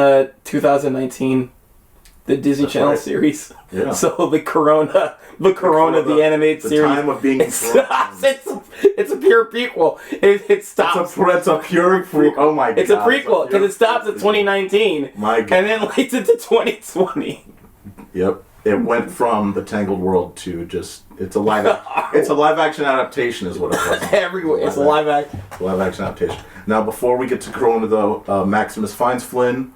2019. The Disney Channel series. Yeah. So the Corona, the animated series. The time of being it's a pure prequel. It stops. It's a pure prequel. Oh my god. It's a prequel because it stops at 2019. My god. And then leads into 2020. Yep. It went from the Tangled world to just it's a live action adaptation is what it was. Everywhere. It's a live action adaptation. Now before we get to Corona though, Maximus finds Flynn.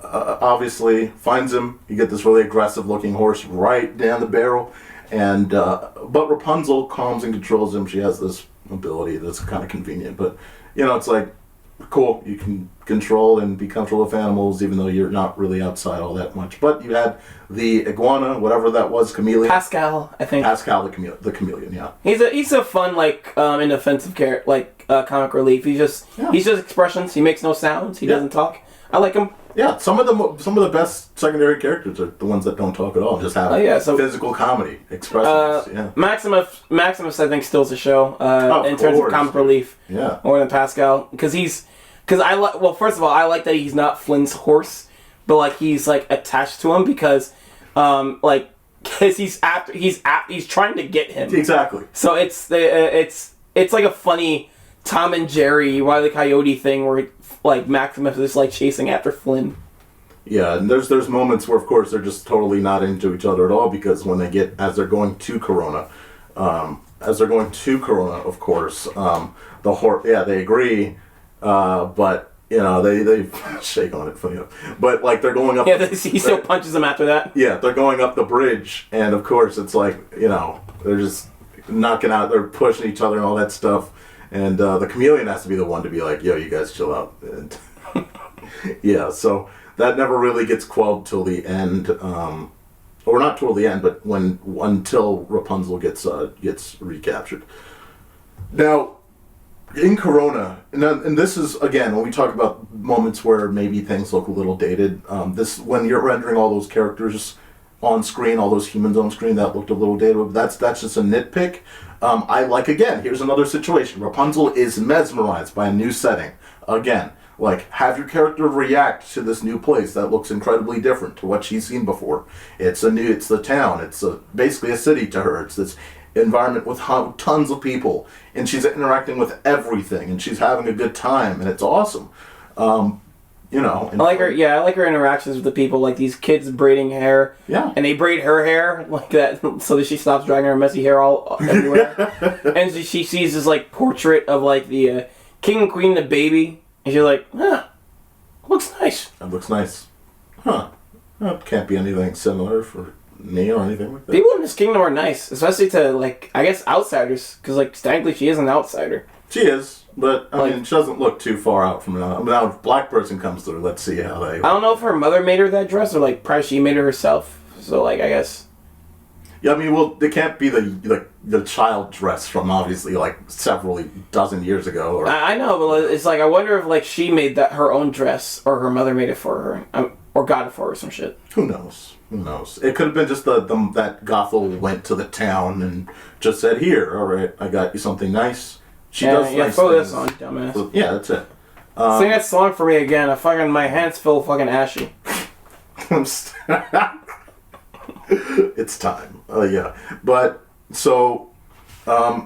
Obviously finds him. You get this really aggressive looking horse right down the barrel, and but Rapunzel calms and controls him. She has this ability that's kind of convenient, but it's like cool. You can control and be comfortable with animals, even though you're not really outside all that much. But you had the iguana, whatever that was, chameleon. Pascal, I think. Pascal the chameleon. Yeah. He's a fun inoffensive character, comic relief. He's just expressions. He makes no sounds. He doesn't talk. I like him. Yeah, some of the best secondary characters are the ones that don't talk at all, just have physical comedy, expressions. Maximus, I think, steals the show in terms of comic relief. Yeah, more than Pascal, because first of all, I like that he's not Flynn's horse, but he's attached to him because he's trying to get him exactly. So it's like a funny Tom and Jerry Wile E. Coyote thing where Maximus is chasing after Flynn. Yeah, and there's moments where of course they're just totally not into each other at all because when as they're going to Corona, of course, the horse they agree, but they shake on it funny enough. But they're going up. Yeah, he still punches them after that. Yeah, they're going up the bridge, and of course it's they're just knocking out, they're pushing each other and all that stuff. And the chameleon has to be the one to be like, yo, you guys chill out. And yeah, so that never really gets quelled till the end. Or not till the end, but until Rapunzel gets recaptured. Now, in Corona, and this is, again, when we talk about moments where maybe things look a little dated, when you're rendering all those characters on screen, all those humans on screen, that looked a little dated, but that's just a nitpick. Again, here's another situation. Rapunzel is mesmerized by a new setting. Again, have your character react to this new place that looks incredibly different to what she's seen before. It's the town. It's basically a city to her. It's this environment with tons of people, and she's interacting with everything, and she's having a good time, and it's awesome. I like her. Yeah, I like her interactions with the people, these kids braiding hair. Yeah, and they braid her hair like that so that she stops dragging her messy hair all everywhere. And she sees this portrait of the king and queen and the baby, and she's like, looks nice. That looks nice, huh? That can't be anything similar for me or anything like that. People in this kingdom are nice, especially to I guess outsiders, because technically she is an outsider. She is. But, I mean, she doesn't look too far out from now. Now, if a black person comes through, let's see how they... I don't know if her mother made her that dress or, probably she made it herself. So, I guess... Yeah, I mean, it can't be the child dress from, obviously, several dozen years ago. Or... I know, but it's I wonder if, she made that her own dress or her mother made it for her. Or got it for her or some shit. Who knows? It could have been just that Gothel went to the town and just said, here, all right, I got you something nice. She does nice throw things. this on, dumbass. Yeah, that's it. Sing that song for me again. My hands feel fucking ashy. It's time. Yeah, but so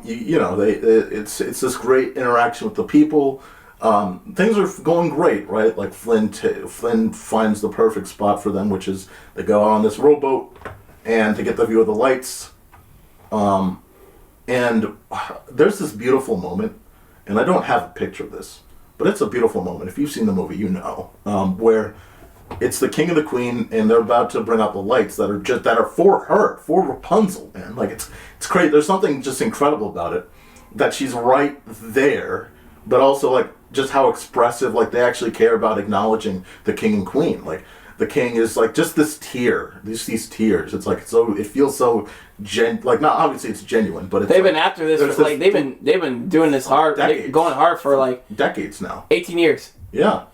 it's this great interaction with the people. Things are going great, right? Flynn finds the perfect spot for them, which is they go on this rowboat and to get the view of the lights. And there's this beautiful moment, and I don't have a picture of this, but it's a beautiful moment. If you've seen the movie, you know, where it's the king and the queen, and they're about to bring out the lights that are for her, for Rapunzel, man. Like it's crazy. There's something just incredible about it, that she's right there, but also like just how expressive. Like they actually care about acknowledging the king and queen. Like the king is like just this tear, these tears. It's like so. It feels so like not obviously it's genuine, but it's they've like, been after this for, like they've been doing this hard, going hard for like decades now, 18 years. Yeah.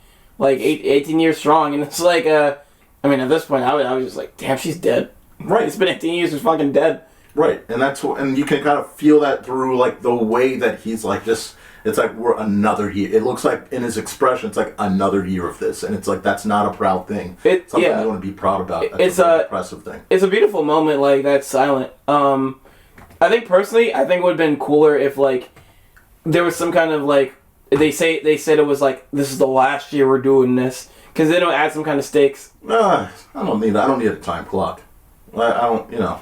Like 18 years strong, and it's like, I mean, at this point, I was just like, damn, she's dead. Right. It's been 18 years, she's fucking dead. Right, and and you can kind of feel that through like the way that he's like just. It's like we're another year. It looks like in his expression, it's like another year of this, and it's like that's not a proud thing. It's something you want to be proud about. It's a impressive thing. It's a beautiful moment, like that's silent. I think personally, it would have been cooler if like there was some kind of like. They said it was like this is the last year we're doing this because they don't add some kind of stakes. I don't need a time clock. I don't, you know.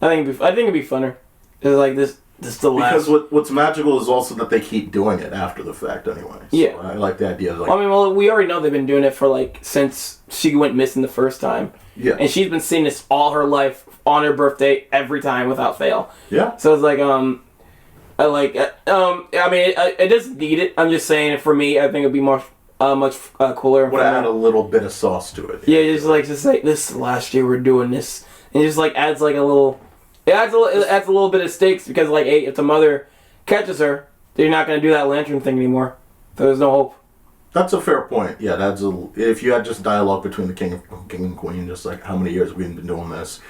I think it'd be funner. It's like this is the last. Because what's magical is also that they keep doing it after the fact, anyway. So yeah, I like the idea. Of like, I mean, well, we already know they've been doing it for like since she went missing the first time. Yeah, and she's been seeing this all her life on her birthday every time without fail. Yeah. So it's like I like. I mean, it doesn't need it. I'm just saying, for me, I think it'd be much cooler. Would add a little bit of sauce to it. Yeah, just like this last year we're doing this, and it just like adds like a little. It adds a little bit of stakes because like, hey, if the mother catches her, they're not gonna do that lantern thing anymore. So there's no hope. That's a fair point. Yeah, if you had just dialogue between the king and queen, just like how many years we've been doing this,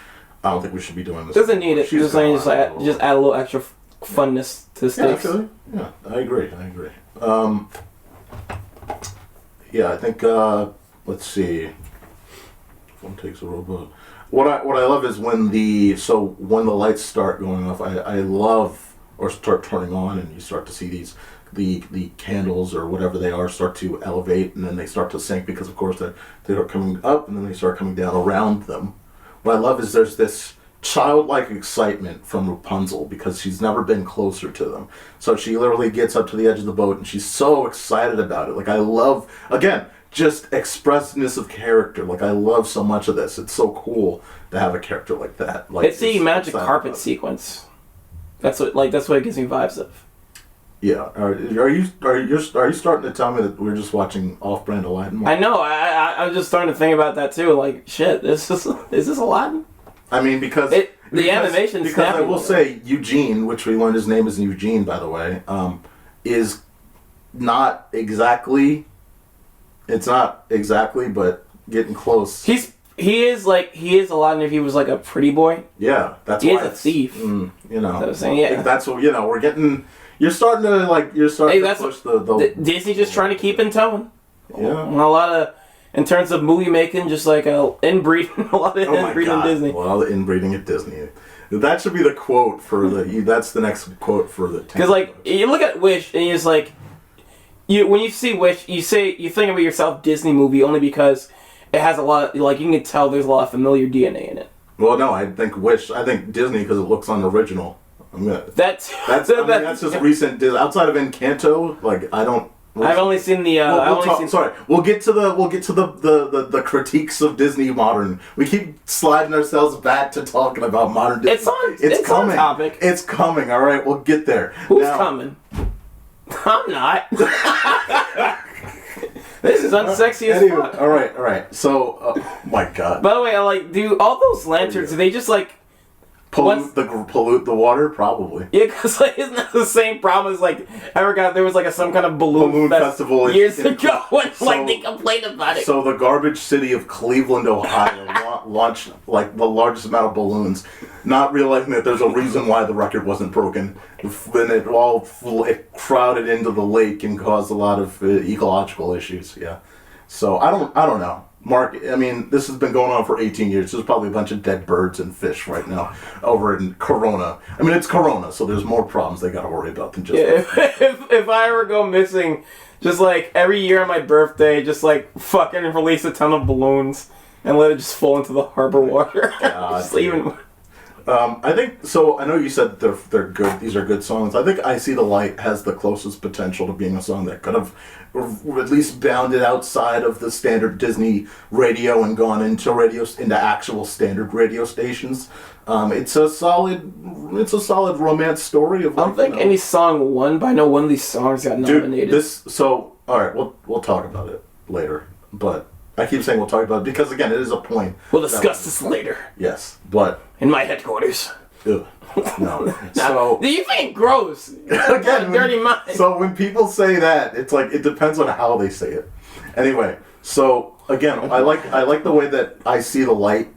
I don't think we should be doing this. Doesn't need it. Just add a little extra funness to the stakes. Yeah, actually. Yeah, I agree. Yeah, I think. Let's see. One takes a robot. What I love is when the lights start going off. I love or start turning on, and you start to see the candles or whatever they are start to elevate, and then they start to sink because of course they're coming up, and then they start coming down around them. What I love is there's this childlike excitement from Rapunzel because she's never been closer to them. So she literally gets up to the edge of the boat and she's so excited about it. Like I love, again, just expressiveness of character. Like I love so much of this. It's so cool to have a character like that. Like it's the magic carpet sequence. That's what it gives me vibes of. Yeah. Are you starting to tell me that we're just watching off-brand Aladdin? I know. I'm just starting to think about that too. Like shit, is this Aladdin? I mean, because animation. Because I will say Eugene, which we learned his name is Eugene, by the way, is not exactly. It's not exactly, but getting close. He is Aladdin if he was like a pretty boy. Yeah, that's he why is a thief. You know, that's what I'm saying. Yeah, that's what we're getting. You're starting to push the Disney just trying to keep in tone. Yeah, and a lot of. In terms of movie making, just like inbreeding, a lot of inbreeding at Disney. Well, the inbreeding at Disney. That should be the quote for that's the next quote for the. Because like you look at Wish and it's like, when you see Wish, you think of yourself Disney movie only because it has a lot. Like you can tell there's a lot of familiar DNA in it. Well, no, I think Wish. I think Disney because it looks unoriginal. That's just recent. Outside of Encanto, like I don't. I've only seen the. We'll get to the critiques of Disney modern. We keep sliding ourselves back to talking about modern Disney. It's coming. On topic. It's coming. All right, we'll get there. Who's coming? I'm not. This is unsexy as fuck. All right. So, my God. By the way, do all those lanterns? Do they just like? Pollute the water? Probably. Yeah, because isn't that the same problem as I forgot there was some kind of balloon festival years ago when they complained about it. So the garbage city of Cleveland, Ohio launched the largest amount of balloons, not realizing that there's a reason why the record wasn't broken. Then it crowded into the lake and caused a lot of ecological issues. Yeah. So I don't know. Mark, I mean, this has been going on for 18 years. There's probably a bunch of dead birds and fish right now over in Corona. I mean, it's Corona, so there's more problems they got to worry about than just... Yeah, if I ever go missing, just every year on my birthday, just fucking release a ton of balloons and let it just fall into the harbor water. God, I think so. I know you said they're good. These are good songs. I think "I See the Light" has the closest potential to being a song that could have at least bounded outside of the standard Disney radio and gone into actual standard radio stations. It's a solid romance story of. I don't think any song won, but I know one of these songs got nominated. All right, we'll talk about it later, but. I keep saying we'll talk about it because, again, it is a point. We'll discuss this later. Yes, but... In my headquarters. Ugh. No. So... Do you think gross? Again, dirty mind. So when people say that, it's like, it depends on how they say it. Anyway, so, again, I like the way that I See the Light.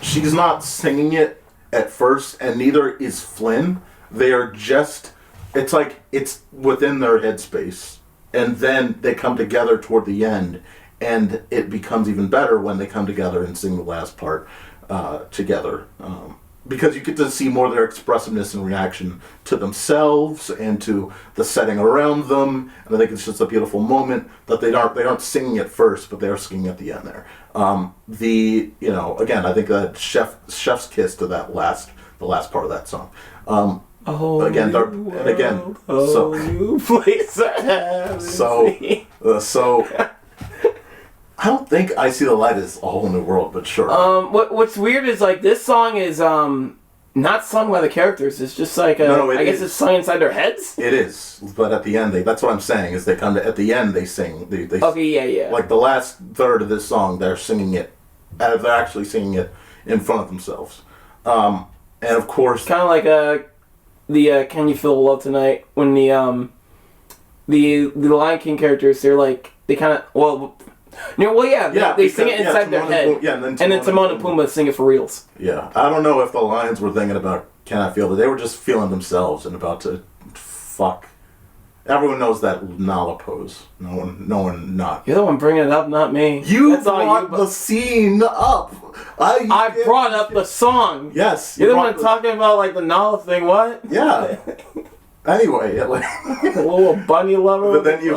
She's not singing it at first, and neither is Flynn. They are just... It's like, it's within their headspace. And then they come together toward the end. And it becomes even better when they come together and sing the last part together. Because you get to see more of their expressiveness and reaction to themselves and to the setting around them. And I think it's just a beautiful moment that they aren't singing it first, but they are singing at the end there. Again, I think that chef's kiss to the last part of that song. I don't think I See the Light is a whole new world, but sure. What's weird is like this song is not sung by the characters. It's just like I guess it's sung inside their heads. It is, but at the end, that's what I'm saying. Is they come to at the end they sing. They okay, yeah. Like the last third of this song, they're singing it. They're actually singing it in front of themselves. And of course, kind of like the "Can You Feel the Love Tonight" when the Lion King characters they kind of they sing it inside their head, and then Timon and Pumbaa sing it for reals. Yeah, I don't know if the lions were thinking about "Can I Feel That." They were just feeling themselves and about to fuck. Everyone knows that Nala pose. No one not. You're the one bringing it up, not me. You brought the scene up. I brought up the song. Yes, you're the one talking about like the Nala thing. What? Yeah. Anyway, a little bunny lover. But then you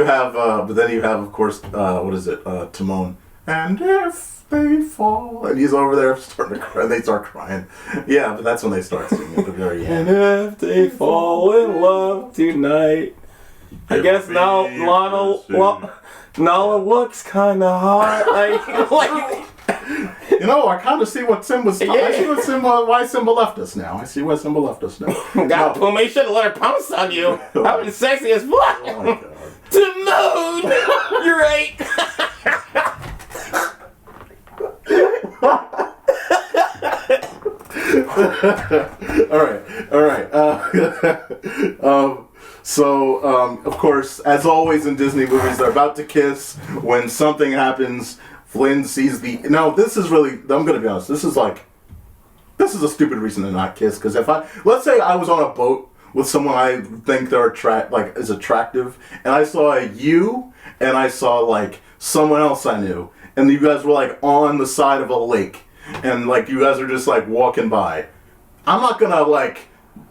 have, of course, what is it? Timon. And if they fall, and he's over there starting to cry. They start crying. Yeah, but that's when they start singing at the very end. And if they fall in love tonight, I guess now Nala looks kind of hot. Like. I kind of see what Simba's. I see why Simba left us now. I see why Simba left us now. God, Pumbaa should have let her pounce on you. That was sexy as fuck. Oh my God. Timon, you're right. All right. So, of course, as always in Disney movies, they're about to kiss. When something happens, Flynn sees the... Now, this is really... I'm going to be honest. This is a stupid reason to not kiss. Because let's say I was on a boat with someone I think they're is attractive, and I saw you, and I saw, someone else I knew, and you guys were, on the side of a lake, and, you guys are just, walking by. I'm not going to,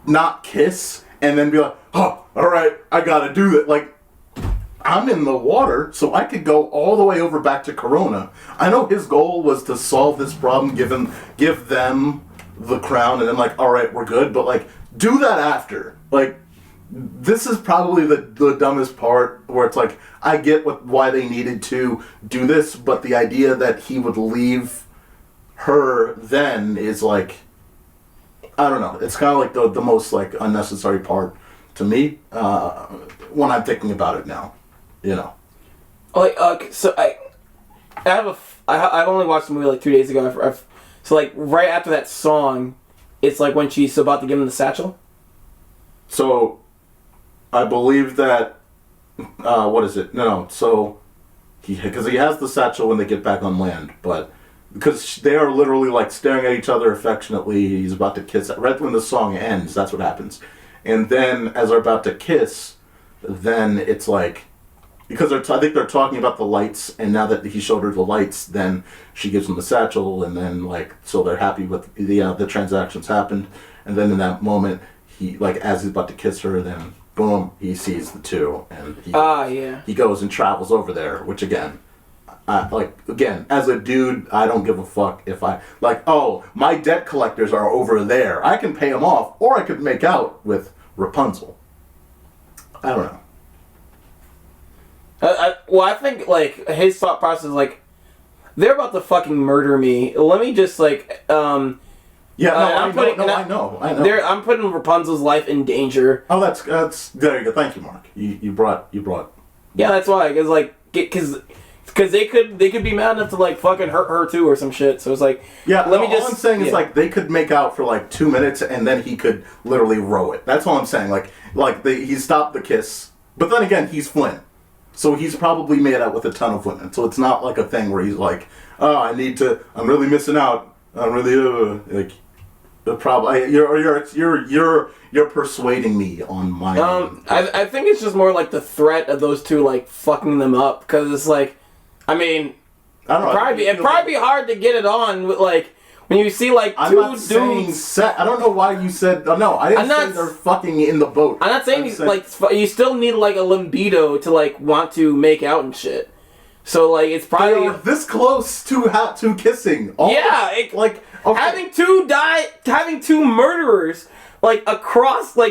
not kiss, and then be like, oh, all right, I got to do that. I'm in the water, so I could go all the way over back to Corona. I know his goal was to solve this problem, give them the crown, and then all right, we're good. But do that after. This is probably the dumbest part, where it's I get why they needed to do this, but the idea that he would leave her then is I don't know. It's kind of the most unnecessary part to me when I'm thinking about it now. So I've only watched the movie 2 days ago. So right after that song, it's when she's about to give him the satchel. So, I believe that. What is it? No. So, because he has the satchel when they get back on land, but because they are literally staring at each other affectionately, he's about to kiss. Right when the song ends, that's what happens, and then as they're about to kiss, then it's because I think they're talking about the lights, and now that he showed her the lights, then she gives him the satchel, and then so they're happy with the transactions happened, and then in that moment he as he's about to kiss her, then boom, he sees the two, and he goes and travels over there, which again, like, again, as a dude, I don't give a fuck if I, like, oh, my debt collectors are over there. I can pay them off, or I could make out with Rapunzel. I don't know. I think, like, his thought process is, like, they're about to fucking murder me. Let me just, like, I know. I'm putting Rapunzel's life in danger. Oh, that's there you go. Thank you, Mark. You brought. Yeah, that's why. Because they could be mad enough to like fucking hurt her too or some shit. So it's like, all I'm saying is like they could make out for like 2 minutes and then he could literally row it. That's all I'm saying. He stopped the kiss, but then again he's Flynn, so he's probably made out with a ton of women. So it's not like a thing where he's like, oh, I'm really missing out. I'm really like. The problem, you're persuading me on my. I think it's just more like the threat of those two like fucking them up, because it's like, I mean, I don't know. It'd probably be hard to get it on with like when you see like two dudes. I don't know why you said. No, I didn't say they're fucking in the boat. I'm not saying like you still need like a libido to like want to make out and shit. So like it's probably they're this close to kissing. Having two murderers like across the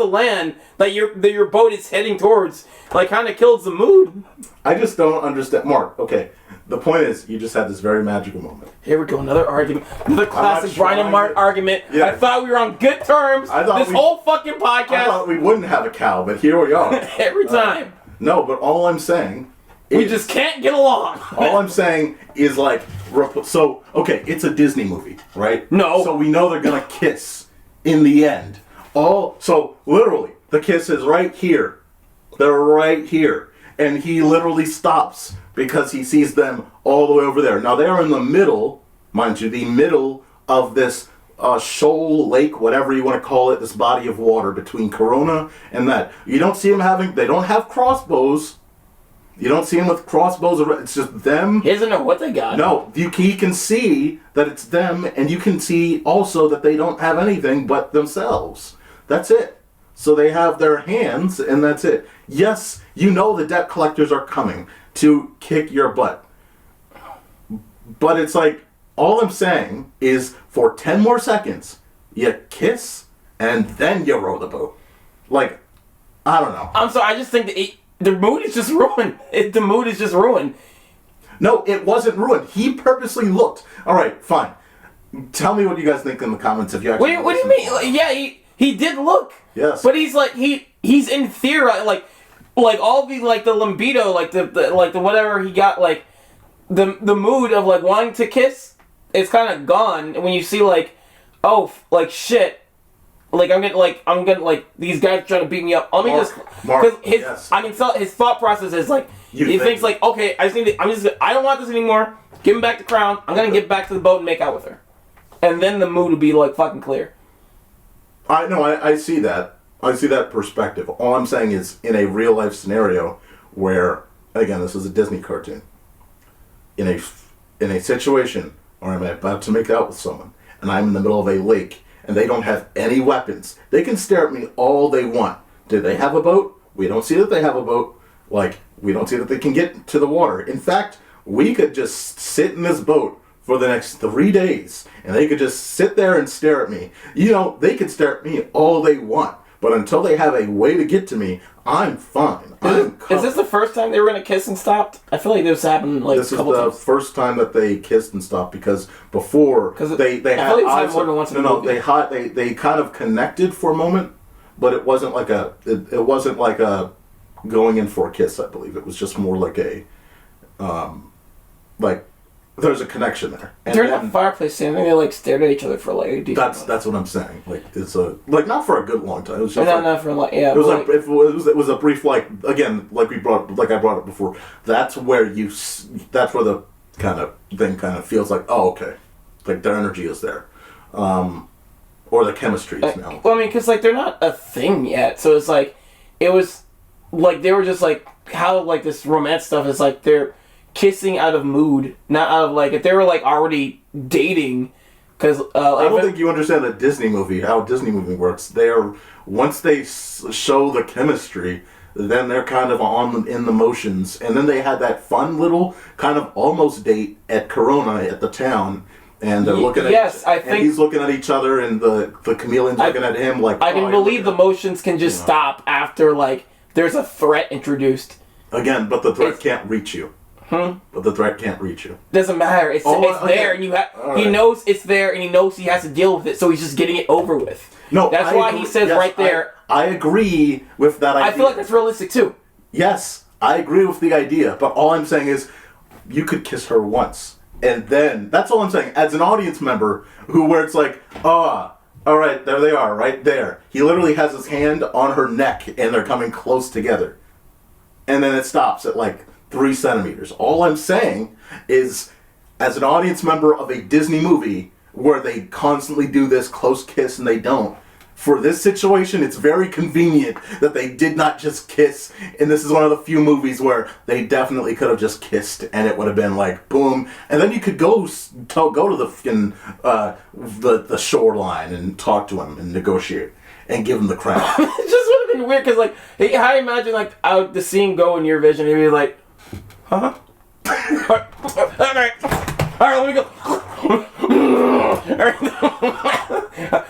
land that your boat is heading towards, like, kind of kills the mood. I just don't understand, Mark. Okay, the point is you just had this very magical moment. Here we go, another argument, another classic Bryan and Mark argument. Yeah. I thought we were on good terms. Whole fucking podcast. I thought we wouldn't have a cow, but here we are. Every time. No, but all I'm saying. We just can't get along. All I'm saying is like, so, okay, it's a Disney movie, right? No. So we know they're gonna kiss in the end. So literally, the kiss is right here. They're right here. And he literally stops because he sees them all the way over there. Now they are in the middle, mind you, the middle of this shoal, lake, whatever you want to call it, this body of water between Corona and that. You don't see them they don't have crossbows. You don't see them with crossbows. It's just them. He doesn't know what they got. No, he can see that it's them, and you can see also that they don't have anything but themselves. That's it. So they have their hands, and that's it. Yes, you know the debt collectors are coming to kick your butt. But it's like, all I'm saying is for 10 more seconds, you kiss, and then you row the boat. Like, I don't know. I'm sorry, I just think that the mood is just ruined. The mood is just ruined. No, it wasn't ruined. He purposely looked. All right, fine. Tell me what you guys think in the comments if you actually. What do you mean? Like, yeah, he did look. Yes. But he's like he's in fear, like all the like the libido, like the whatever he got, like the mood of like wanting to kiss, it's kind of gone. And when you see like, oh, like shit. Like I'm getting like these guys trying to beat me up. Let me because I can tell his thought process is like he thinks like, okay, I don't want this anymore. Give him back the crown. I'm gonna get back to the boat and make out with her, and then the mood will be like fucking clear. I see that. I see that perspective. All I'm saying is in a real life scenario where, again, this is a Disney cartoon. In a situation where I'm about to make out with someone and I'm in the middle of a lake. And they don't have any weapons. They can stare at me all they want. Do they have a boat? We don't see that they have a boat. Like, we don't see that they can get to the water. In fact, we could just sit in this boat for the next 3 days. And they could just sit there and stare at me. You know, they could stare at me all they want. But until they have a way to get to me, I'm fine. Is this the first time they were going to kiss and stopped? I feel like this happened like a couple times. This is the first time that they kissed and stopped because before they had eyes. They kind of connected for a moment, but it wasn't like it wasn't like a going in for a kiss. I believe it was just more like a like. There's a connection there. And during that fireplace scene, they like stared at each other for like a decent That's what I'm saying. Like it's not for a good long time. It was just not for like yeah. It was it was a brief like again like I brought it before. That's where the kind of thing kind of feels like okay, like their energy is there, or the chemistry is now. Well, I mean, because like they're not a thing yet, so it's like it was like they were just like how like this romance stuff is like they're kissing out of mood, not out of like if they were like already dating. Because I don't think you understand how a Disney movie works. Once they show the chemistry, then they're kind of in the motions, and then they had that fun little kind of almost date at Corona at the town. And they're looking at and he's looking at each other, and the chameleon's looking at him like. I can believe the motions can just stop after there's a threat introduced. Again, but the threat can't reach you. But the threat can't reach you. Doesn't matter. It's there, and he knows it's there, and he knows he has to deal with it, so he's just getting it over with. No, that's why he says right there. I agree with that idea. I feel like that's realistic too. Yes, I agree with the idea, but all I'm saying is, you could kiss her once. And then, that's all I'm saying, as an audience member, where it's like, alright, there they are, right there. He literally has his hand on her neck, and they're coming close together. And then it stops at 3 centimeters. All I'm saying is, as an audience member of a Disney movie, where they constantly do this close kiss and they don't, for this situation, it's very convenient that they did not just kiss, and this is one of the few movies where they definitely could have just kissed, and it would have been boom, and then you could go to the shoreline and talk to him and negotiate and give him the crown. It just would have been weird because I imagine the scene go in your vision, and you'd be like, huh? All right, let me go.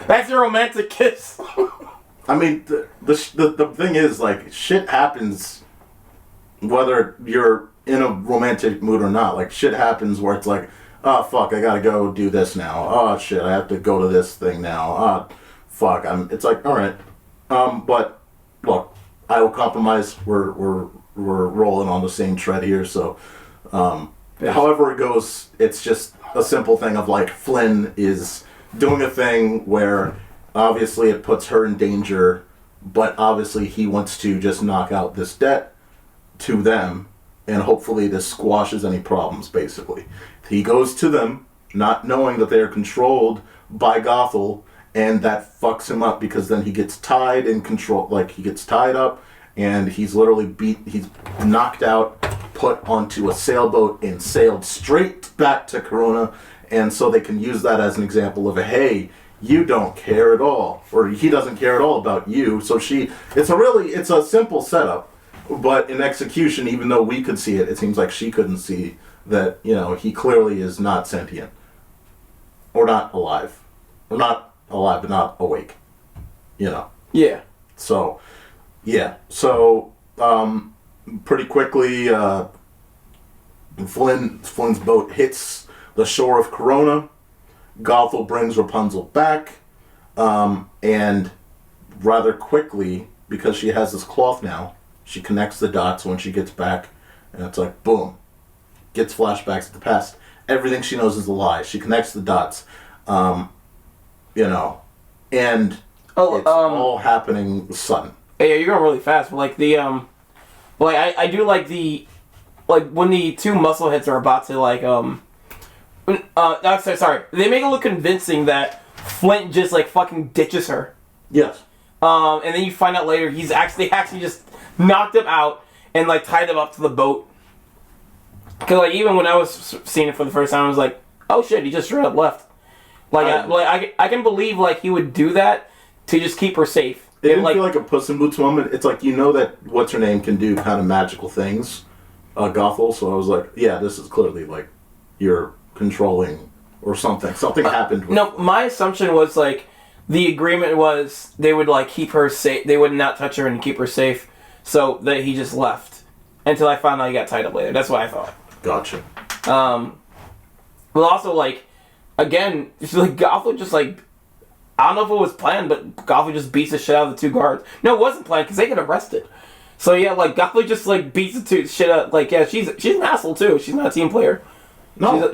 That's a romantic kiss. I mean, the thing is, shit happens whether you're in a romantic mood or not. Shit happens where it's oh, fuck, I gotta go do this now. Oh, shit, I have to go to this thing now. Oh, fuck, it's all right. But, look, I will compromise. We're rolling on the same tread here, so... however it goes, it's just a simple thing of Flynn is doing a thing where obviously it puts her in danger, but obviously he wants to just knock out this debt to them, and hopefully this squashes any problems, basically. He goes to them, not knowing that they are controlled by Gothel, and that fucks him up because then he gets tied and he gets tied up, and he's literally he's knocked out, put onto a sailboat, and sailed straight back to Corona, and so they can use that as an example of hey, you don't care at all, or he doesn't care at all about you. So it's a simple setup, but in execution, even though we could see it, it seems like she couldn't see that, he clearly is not sentient, or not alive, but not awake, Yeah. So, yeah. So, pretty quickly, Flynn's boat hits the shore of Corona. Gothel brings Rapunzel back, and rather quickly, because she has this cloth now, she connects the dots when she gets back, and it's boom, gets flashbacks to the past. Everything she knows is a lie. She connects the dots, and it's all happening sudden. Yeah, you're going really fast, but I do when the two muscleheads are about to sorry, they make it look convincing that Flint just fucking ditches her. Yes. And then you find out later they actually just knocked him out and tied him up to the boat. Because even when I was seeing it for the first time, I was like, oh shit, he just straight up left. I can believe he would do that to just keep her safe. It didn't feel like a Puss in Boots moment. It's you know that what's her name can do kind of magical things, Gothel. So I was like, yeah, this is clearly you're controlling or something. Something happened. No, my assumption was the agreement was they would keep her safe. They would not touch her and keep her safe, so that he just left until I found out he got tied up later. That's what I thought. Gotcha. But also again, it's Gothel just I don't know if it was planned, but Gothel just beats the shit out of the two guards. No, it wasn't planned because they get arrested. So yeah, Gothel just beats the shit out. She's an asshole too. She's not a team player. No,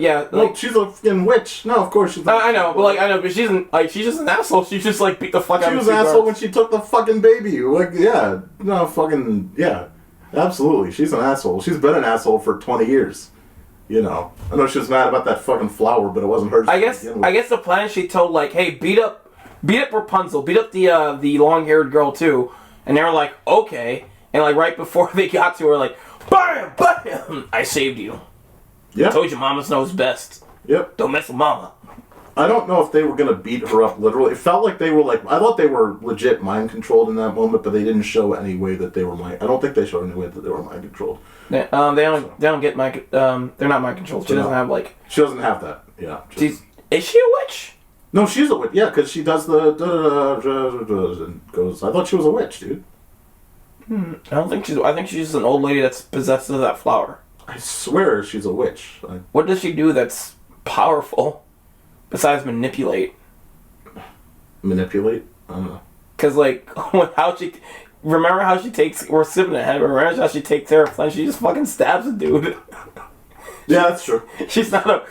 she's a fucking witch. No, of course she's not. I know, but she's just an asshole. She just beat the fuck out of She was an asshole when she took the fucking baby. Absolutely, she's an asshole. She's been an asshole for 20 years. I know she was mad about that fucking flower, but it wasn't hers. I guess the plan, she told hey, beat up Rapunzel, beat up the long-haired girl too, and they were like, okay, and right before they got to her, bam, bam, I saved you. Yeah. I told you, Mama knows best. Yep. Don't mess with Mama. I don't know if they were gonna beat her up literally. It felt like they were like, I thought they were legit mind controlled in that moment, but they didn't show any way that they were mind. I don't think they showed any way that they were mind controlled. They don't get mind. They're not mind controlled. She doesn't have like. She doesn't have that. Yeah. Is she a witch? No, she's a witch. Yeah, because she does the and goes. I thought she was a witch, dude. I don't think she's. I think she's just an old lady that's possessed of that flower. I swear she's a witch. What does she do that's powerful besides manipulate? Manipulate? I don't know. Because like how she. Remember how she takes. We're sipping ahead. Remember how she takes care of Flynn? She just fucking stabs a dude. Yeah, that's true. She's not a.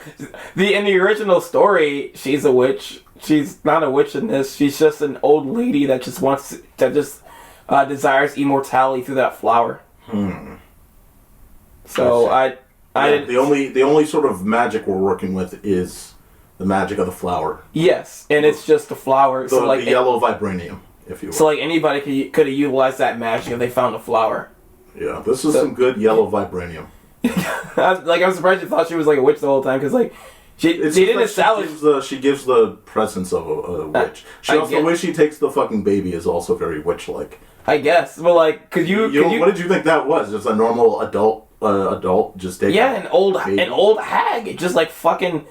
In the original story, she's a witch. She's not a witch in this. She's just an old lady that just wants desires immortality through that flower. So the only sort of magic we're working with is the magic of the flower. Yes, and it's just a flower. So like the yellow vibranium, if you will. So like anybody could have utilized that magic if they found a flower. Yeah, this is some good yellow vibranium. I'm surprised you thought she was like a witch the whole time because like they didn't establish. She gives the presence of a witch. The way she takes the fucking baby is also very witch-like. I guess, but like, what did you think that was? Just a normal adult just taking. Yeah, an old hag, just like fucking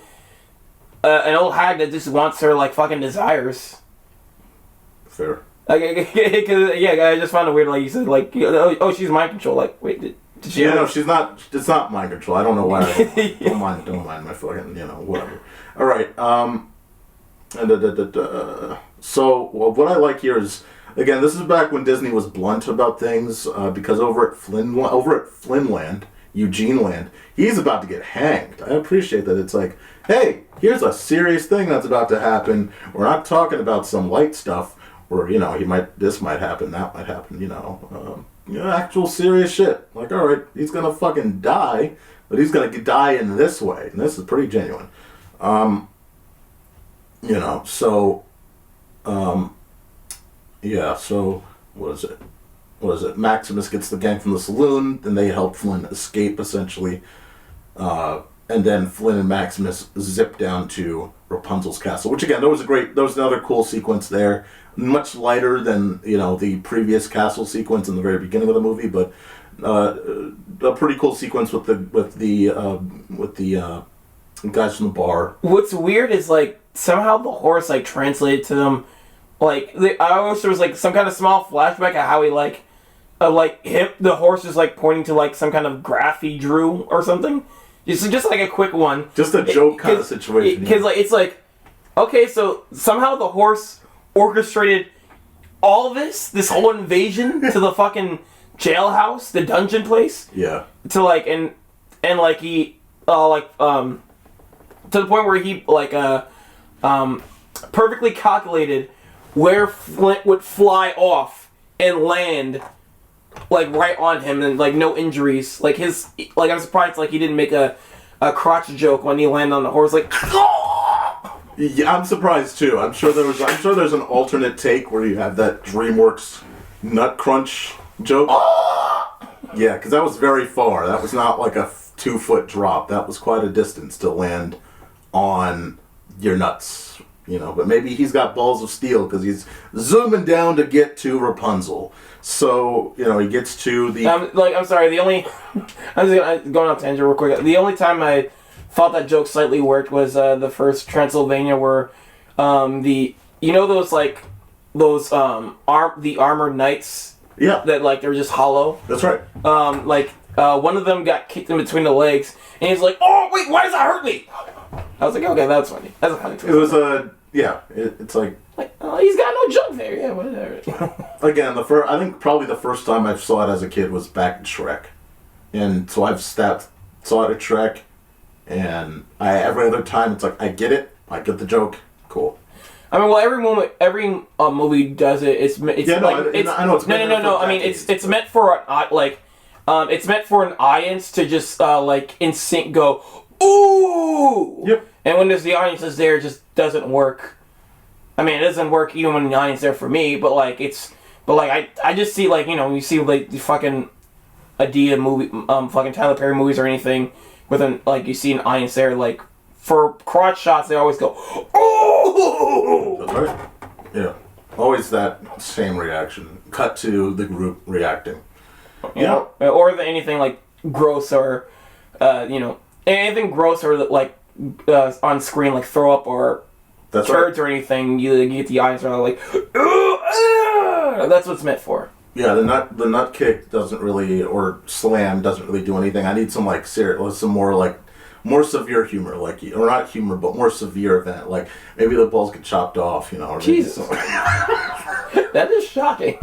an old hag that just wants her like fucking desires. Fair. Like, I just found it weird. Like you said, like she's mind control. Like, wait, did she? Yeah, no, she's not. It's not mind control. I don't know why. Don't mind my fucking whatever. All right. So what I like here is. Again, this is back when Disney was blunt about things, because over at Flynnland, Eugene Land, he's about to get hanged. I appreciate that it's like, hey, here's a serious thing that's about to happen. We're not talking about some light stuff where, this might happen, that might happen, actual serious shit. Like, all right, he's going to fucking die, but he's going to die in this way. And this is pretty genuine. Yeah, so, what is it? Maximus gets the gang from the saloon, then they help Flynn escape, essentially. And then Flynn and Maximus zip down to Rapunzel's castle, which, again, there was another cool sequence there. Much lighter than, the previous castle sequence in the very beginning of the movie, but a pretty cool sequence with the guys from the bar. What's weird is, like, somehow the horse, like, translated to them. Like, I wish there was, like, some kind of small flashback of how he, the horse is, like, pointing to, like, some kind of graph he drew or something. Just like, a quick one. Just a joke kind of situation. Because, it's like, okay, so somehow the horse orchestrated all this whole invasion to the fucking jailhouse, the dungeon place. Yeah. To, like, and like, he, to the point where he, like, perfectly calculated where Flint would fly off and land, like, right on him, and, like, no injuries. Like, I'm surprised, like, he didn't make a crotch joke when he landed on the horse, like, Yeah, I'm surprised, too. I'm sure there's an alternate take where you have that DreamWorks nut crunch joke. Yeah, because that was very far. That was not, like, a 2-foot drop. That was quite a distance to land on your nuts. But maybe he's got balls of steel because he's zooming down to get to Rapunzel. So, he gets to the... I'm sorry, I'm just going off tangent real quick. The only time I thought that joke slightly worked was the first Transylvania where the armored knights... Yeah. That, like, they're just hollow. That's right. One of them got kicked in between the legs, and he's like, oh, wait, why does that hurt me? I was like, okay, that's funny. That's a funny twist. It was it's like he's got no junk there. Yeah, whatever. Again, I think probably the first time I saw it as a kid was back in Shrek, and so I've saw it at Shrek, and every other time it's like I get it, I get the joke, cool. I mean, well, every movie does it. It's yeah, I know it's no. I mean, it's meant for it's meant for an audience to just like in sync go ooh. Yep. And when the audience is there, it just doesn't work. I mean, it doesn't work even when the audience is there for me. But like I just see like you see like the fucking Adidas movie, fucking Tyler Perry movies or anything with you see an audience there like for crotch shots, they always go, oh! That's right. Yeah. Always that same reaction. Cut to the group reacting. You know? Or anything like gross or, anything gross or like on screen, like throw up or turds or anything, you get the eyes are like, that's what it's meant for. Yeah, the nut kick doesn't really, or slam doesn't really do anything. I need some like more severe humor, like, or not humor, but more severe event, like maybe the balls get chopped off, or Jesus. That is shocking.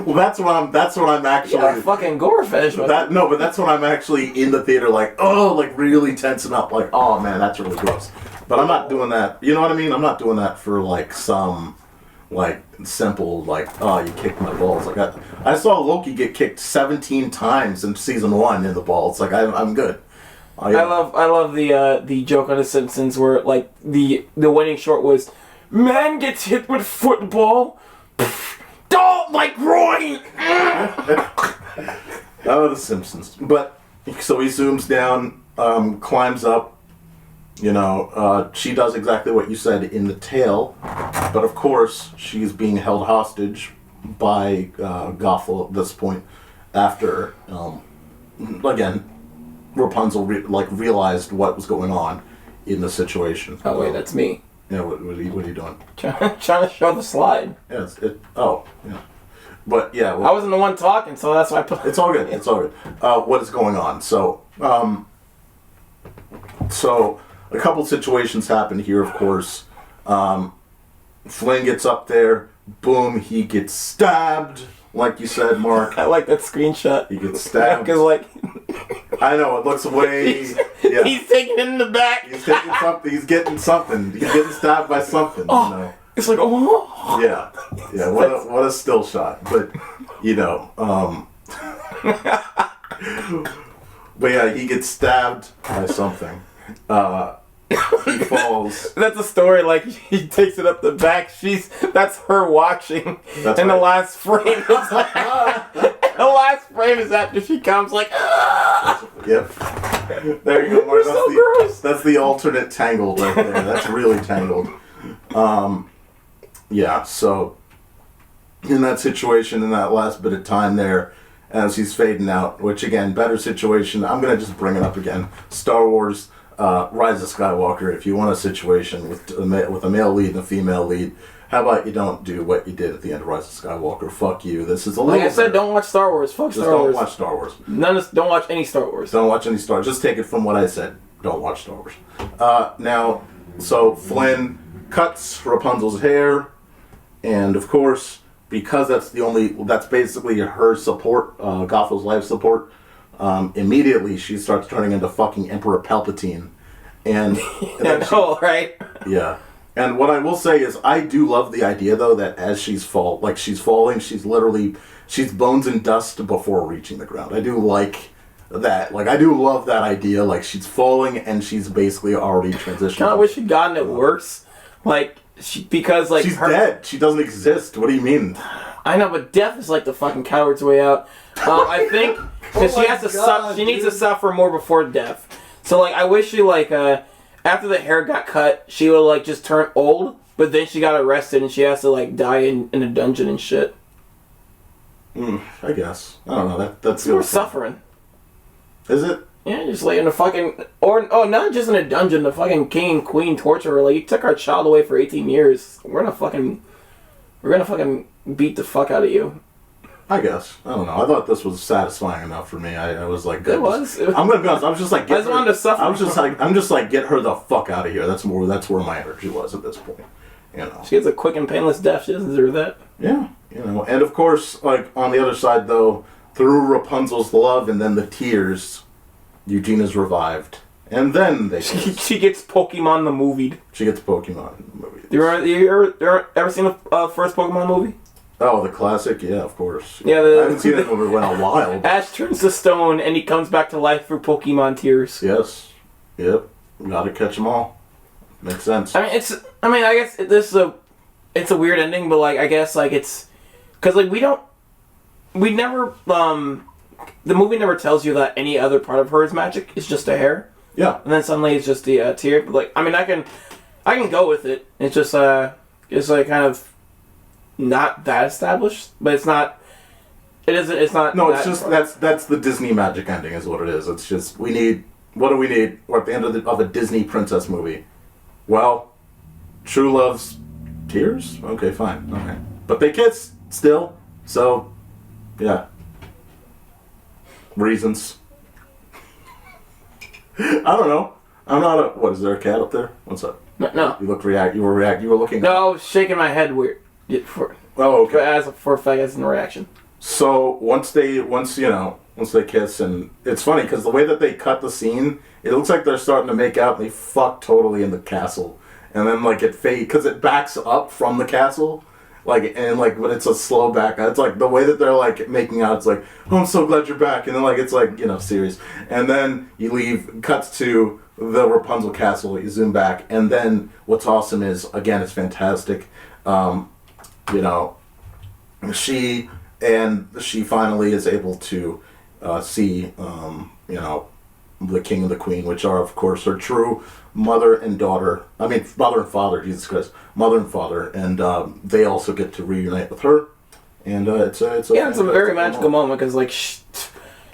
Well, that's what I'm actually. You're a fucking gore fetish. But that's when I'm actually in the theater, like, really tensing up, like, oh man, that's really gross. But I'm not doing that. You know what I mean? I'm not doing that for like some, like, simple, like, oh, you kicked my balls. Like, I saw Loki get kicked 17 times in season 1 in the balls. Like, I'm good. I love the joke on The Simpsons where like the winning short was, man gets hit with football. Don't like groin. Oh, The Simpsons. But so he zooms down, climbs up. She does exactly what you said in the tail, but of course she's being held hostage by Gothel at this point. After again, Rapunzel realized what was going on in the situation. Oh wait, that's me. Yeah, what are you doing? Trying to show the slide. Yeah, yeah. But yeah, I wasn't the one talking, so that's why I put. It's all good. It's all good. What is going on? So a couple situations happen here. Of course, Flynn gets up there. Boom! He gets stabbed. Like you said, Mark. I like that screenshot. He gets stabbed. Because I know, it looks way... He's taking it in the back. He's taking something. He's getting something. He's getting stabbed by something, It's like, oh. Yeah. Yeah, what a still shot. But, but yeah, he gets stabbed by something. He falls. That's a story, like, he takes it up the back. That's her watching. That's and right. The last frame is like... the last frame is after she comes, like... Yep. There you go, Mark. That's the alternate Tangled right there. That's really Tangled. Yeah, so... in that situation, in that last bit of time there, as he's fading out, which, again, better situation. I'm going to just bring it up again. Star Wars... Rise of Skywalker, if you want a situation with a male lead and a female lead, how about you don't do what you did at the end of Rise of Skywalker? Fuck you. This is a little... Like I said, don't watch Star Wars. Fuck Star Wars. Don't watch Star Wars. Don't watch any Star Wars. Don't watch any Star Wars. Just take it from what I said. Don't watch Star Wars. Now, so Flynn cuts Rapunzel's hair, and of course, because that's basically her support, Gothel's life support, immediately she starts turning into fucking Emperor Palpatine. And right? Yeah. And what I will say is I do love the idea, though, that as she's falling, she's bones and dust before reaching the ground. I do like that. Like, I do love that idea. Like, she's falling and she's basically already transitioned. I wish she'd gotten it worse. Like, because she's dead. She doesn't exist. What do you mean? I know, but death is like the fucking coward's way out. I think because she needs to suffer more before death. So like, I wish she after the hair got cut, she would just turn old, but then she got arrested and she has to die in a dungeon and shit. I guess. I don't know. That's more suffering. Is it? Yeah, just in a fucking not just in a dungeon. The fucking king and queen torture her. Like, you took our child away for 18 years. We're gonna fucking beat the fuck out of you. I guess. I don't know. I thought this was satisfying enough for me. I was like, good. It was. I'm gonna be honest. I was just like, I just wanted to suffer. I'm just like, get her the fuck out of here. That's where my energy was at this point. She gets a quick and painless death. She doesn't deserve that. Yeah. And of course, on the other side though, through Rapunzel's love and then the tears, Eugene is revived. And then she gets Pokemon the movie. She gets Pokemon the movie. You ever seen the first Pokemon movie? Oh, the classic? Yeah, of course. Yeah, I haven't seen it in a while. Ash turns to stone and he comes back to life through Pokemon tears. Yes. Yep. Gotta catch them all. Makes sense. I guess it's a weird ending, but I guess it's because the movie never tells you that any other part of her is magic. It's just a hair. Yeah. And then suddenly it's just the tear. But like, I mean, I can go with it. It's just it's like kind of not that established, but it's not. It isn't. It's not. No, it's just that's the Disney magic ending is what it is. It's just we need. What do we need? We're at the end of a Disney princess movie. Well, true love's tears. Okay, fine. Okay, but they kiss still. So, yeah. Reasons. I don't know. I'm not a. What is there a cat up there? What's up? No. You looked react. You were looking. No, I was shaking my head weird. Oh, okay. As a reaction. So once they kiss, and it's funny because the way that they cut the scene, it looks like they're starting to make out, and they fuck totally in the castle, and then like it fades because it backs up from the castle, but it's a slow back. It's like the way that they're like making out. It's like, oh, I'm so glad you're back, and then like it's like serious, and then you leave, cuts to the Rapunzel castle. You zoom back, and then what's awesome is again, it's fantastic. She finally is able to see, the king and the queen, which are, of course, her true mother and daughter. I mean, mother and father, Jesus Christ. Mother and father. And they also get to reunite with her. And it's a very magical moment, because,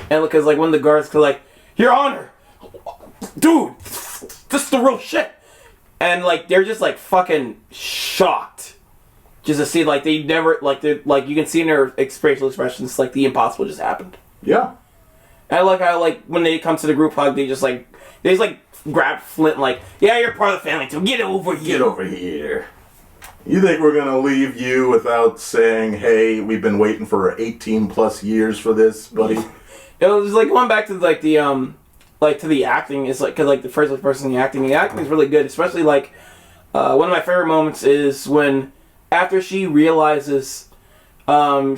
when the guards go, like, Your Honor! Dude! This is the real shit! And, they're just, fucking shocked. Just to see, they never, you can see in their facial expressions, the impossible just happened. Yeah. And I like how, when they come to the group hug, they just grab Flint, yeah, you're part of the family, too. Get over here. Get over here. You think we're going to leave you without saying, hey, we've been waiting for 18 plus years for this, buddy? It was, going back to, to the acting, is, because, the first person the acting is really good, especially, one of my favorite moments is when... After she realizes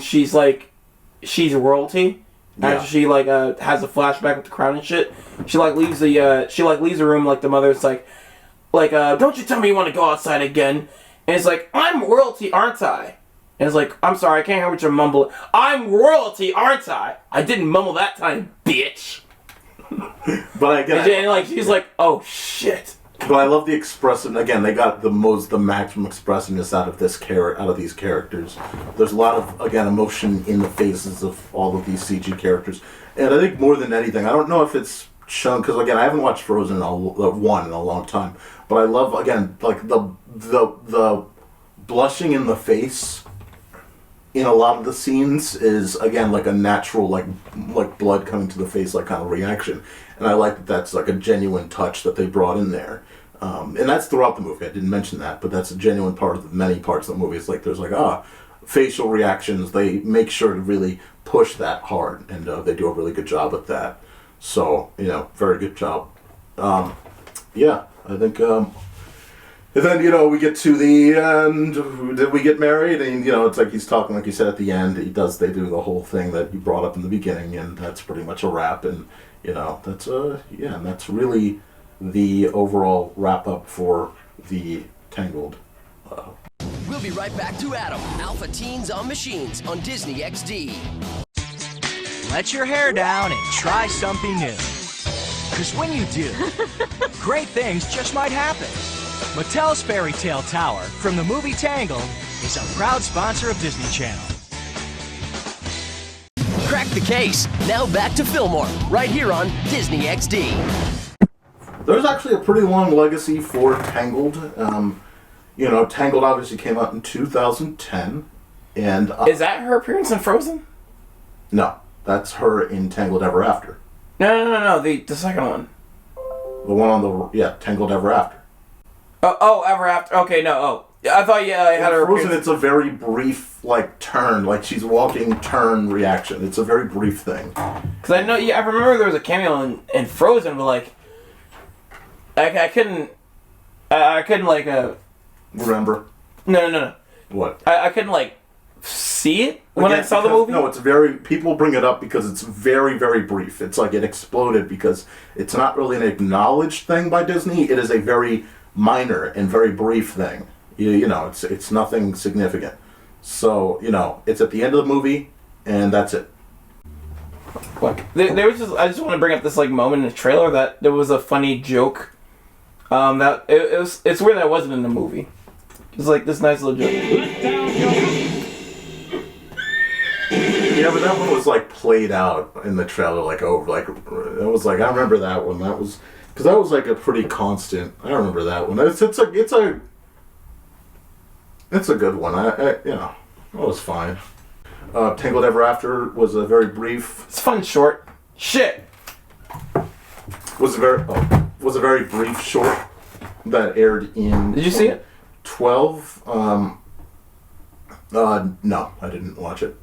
she's royalty, after she has a flashback with the crown and shit, she leaves the room, the mother's don't you tell me you want to go outside again? And it's I'm royalty, aren't I? And it's I'm sorry, I can't hear what you're mumbling. I'm royalty, aren't I? I didn't mumble that time, bitch. But I get it. And she's oh shit. But I love the expressive. Again, they got the maximum expressiveness out of these characters. There's a lot of emotion in the faces of all of these CG characters, and I think more than anything, I don't know if it's shown because I haven't watched Frozen in a long time. But I love the blushing in the face in a lot of the scenes is again a natural blood coming to the face kind of reaction. And I like that that's a genuine touch that they brought in there. And that's throughout the movie. I didn't mention that, but that's a genuine part of the many parts of the movie. It's there's facial reactions. They make sure to really push that hard, and they do a really good job with that. So, very good job. Yeah, I think... and then, we get to the end. Did we get married? And, it's he's talking, like you said, at the end. They do the whole thing that you brought up in the beginning, and that's pretty much a wrap. And, that's and that's really the overall wrap up for the Tangled. We'll be right back to Adam, Alpha Teens on Machines on Disney XD. Let your hair down and try something new. Because when you do, great things just might happen. Mattel's Fairy Tale Tower from the movie Tangled is a proud sponsor of Disney Channel. Crack the case. Now back to Fillmore, right here on Disney XD. There's actually a pretty long legacy for Tangled. Tangled obviously came out in 2010. And is that her appearance in Frozen? No, that's her in Tangled Ever After. No, the second one. The one on Tangled Ever After. Ever After. Okay, no, I thought, I had her Frozen, it's a very brief, turn, she's walking, turn reaction. It's a very brief thing. Because I know, I remember there was a cameo in Frozen, but, I couldn't, remember? No. What? I couldn't, see it when I saw the movie? No, people bring it up because it's very, very brief. It's it exploded because it's not really an acknowledged thing by Disney. It is a very minor and very brief thing. It's nothing significant. So, it's at the end of the movie, and that's it. What? There was just I just want to bring up this like moment in the trailer that there was a funny joke. That it's weird that wasn't in the movie. It's like this nice little joke. Yeah, but that one was like played out in the trailer, like over, like it was like I remember that one. That was because that was like a pretty constant. I remember that one. It's a good one. It was fine. Tangled Ever After was a very brief. It's fun short. Shit. Was a very brief short that aired in. Did you see it? 12. No, I didn't watch it.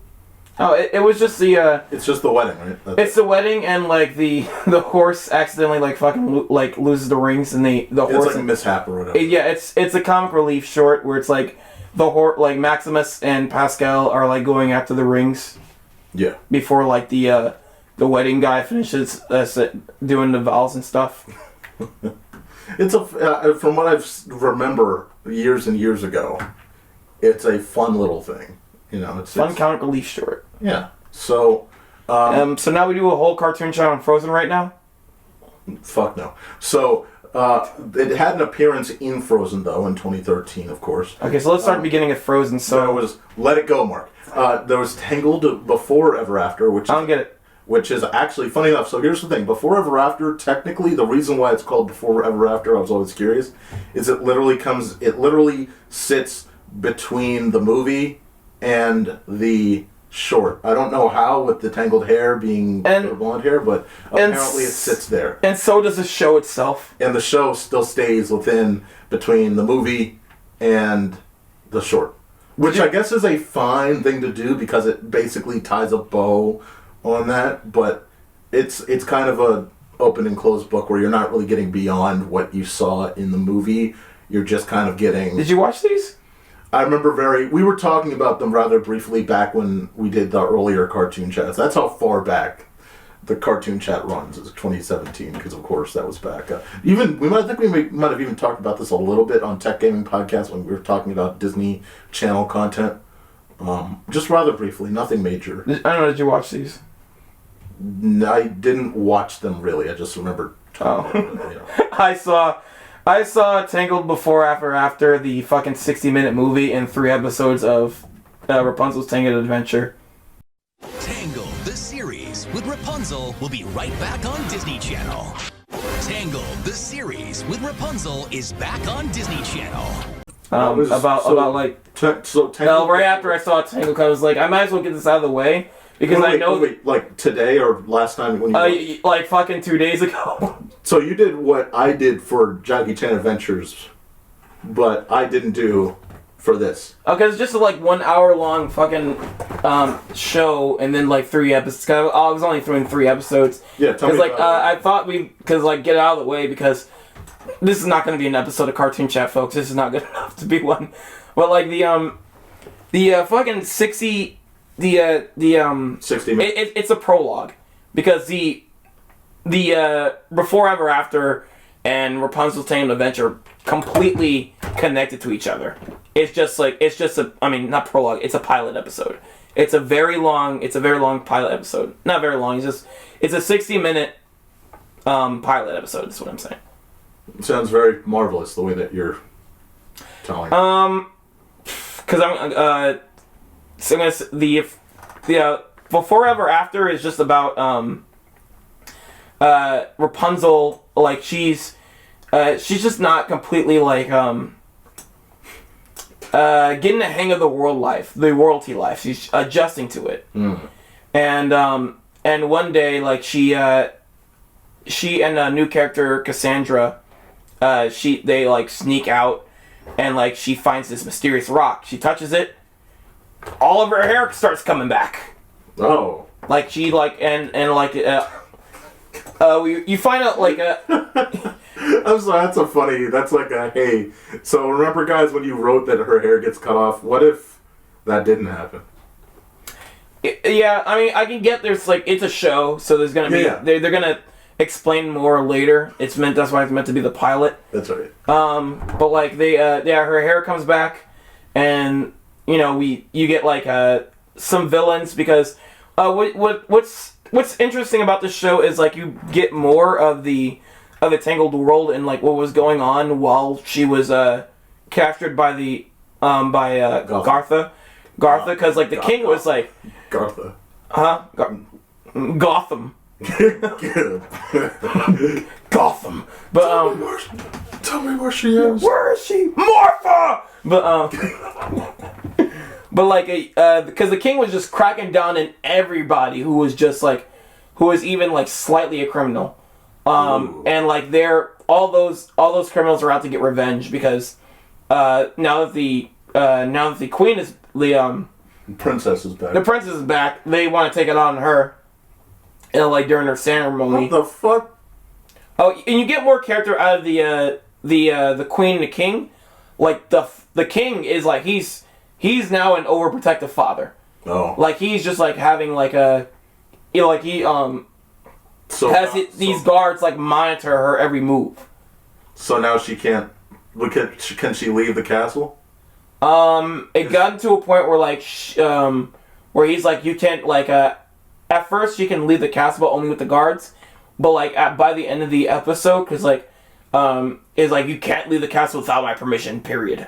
Oh, it was just the. It's just the wedding, right? It's the wedding, and like the horse accidentally like fucking like loses the rings, and the horse. It's like a mishap or whatever. Yeah, it's a comic relief short where it's like the like Maximus and Pascal are like going after the rings. Yeah. Before like the wedding guy finishes doing the vows and stuff. It's from what I remember years and years ago, it's a fun little thing. It's fun comic relief short. Yeah. So. So now we do a whole cartoon chat on Frozen right now. Fuck no. So it had an appearance in Frozen though in 2013, of course. Okay, so let's start beginning of Frozen. So there was Let It Go, Mark. There was Tangled Before Ever After, which I don't get it. Which is actually funny enough. So here's the thing: Before Ever After, technically, the reason why it's called Before Ever After, I was always curious, is it literally sits between the movie and the short. I don't know how with the tangled hair being blonde hair, but apparently it sits there. And so does the show itself. And the show still stays between the movie and the short. Which I guess is a fine thing to do because it basically ties a bow on that, but it's kind of a open and closed book where you're not really getting beyond what you saw in the movie. You're just kind of getting... Did you watch these? I remember we were talking about them rather briefly back when we did the earlier cartoon chats. That's how far back the cartoon chat runs. It's 2017 because of course that was back. We might have even talked about this a little bit on Tech Gaming Podcast when we were talking about Disney Channel content. Just rather briefly, nothing major. I don't know. Did you watch these? I didn't watch them really. I just remember talking about them, I saw Tangled Before After the fucking 60-minute movie and 3 episodes of Rapunzel's Tangled Adventure. Tangled, the series with Rapunzel, will be right back on Disney Channel. Tangled, the series with Rapunzel, is back on Disney Channel. Right after I saw Tangled, I was like, I might as well get this out of the way. Because like today or last time when you like fucking 2 days ago. So you did what I did for Jackie Chan Adventures, but I didn't do for this. Okay, it's just a 1 hour long fucking show, and then 3 episodes. I was only doing 3 episodes. Yeah, tell me. Because I thought get it out of the way because this is not going to be an episode of Cartoon Chat, folks. This is not good enough to be one. But the fucking 60. The 60 minutes. It's a prologue because the Before Ever After and Rapunzel's Tangled Adventure completely connected to each other. It's just not prologue. It's a pilot episode. It's a very long pilot episode. Not very long. It's a 60-minute pilot episode. That's what I'm saying. It sounds very marvelous the way that you're telling. Because I'm So the Before Ever After is just about Rapunzel. She's just not completely getting the hang of the the royalty life. She's adjusting to it. And one day she and a new character Cassandra, they sneak out and she finds this mysterious rock. She touches it. All of her hair starts coming back. Oh. You find out I'm sorry, that's hey. So remember guys when you wrote that her hair gets cut off, what if that didn't happen? Yeah, I mean I can get there's it's a show, so there's gonna be they're gonna explain more later. That's why it's meant to be the pilot. That's right. But her hair comes back you get some villains because what's what's interesting about this show is like you get more of the Tangled world and like what was going on while she was captured by the Gartha, because like the king was like Gartha, Gotham. Gotham. But tell me where she is. Where is she? Martha. But but like because the king was just cracking down on everybody who was even like slightly a criminal. And like all those criminals are out to get revenge because now that the queen is the princess is back. The princess is back. They want to take it on her. And like during her ceremony. What the fuck? Oh, and you get more character out of the queen and the king. Like the king is like he's now an overprotective father. Oh. Like he's just like having like a these guards like monitor her every move. So now she can't. Can she leave the castle? It got to a point where like where he's like you can't like at first she can leave the castle but only with the guards, but like by the end of the episode because like is like you can't leave the castle without my permission. Period.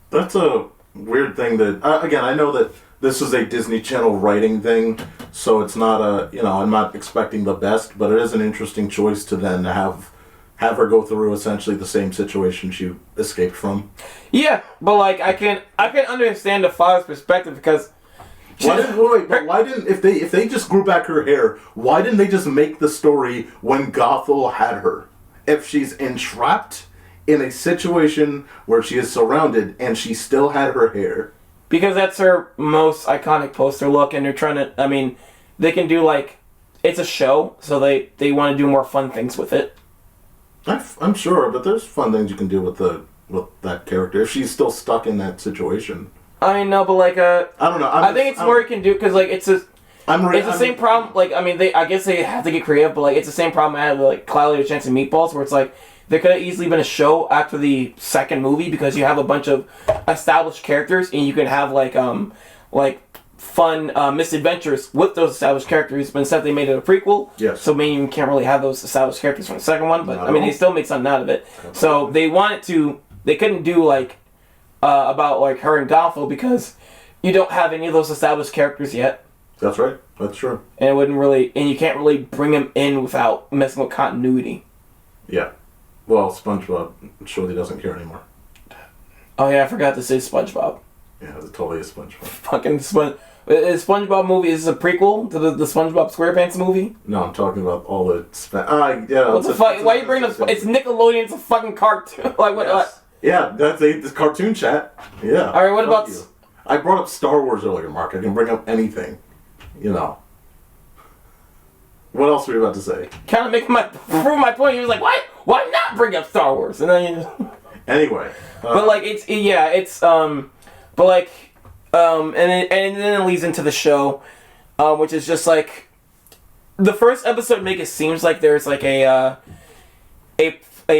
That's a weird thing that again I know that this is a Disney Channel writing thing, so it's not I'm not expecting the best, but it is an interesting choice to then have her go through essentially the same situation she escaped from. Yeah, but like I can understand the father's perspective because why didn't if they just grew back her hair, why didn't they just make the story when Gothel had her? If she's entrapped in a situation where she is surrounded and she still had her hair. Because that's her most iconic poster look, and they're trying to, I mean, they can do like, it's a show, so they want to do more fun things with it. I'm sure, but there's fun things you can do with that character if she's still stuck in that situation. I mean, no, but like, I don't know. I think it's more you can do, because like, it's the same problem, like, I mean, I guess they have to get creative, but like, it's the same problem I had with like Cloudy with a Chance of Meatballs, where it's like, there could have easily been a show after the second movie because you have a bunch of established characters and you can have like fun misadventures with those established characters. But instead they made it a prequel. Yes. So maybe you can't really have those established characters from the second one. But I mean they still make something out of it. So they couldn't do like about like her and Gothel because you don't have any of those established characters yet. That's right. That's true. And it wouldn't really, and you can't really bring them in without messing with continuity. Yeah. Well, SpongeBob surely doesn't care anymore. Oh yeah, I forgot to say SpongeBob. Yeah, it's totally a SpongeBob. Fucking SpongeBob movie is a prequel to the SpongeBob SquarePants movie? No, I'm talking about all the... yeah. What the fuck? Why are you bringing up... It's Nickelodeon, it's a fucking cartoon. Like, what? Yes. Yeah, that's this CartoonChat. Yeah. Alright, what about... You. I brought up Star Wars earlier, Mark. I can bring up anything. You know. What else were you about to say? Kind of prove my point. He was like, why not bring up Star Wars? And then you just... Anyway. But like, and then it leads into the show, which is just like, the first episode make it seems like there's like a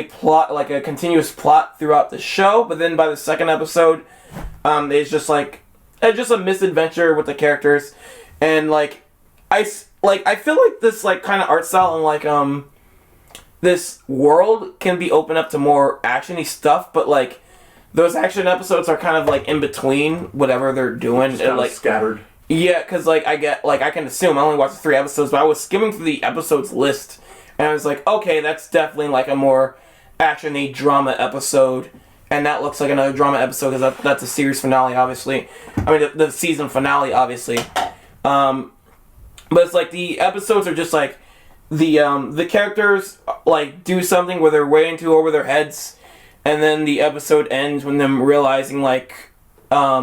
plot, like a continuous plot throughout the show, but then by the second episode, it's just a misadventure with the characters, and like, I feel like this like kind of art style and like this world can be opened up to more actiony stuff, but like those action episodes are kind of like in between whatever they're doing, just and like scattered. Yeah, because like I can assume I only watched 3 episodes, but I was skimming through the episodes list, and I was like, okay, that's definitely like a more actiony drama episode, and that looks like another drama episode because that's a series finale, obviously. I mean the season finale, obviously. But it's like the episodes are just like the characters like do something where they're way into over their heads, and then the episode ends with them realizing like a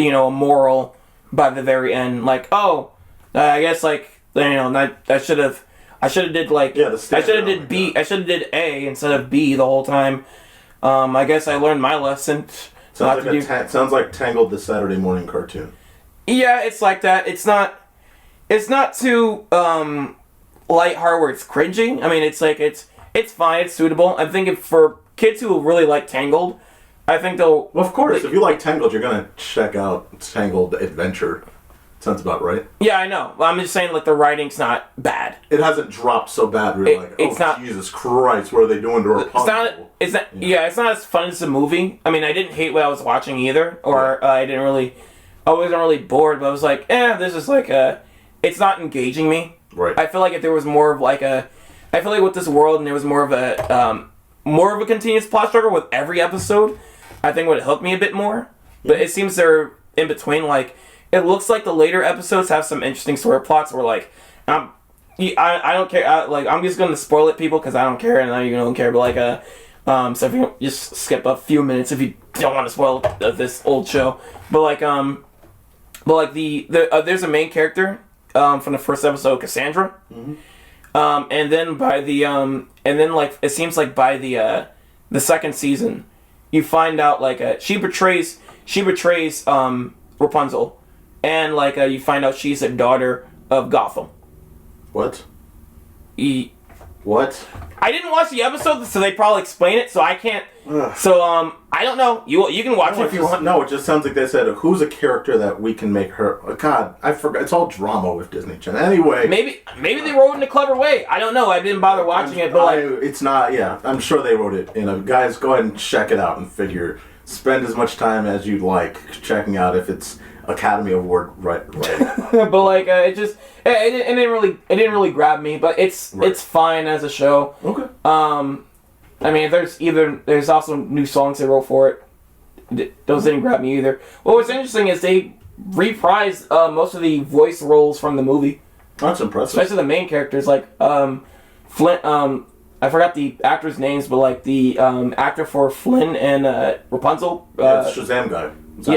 moral by the very end. Like, oh, I guess like I should have did like I should have did B. I should have did A instead of B the whole time. I guess I learned my lesson. Sounds like Tangled, the Saturday morning cartoon. Yeah, it's like that. It's not too lighthearted where it's cringing. I mean, it's fine. It's suitable. I'm thinking for kids who really like Tangled, I think they'll... Well, of course. If you like Tangled, you're going to check out Tangled Adventure. Sounds about right. Yeah, I know. I'm just saying, like, the writing's not bad. It hasn't dropped so bad. We're like, oh, not, Jesus Christ, what are they doing to Rapunzel? It's not as fun as the movie. I mean, I didn't hate what I was watching either, or I wasn't really bored, but I was like, this is like it's not engaging me. Right. I feel like if there was more of like I feel like with this world, and there was more of a continuous plot struggle with every episode, I think would help me a bit more. But it seems they're in between, like. It looks like the later episodes have some interesting story plots where, like, I don't care. I'm just going to spoil it, people, because I don't care, and I know you don't care. But, like, so if you just skip a few minutes if you don't want to spoil this old show. But, like, there's a main character from the first episode, Cassandra. Mm-hmm. And then it seems like by the second season, you find out, like, she betrays Rapunzel. And, like, you find out she's a daughter of Gotham. What? What? I didn't watch the episode, so they probably explain it, so I can't... Ugh. So, I don't know. You can watch it if you want. No, it just sounds like they said, who's a character that we can make her... God, I forgot. It's all drama with Disney Channel. Anyway... Maybe they wrote it in a clever way. I don't know. I didn't bother watching it, but, like... It's not... Yeah, I'm sure they wrote it. Guys, go ahead and check it out and figure... Spend as much time as you'd like checking out if it's... Academy Award right. But like it didn't really grab me, but it's fine as a show. Okay. I mean there's also new songs they wrote for it. Those didn't grab me either. What was interesting is they reprised most of the voice roles from the movie. That's impressive. Especially the main characters like Flynn. I forgot the actors' names, but like the actor for Flynn and Rapunzel. It's Shazam guy. They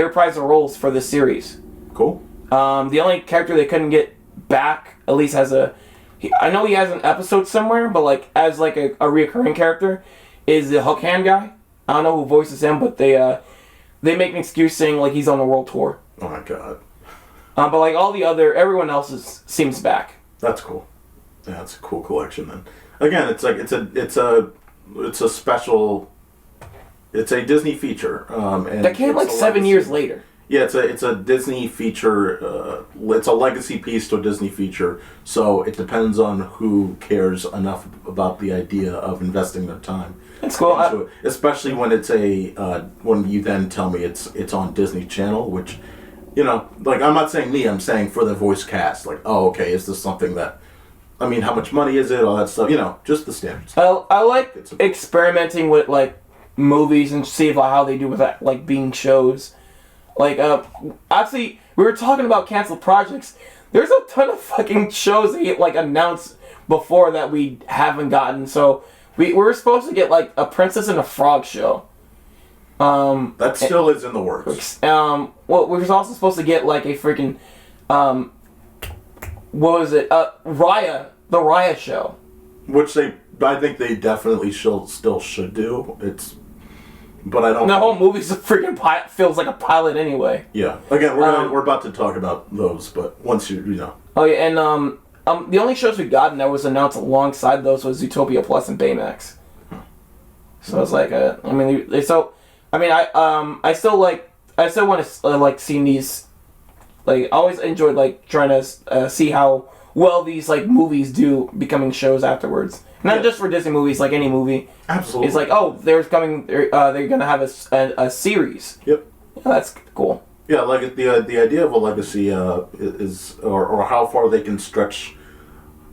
reprised the roles for this series. Cool. The only character they couldn't get back, at least I know he has an episode somewhere, but like as like a reoccurring character, is the Hook Hand guy. I don't know who voices him, but they make an excuse saying like he's on the world tour. Oh my god. But like everyone else seems back. That's cool. Yeah, it's a cool collection then. Again, it's like it's a special. It's a Disney feature. And that came like 7 years later. Yeah, it's a Disney feature. It's a legacy piece to a Disney feature. So it depends on who cares enough about the idea of investing their time. That's cool. Into it. Especially when it's when you then tell me it's on Disney Channel, which, like I'm not saying me, I'm saying for the voice cast. Like, oh, okay, is this something that? I mean, how much money is it? All that stuff. Just the standards. I like experimenting with like movies and see how they do with that, like being shows. Like, actually, we were talking about canceled projects. There's a ton of fucking shows that get like announced before that we haven't gotten. So we were supposed to get like a Princess and a Frog show. That still is in the works. Well, we were also supposed to get like a freaking what was it? Raya, the Raya show. Which I think they definitely still should do. But I don't. The whole movie's a freaking feels like a pilot anyway. Yeah. Again, we're about to talk about those, but once you know. Oh yeah, and the only shows we got and that was announced alongside those was Zootopia Plus and Baymax. So it's like I still want to like seeing these. Like I always enjoyed like trying to see how well these like movies do becoming shows afterwards. Not just for Disney movies, like any movie. Absolutely. It's like, oh, they're gonna have a series. Yep. Yeah, that's cool. Yeah, like the idea of a legacy is or how far they can stretch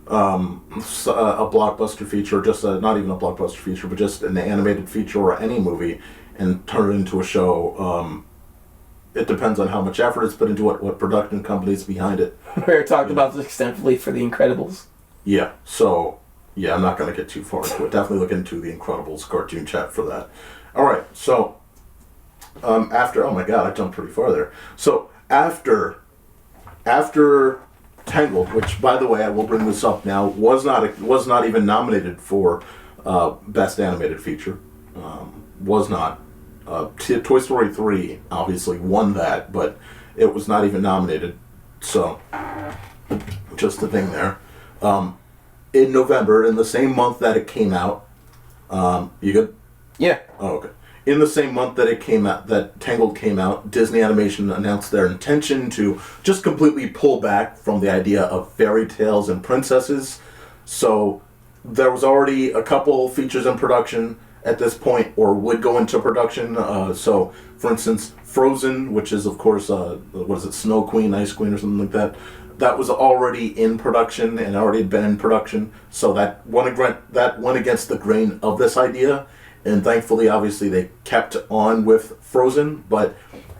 a blockbuster feature, or just not even a blockbuster feature, but just an animated feature or any movie, and turn it into a show. It depends on how much effort is put into it, what production companies behind it. We talked about this extensively for The Incredibles. Yeah, so. Yeah, I'm not going to get too far into it. Definitely look into The Incredibles cartoon chat for that. All right, so after... Oh my god, I jumped pretty far there. So after Tangled, which, by the way, I will bring this up now, was not even nominated for Best Animated Feature. Was not. Toy Story 3 obviously won that, but it was not even nominated. So, just the thing there. In November, in the same month that it came out, you good? Yeah. Oh, okay. in the same month that it came out, that Tangled came out, Disney Animation announced their intention to just completely pull back from the idea of fairy tales and princesses. So there was already a couple features in production at this point, or would go into production. So, for instance, Frozen, which is of course, what is it, Snow Queen, Ice Queen, or something like that. That was already in production and already had been in production. So that went against the grain of this idea. And thankfully, obviously, they kept on with Frozen, but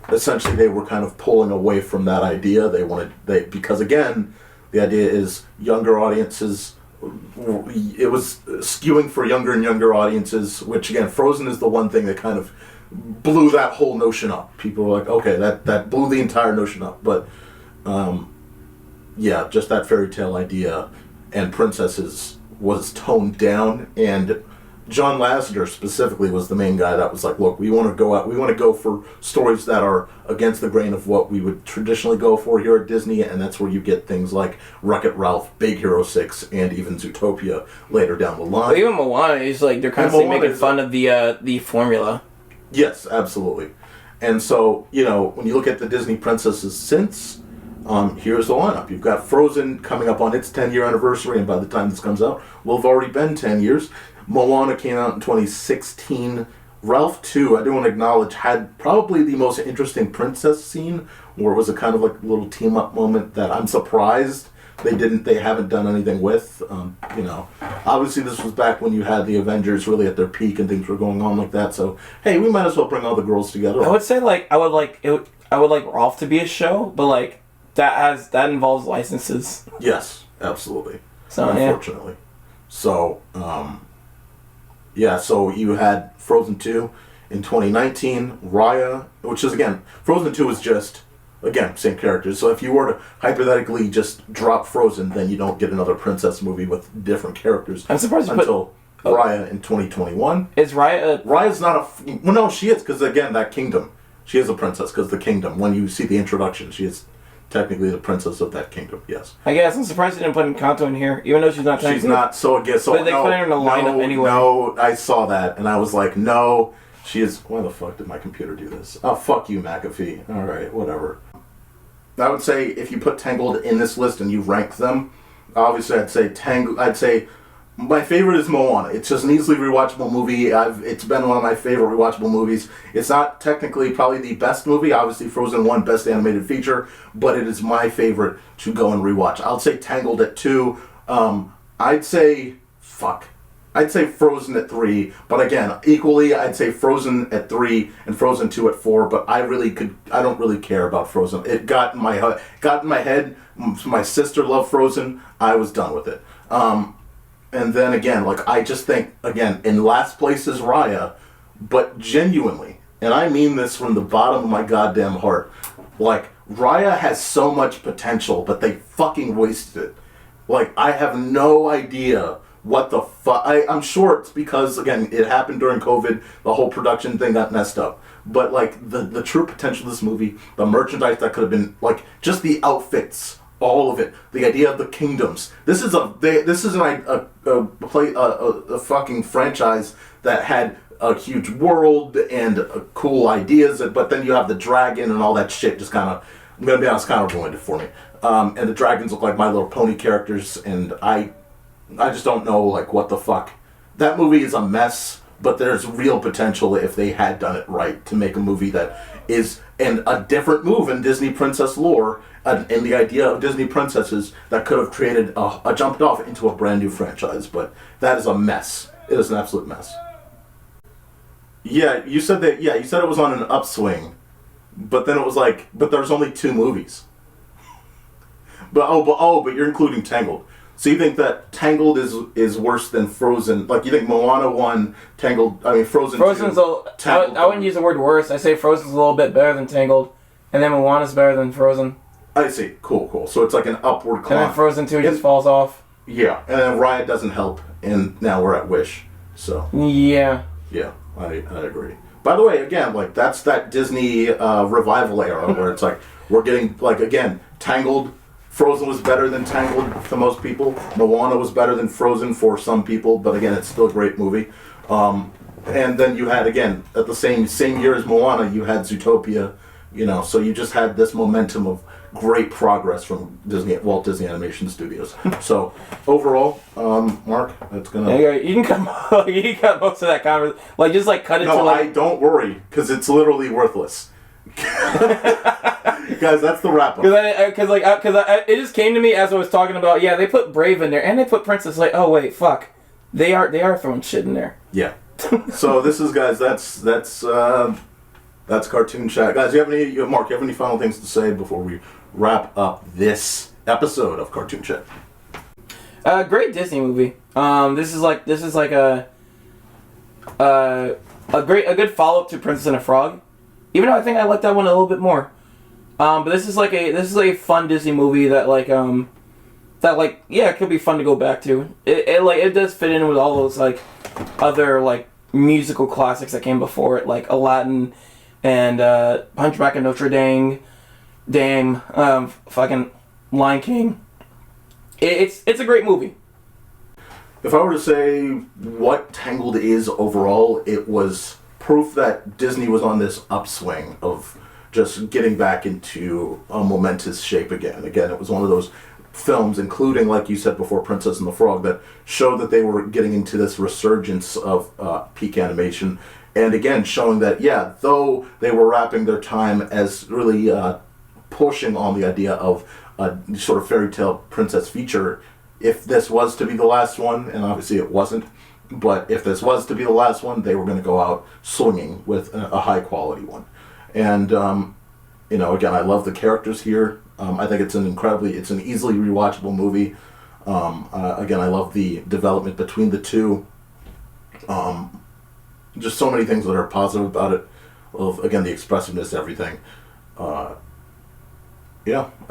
essentially they were kind of pulling away from that idea. Because again, the idea is younger audiences. It was skewing for younger and younger audiences, which again, Frozen is the one thing that kind of blew that whole notion up. People were like, okay, that blew the entire notion up. But yeah, just that fairy tale idea and princesses was toned down, and John Lasseter specifically was the main guy that was like, look, we want to go for stories that are against the grain of what we would traditionally go for here at Disney, and that's where you get things like Wreck-It Ralph, Big Hero 6, and even Zootopia later down the line. Well, even Moana is like, they're constantly making fun of the formula. Yes, absolutely. And so, you know, when you look at the Disney princesses since, here's the lineup. You've got Frozen coming up on its 10-year anniversary, and by the time this comes out, will have already been 10 years. Moana came out in 2016. Ralph 2, I do want to acknowledge, had probably the most interesting princess scene, where it was a kind of like little team-up moment that I'm surprised they haven't done anything with. You know, obviously this was back when you had the Avengers really at their peak and things were going on like that, so hey, we might as well bring all the girls together. I would say I would like Rolf to be a show, but like that involves licenses. Yes, absolutely. So unfortunately. Yeah. So yeah, so you had Frozen 2 in 2019, Raya, which is again, Frozen 2 is just, again, same characters. So if you were to hypothetically just drop Frozen, then you don't get another princess movie with different characters. I'm surprised until Raya in 2021. Is Raya Raya's not well, no, she is, because again, that kingdom. She is a princess, because the kingdom, when you see the introduction, she is technically the princess of that kingdom, yes. I guess I'm surprised they didn't put Encanto in here, even though she's not. She's not. So I guess. So but they put her in the lineup anyway. No, I saw that and I was like, no, she is. Why the fuck did my computer do this? Oh, fuck you, McAfee. All right, whatever. I would say if you put Tangled in this list and you rank them, obviously I'd say Tangled. I'd say my favorite is Moana. It's just an easily rewatchable movie. It's been one of my favorite rewatchable movies. It's not technically probably the best movie. Obviously, Frozen won Best Animated Feature, but it is my favorite to go and rewatch. I'll say Tangled at 2. I'd say Frozen at 3. But again, equally, I'd say Frozen at 3 and Frozen 2 at 4. But I don't really care about Frozen. It got in my head. My sister loved Frozen. I was done with it. And then again, like, I just think, again, in last place is Raya, but genuinely, and I mean this from the bottom of my goddamn heart, like, Raya has so much potential, but they fucking wasted it. Like, I have no idea what the fuck. I'm sure it's because, again, it happened during COVID, the whole production thing got messed up. But, like, the true potential of this movie, the merchandise that could have been, like, just the outfits, all of it, the idea of the kingdoms. This is a fucking franchise that had a huge world and cool ideas, but then you have the dragon and all that shit. Just kind of, I'm gonna be honest, kind of ruined it for me. And the dragons look like My Little Pony characters, and I just don't know, like, what the fuck. That movie is a mess, but there's real potential if they had done it right to make a movie that is a different move in Disney princess lore. And the idea of Disney princesses that could have created jumped off into a brand new franchise, but that is a mess. It is an absolute mess. Yeah, you said that. Yeah, you said it was on an upswing, but then it was like, but there's only 2 movies. But you're including Tangled. So you think that Tangled is worse than Frozen? Like, you think Moana won, Tangled? I mean, Frozen. Frozen's 2, I wouldn't use the word worse. I say Frozen's a little bit better than Tangled, and then Moana's better than Frozen. I see. Cool. So it's like an upward climb. And then Frozen 2 just falls off. Yeah, and then Raya doesn't help, and now we're at Wish. So. Yeah. Yeah, I agree. By the way, again, like, that's that Disney revival era where it's like, we're getting, like, again, Tangled. Frozen was better than Tangled for most people. Moana was better than Frozen for some people, but again, it's still a great movie. and then you had, again, at the same year as Moana, you had Zootopia, so you just had this momentum of great progress from Walt Disney Animation Studios. So overall, Mark, that's gonna. Yeah, you can cut. You can cut most of that conversation. Just cut it to don't worry, because it's literally worthless. Guys, that's the wrap up. Because it just came to me as I was talking about. Yeah, they put Brave in there, and they put Princess. Oh wait, fuck, they are throwing shit in there. Yeah. So this is, guys. That's Cartoon Chat. Guys, Mark? You have any final things to say before we wrap up this episode of Cartoon Chat? Great Disney movie. This is like a good follow up to Princess and the Frog. Even though I think I like that one a little bit more. But this is a fun Disney movie that it could be fun to go back to. It does fit in with all those other musical classics that came before it, like Aladdin and Hunchback of Notre Dame, fucking Lion King. It's a great movie. If I were to say what Tangled is overall, it was proof that Disney was on this upswing of just getting back into a momentous shape again. Again, it was one of those films, including, like you said before, Princess and the Frog, that showed that they were getting into this resurgence of peak animation. And again, showing that, though they were wrapping their time as really pushing on the idea of a sort of fairy tale princess feature, if this was to be the last one, and obviously it wasn't, but if this was to be the last one, they were going to go out swinging with a high quality one. And, again, I love the characters here. I think it's an easily rewatchable movie. Again, I love the development between the two. Just so many things that are positive about it. Again, the expressiveness, everything. I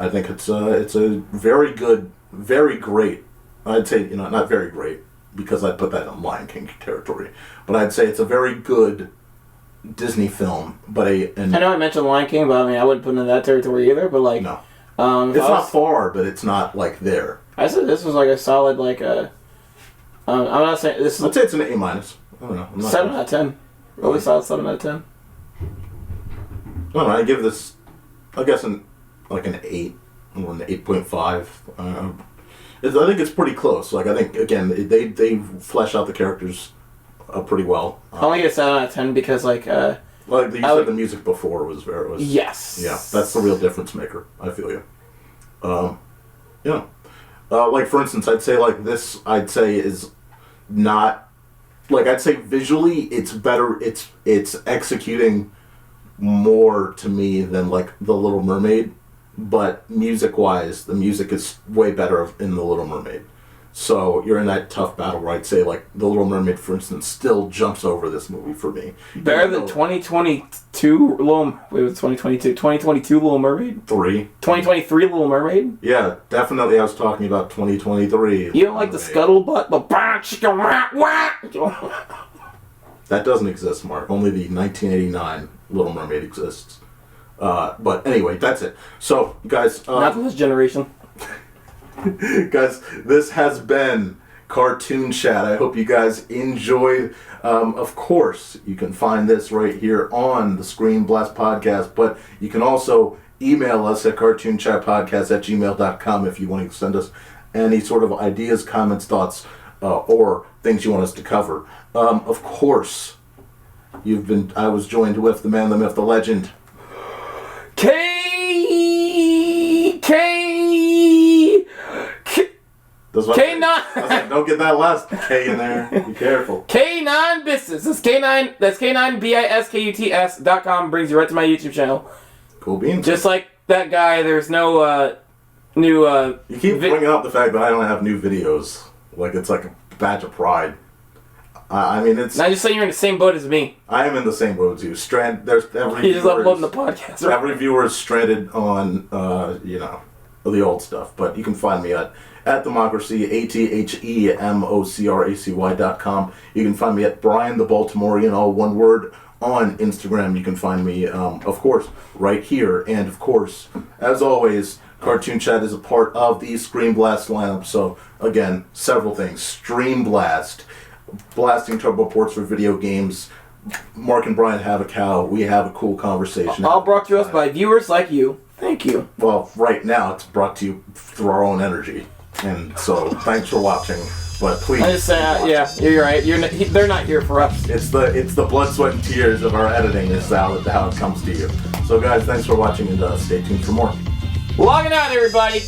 think it's a very good, very great. I'd say, not very great, because I'd put that in Lion King territory. But I'd say it's a very good Disney film. But I know I mentioned Lion King, but I wouldn't put it in that territory either. But no, it's not far, but it's not there. I said this was a solid I'm not saying this is. I'd say it's an A-. I don't know. 7 out of 10. Really solid 7 out of 10. I don't know. I give this, I guess, an 8 or an 8.5. I think it's pretty close. I think, again, they flesh out the characters pretty well. I only get a 7 out of 10 because you said the music before was yes. Yeah, that's the real difference maker. I feel you. For instance, I'd say this. I'd say is not I'd say visually it's better. It's executing more to me than The Little Mermaid, but music-wise, the music is way better in The Little Mermaid. So you're in that tough battle where I'd say The Little Mermaid, for instance, still jumps over this movie for me. Better than 2022 2022 Little Mermaid? 2023 Little Mermaid? Yeah, definitely. I was talking about 2023. You don't like the scuttlebutt? That doesn't exist, Mark. Only the 1989 Little Mermaid exists. But anyway, that's it. So, guys... not for this generation. Guys, this has been Cartoon Chat. I hope you guys enjoyed. Of course, you can find this right here on the ScreenBlast podcast, but you can also email us at cartoonchatpodcast@gmail.com if you want to send us any sort of ideas, comments, thoughts, or things you want us to cover. Of course, I was joined with the man, the myth, the legend, K9. Don't get that last K in there. Be careful. K9 Business. That's K9. That's K9BISKUTS.com. Brings you right to my YouTube channel. Cool beans. Just like that guy, there's no new. You keep bringing up the fact that I don't have new videos. It's like a badge of pride. It's. Now just saying you're in the same boat as me. I am in the same boat as you. You just uploading the podcast. Right? Every viewer is stranded on the old stuff, but you can find me at Democracy, ATHEMOCRACY.com. You can find me at Bryan the Baltimorean, all one word, on Instagram. You can find me, of course, right here. And of course, as always, Cartoon Chat is a part of the ScreenBlast lineup. So again, several things: ScreenBlast, blasting turbo ports for video games. Mark and Bryan have a cow. We have a cool conversation. All brought to us by viewers like you. Thank you. Well, right now it's brought to you through our own energy. And so, thanks for watching. But please. I just say, yeah, you're right. They're not here for us. It's the blood, sweat, and tears of our editing is how it comes to you. So, guys, thanks for watching, and stay tuned for more. Logging out, everybody.